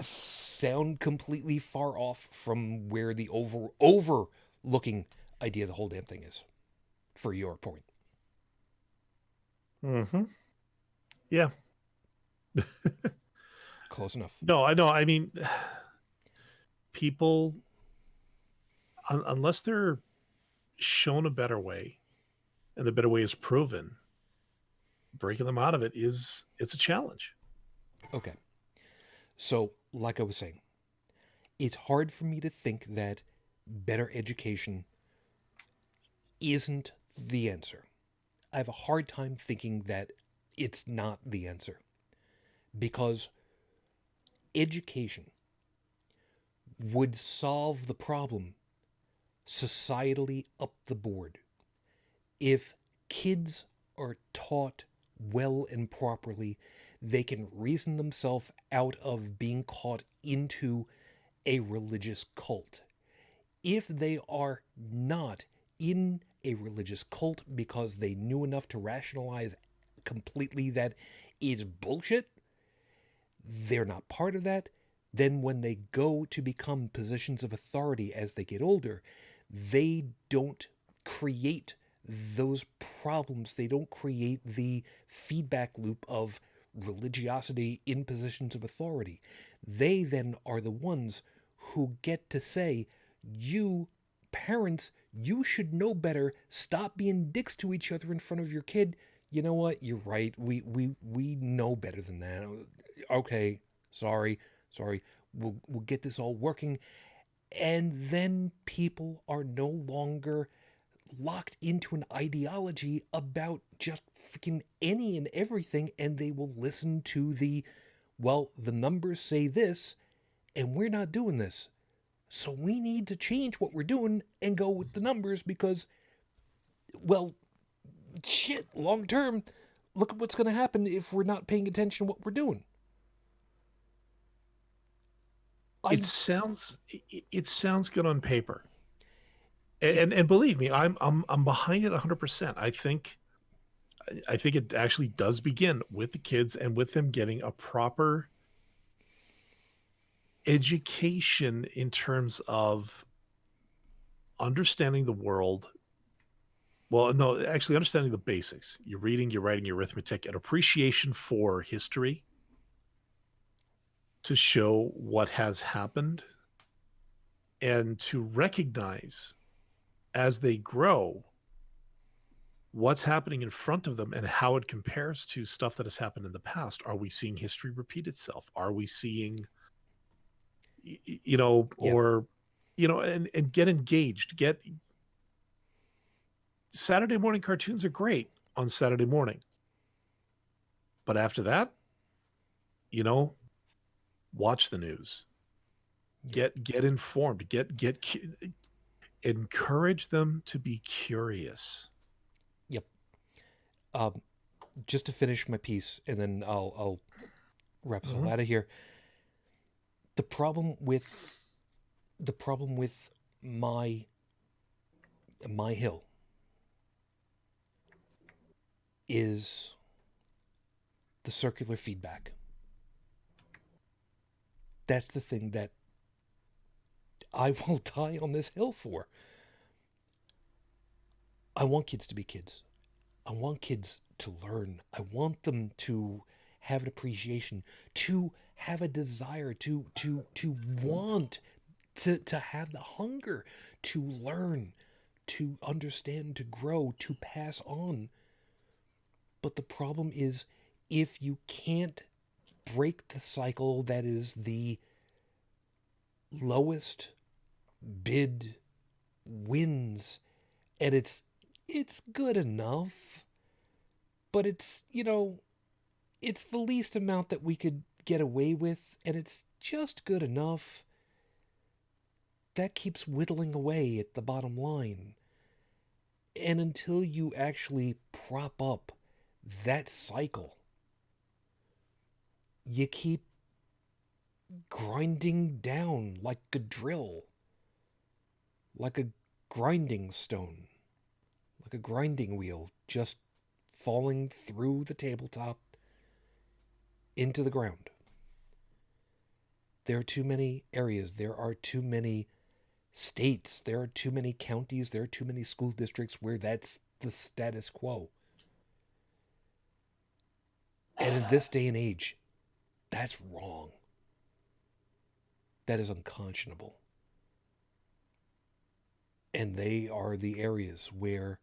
A: Sound completely far off from where the overlooking idea of the whole damn thing is, for your point.
B: Mm-hmm. Yeah.
A: Close enough.
B: No, I know. I mean, people, unless they're shown a better way, and the better way is proven, breaking them out of it's a challenge.
A: Okay. So, like I was saying, it's hard for me to think that better education isn't the answer. I have a hard time thinking that it's not the answer. Because education would solve the problem societally up the board if kids are taught well and properly. They can reason themselves out of being caught into a religious cult. If they are not in a religious cult because they knew enough to rationalize completely that it's bullshit, they're not part of that, then when they go to become positions of authority as they get older, they don't create those problems. They don't create the feedback loop of religiosity in positions of authority. They then are the ones who get to say, you parents, you should know better. Stop being dicks to each other in front of your kid. You know what? You're right. We know better than that. Okay, sorry. We'll get this all working. And then people are no longer locked into an ideology about just freaking any and everything, and they will listen to the numbers say this, and we're not doing this. So we need to change what we're doing and go with the numbers because, shit, long term, look at what's going to happen if we're not paying attention to what we're doing.
B: It sounds good on paper. And believe me, I'm behind it 100%. I think it actually does begin with the kids and with them getting a proper education in terms of understanding the world. Well, no, actually understanding the basics. Your reading, your writing, your arithmetic, and appreciation for history to show what has happened and to recognize as they grow what's happening in front of them and how it compares to stuff that has happened in the past. Are we seeing history repeat itself? Are we seeing, and get engaged, Saturday morning cartoons are great on Saturday morning. But after that, watch the news, get informed, encourage them to be curious.
A: Yep. Just to finish my piece, and then I'll wrap us all out of here. The problem with my hill is the circular feedback. That's the thing that I will die on this hill for. I want kids to be kids. I want kids to learn. I want them to have an appreciation, to have a desire, to want to have the hunger to learn, to understand, to grow, to pass on. But the problem is, if you can't break the cycle that is the lowest bid wins, and it's good enough, but it's, it's the least amount that we could get away with, and it's just good enough, that keeps whittling away at the bottom line. And until you actually prop up that cycle, you keep grinding down like a drill, like a grinding stone, like a grinding wheel, just falling through the tabletop into the ground. There are too many areas, there are too many states, there are too many counties, there are too many school districts where that's the status quo. And in this day and age, that's wrong. That is unconscionable. And they are the areas where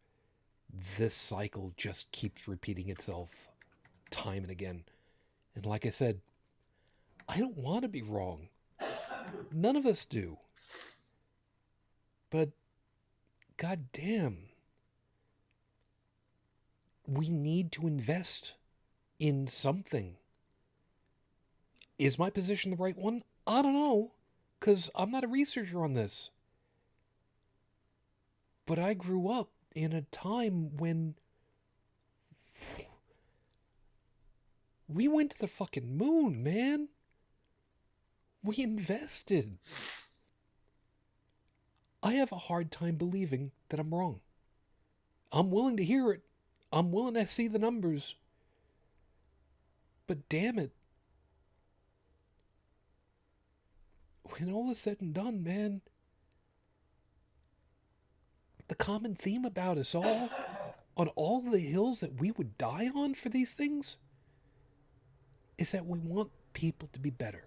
A: this cycle just keeps repeating itself time and again. And like I said, I don't want to be wrong. None of us do. But goddamn, we need to invest in something. Is my position the right one? I don't know, because I'm not a researcher on this. But I grew up in a time when we went to the fucking moon, man. We invested. I have a hard time believing that I'm wrong. I'm willing to hear it. I'm willing to see the numbers. But damn it. When all is said and done, man, the common theme about us all, on all the hills that we would die on for these things, is that we want people to be better.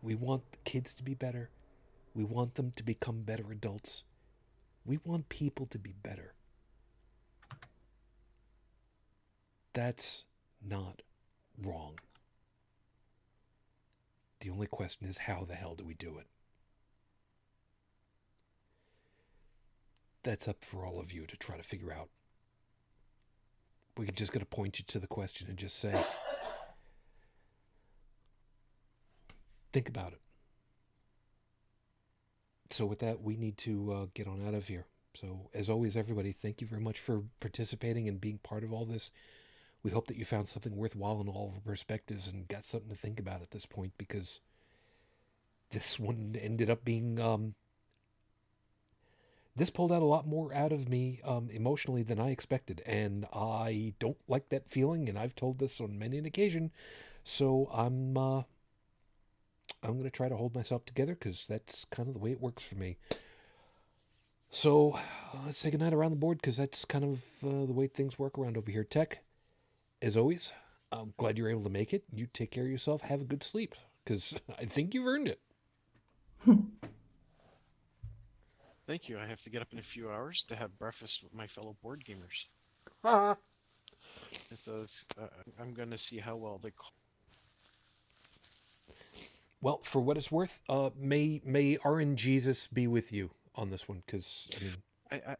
A: We want the kids to be better. We want them to become better adults. We want people to be better. That's not wrong. The only question is, how the hell do we do it? That's up for all of you to try to figure out. We're just going to point you to the question and just say, think about it. So with that, we need to get on out of here. So as always, everybody, thank you very much for participating and being part of all this. We hope that you found something worthwhile in all of our perspectives and got something to think about at this point, because this one ended up being... this pulled out a lot more out of me emotionally than I expected, and I don't like that feeling, and I've told this on many an occasion, so I'm going to try to hold myself together, because that's kind of the way it works for me. So let's say goodnight around the board, because that's kind of the way things work around over here. Tech, as always, I'm glad you're able to make it. You take care of yourself. Have a good sleep, because I think you've earned it.
E: Thank you. I have to get up in a few hours to have breakfast with my fellow board gamers. So I'm going to see how well they call.
A: Well, for what it's worth, may RNGesus be with you on this one, because I mean,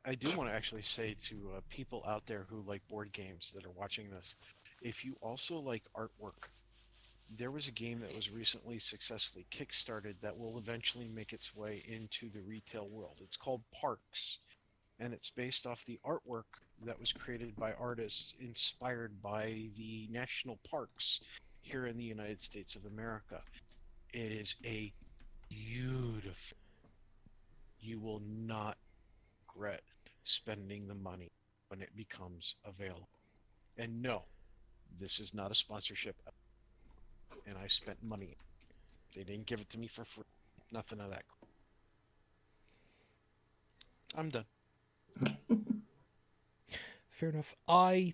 E: I do want to actually say to people out there who like board games that are watching this, if you also like artwork, there was a game that was recently successfully kickstarted that will eventually make its way into the retail world. It's called Parks, and it's based off the artwork that was created by artists inspired by the national parks here in the United States of America. It is a beautiful... You will not regret spending the money when it becomes available. And no, this is not a sponsorship. And I spent money. They didn't give it to me for free. Nothing of that. I'm done.
A: Fair enough. I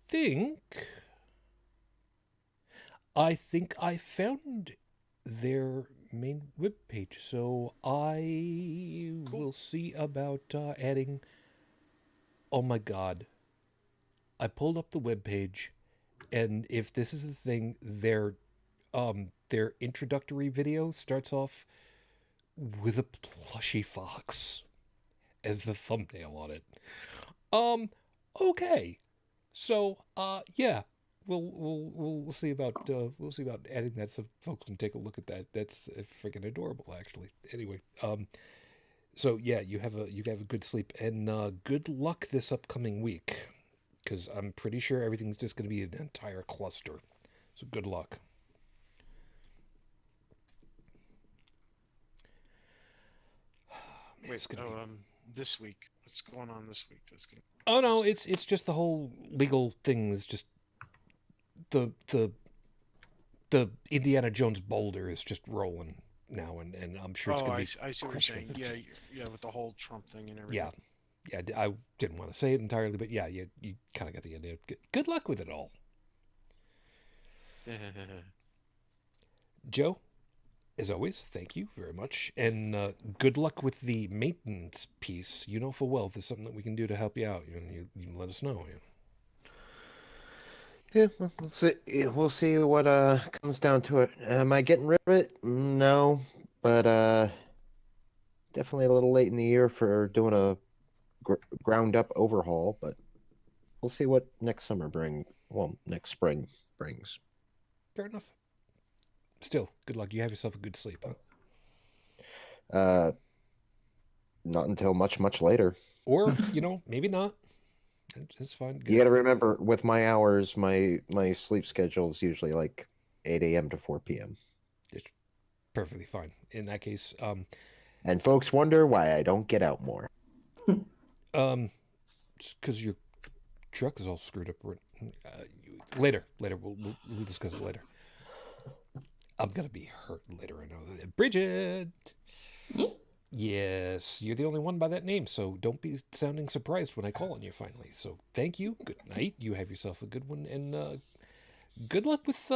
A: think I found their main webpage, so I will see about adding. Oh my God! I pulled up the webpage, and if this is the thing, their introductory video starts off with a plushy fox as the thumbnail on it. Okay. So, yeah, we'll see about adding that so folks can take a look at that. That's freaking adorable, actually. Anyway, so yeah, you have a good sleep and good luck this upcoming week, because I'm pretty sure everything's just going to be an entire cluster. So good luck.
E: Wait, this week. What's going on this week?
A: Oh no, it's just the whole legal thing is just the Indiana Jones boulder is just rolling now, and I'm sure it's going to be.
E: I see what you're saying. Yeah, with the whole Trump thing and everything.
A: Yeah. I didn't want to say it entirely, but yeah, you kind of got the idea. Good luck with it all, Joe. As always, thank you very much, and good luck with the maintenance piece. You know full well if there's something that we can do to help you out, you let us know.
D: Yeah, we'll see what comes down to it. Am I getting rid of it? No, but definitely a little late in the year for doing a ground up overhaul. But we'll see what next spring brings.
A: Fair enough. Still, good luck. You have yourself a good sleep,
D: huh? Not until much later.
A: Or maybe not. It's fine. Good.
D: You got to remember, with my hours, my sleep schedule is usually like 8 a.m. to 4 p.m.
A: It's perfectly fine in that case.
D: And folks wonder why I don't get out more.
A: Because your truck is all screwed up. Later, we'll discuss it later. I'm gonna be hurt later. I know that. Brigid. Yes, you're the only one by that name, so don't be sounding surprised when I call on you finally. So thank you. Good night. You have yourself a good one, and good luck with.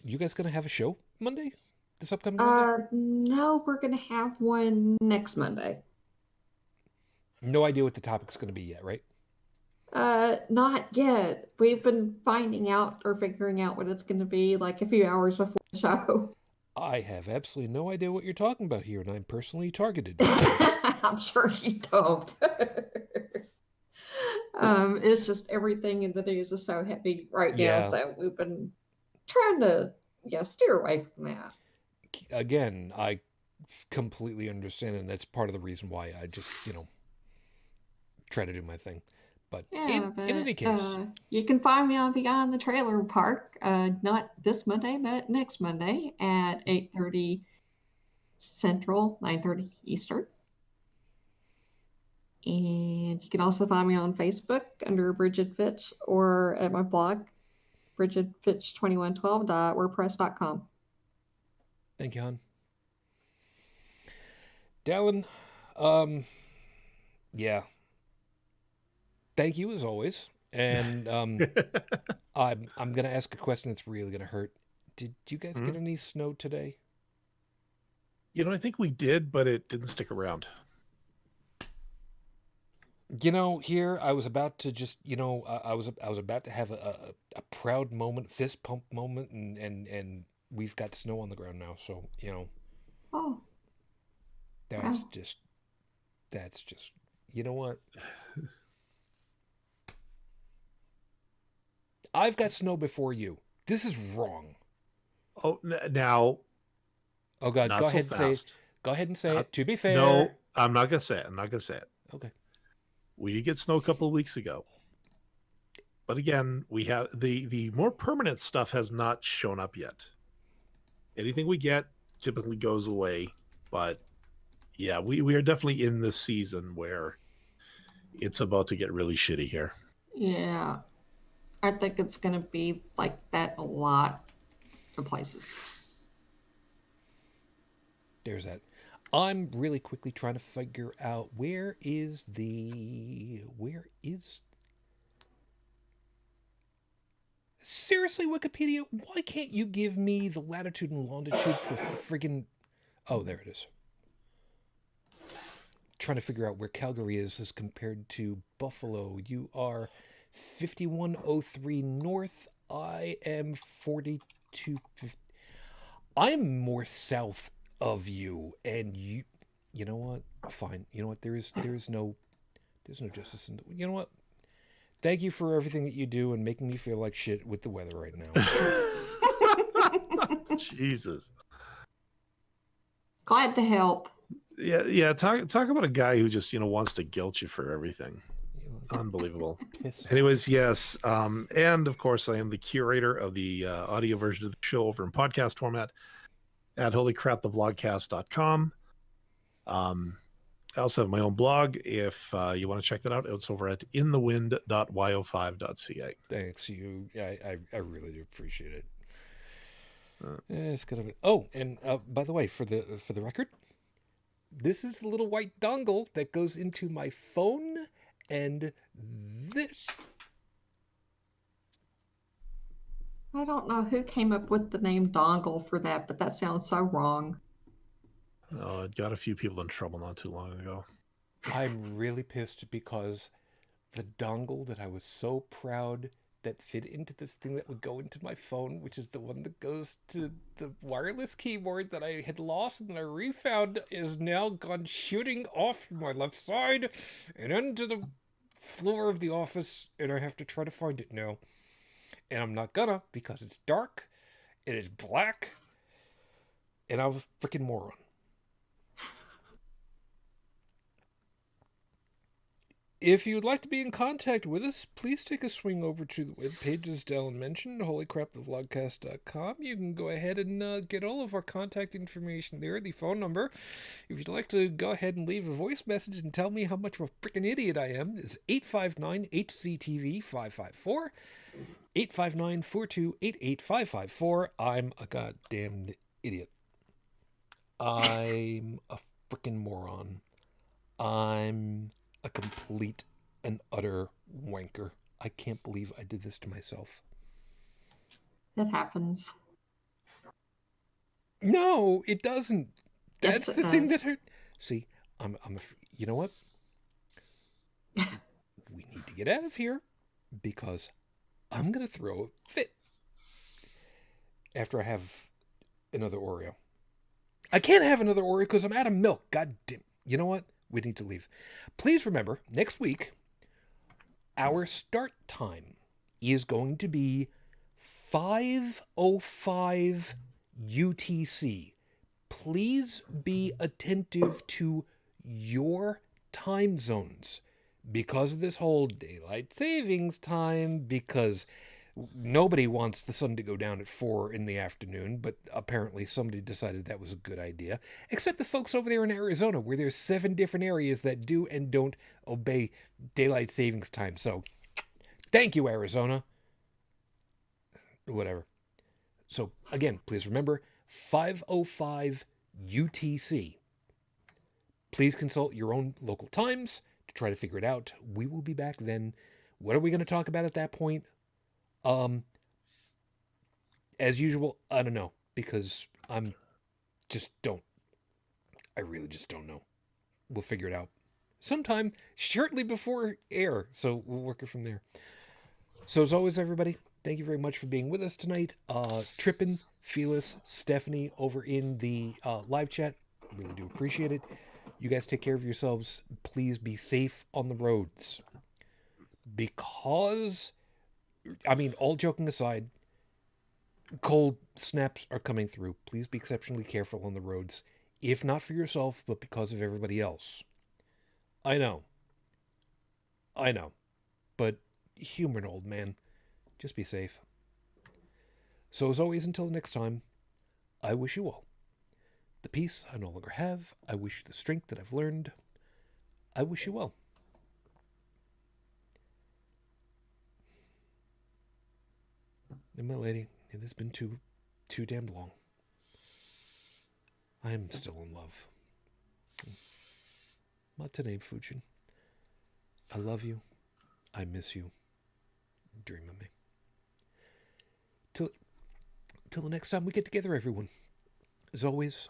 A: You guys gonna have a show Monday? This upcoming Monday?
C: No, we're gonna have one next Monday.
A: No idea what the topic's gonna be yet, right?
C: Not yet. We've been finding out or figuring out what it's going to be like a few hours before the show.
A: I have absolutely no idea what you're talking about here, and I'm personally targeted.
C: I'm sure you don't. It's just everything in the news is so heavy right now, so we've been trying to steer away from that.
A: Again, I completely understand, and that's part of the reason why I just, try to do my thing. But in any case,
C: you can find me on Beyond the Trailer Park, not this Monday, but next Monday at 8:30 Central, 9:30 Eastern. And you can also find me on Facebook under Brigid Fitch or at my blog, brigidfitch2112.wordpress.com.
A: Thank you, hon. Dalan, yeah. Thank you as always. And I'm gonna ask a question that's really gonna hurt. Did you guys get any snow today?
B: I think we did, but it didn't stick around.
A: Here I was about to just, I was about to have a proud moment, fist pump moment, and we've got snow on the ground now. So
C: Oh,
A: that's just, you know what? I've got snow before you. This is wrong.
B: Oh, now.
A: Oh God, go ahead and say it. Go ahead and say it. To be fair.
B: No, I'm not gonna say it.
A: Okay.
B: We did get snow a couple of weeks ago, but again, we have the more permanent stuff has not shown up yet. Anything we get typically goes away, but yeah, we are definitely in this season where it's about to get really shitty here.
C: Yeah, I think it's going to be like that a lot of places.
A: There's that. I'm really quickly trying to figure out where is seriously, seriously, Wikipedia, why can't you give me the latitude and longitude for friggin'... Oh, there it is. Trying to figure out where Calgary is as compared to Buffalo. You are 5103 north. I am 4250. I'm more south of you, and you know what? Fine. You know what? There's no justice in... You know what? Thank you for everything that you do and making me feel like shit with the weather right now.
B: Jesus.
C: Glad to help.
B: Yeah. Talk about a guy who just wants to guilt you for everything. Unbelievable. Anyways, yes. And of course, I am the curator of the audio version of the show over in podcast format at holycrapthevlogcast.com. I also have my own blog. If you want to check that out, it's over at inthewind.yo5.ca.
A: Thanks, you. I really do appreciate it. It's gonna be... Oh, and by the way, for the record, this is the little white dongle that goes into my phone, and this...
C: I don't know who came up with the name dongle for that, but that sounds so wrong.
B: Oh, it got a few people in trouble not too long ago.
A: I'm really pissed because the dongle that I was so proud that fit into this thing that would go into my phone, which is the one that goes to the wireless keyboard that I had lost and I refound, is now gone shooting off my left side and into the floor of the office, and I have to try to find it now. And I'm not gonna, because it's dark, it is black, and I'm a freaking moron. If you'd like to be in contact with us, please take a swing over to the webpage, as Dalan mentioned, holycrapthevlogcast.com. You can go ahead and get all of our contact information there, the phone number. If you'd like to go ahead and leave a voice message and tell me how much of a freaking idiot I am, is 859-HCTV-554, 859-428-8554. I'm a goddamn idiot. I'm a freaking moron. I'm a complete and utter wanker. I can't believe I did this to myself.
C: It happens.
A: No, it doesn't. That's
C: Yes,
A: the thing that hurt. See, you know what? We need to get out of here because I'm going to throw a fit after I have another Oreo. I can't have another Oreo because I'm out of milk. God damn. You know what? We need to leave. Please remember, next week, our start time is going to be 5:05 UTC. Please be attentive to your time zones because of this whole daylight savings time, because nobody wants the sun to go down at 4 in the afternoon, but apparently somebody decided that was a good idea. Except the folks over there in Arizona, where there's 7 different areas that do and don't obey daylight savings time. So, thank you, Arizona. Whatever. So, again, please remember, 5:05 UTC. Please consult your own local times to try to figure it out. We will be back then. What are we going to talk about at that point? As usual, I don't know, because I really just don't know. We'll figure it out sometime shortly before air, so we'll work it from there. So as always, everybody, thank you very much for being with us tonight. Trippin, Felis, Stephanie over in the live chat, really do appreciate it. You guys take care of yourselves. Please be safe on the roads, because all joking aside, cold snaps are coming through. Please be exceptionally careful on the roads, if not for yourself, but because of everybody else. I know. But human old man. Just be safe. So as always, until next time, I wish you all the peace I no longer have. I wish you the strength that I've learned. I wish you well. And my lady, it has been too damn long. I am still in love. Matane Fujin. I love you. I miss you. Dream of me. till the next time we get together, everyone. As always,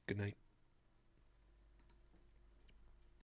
A: good night.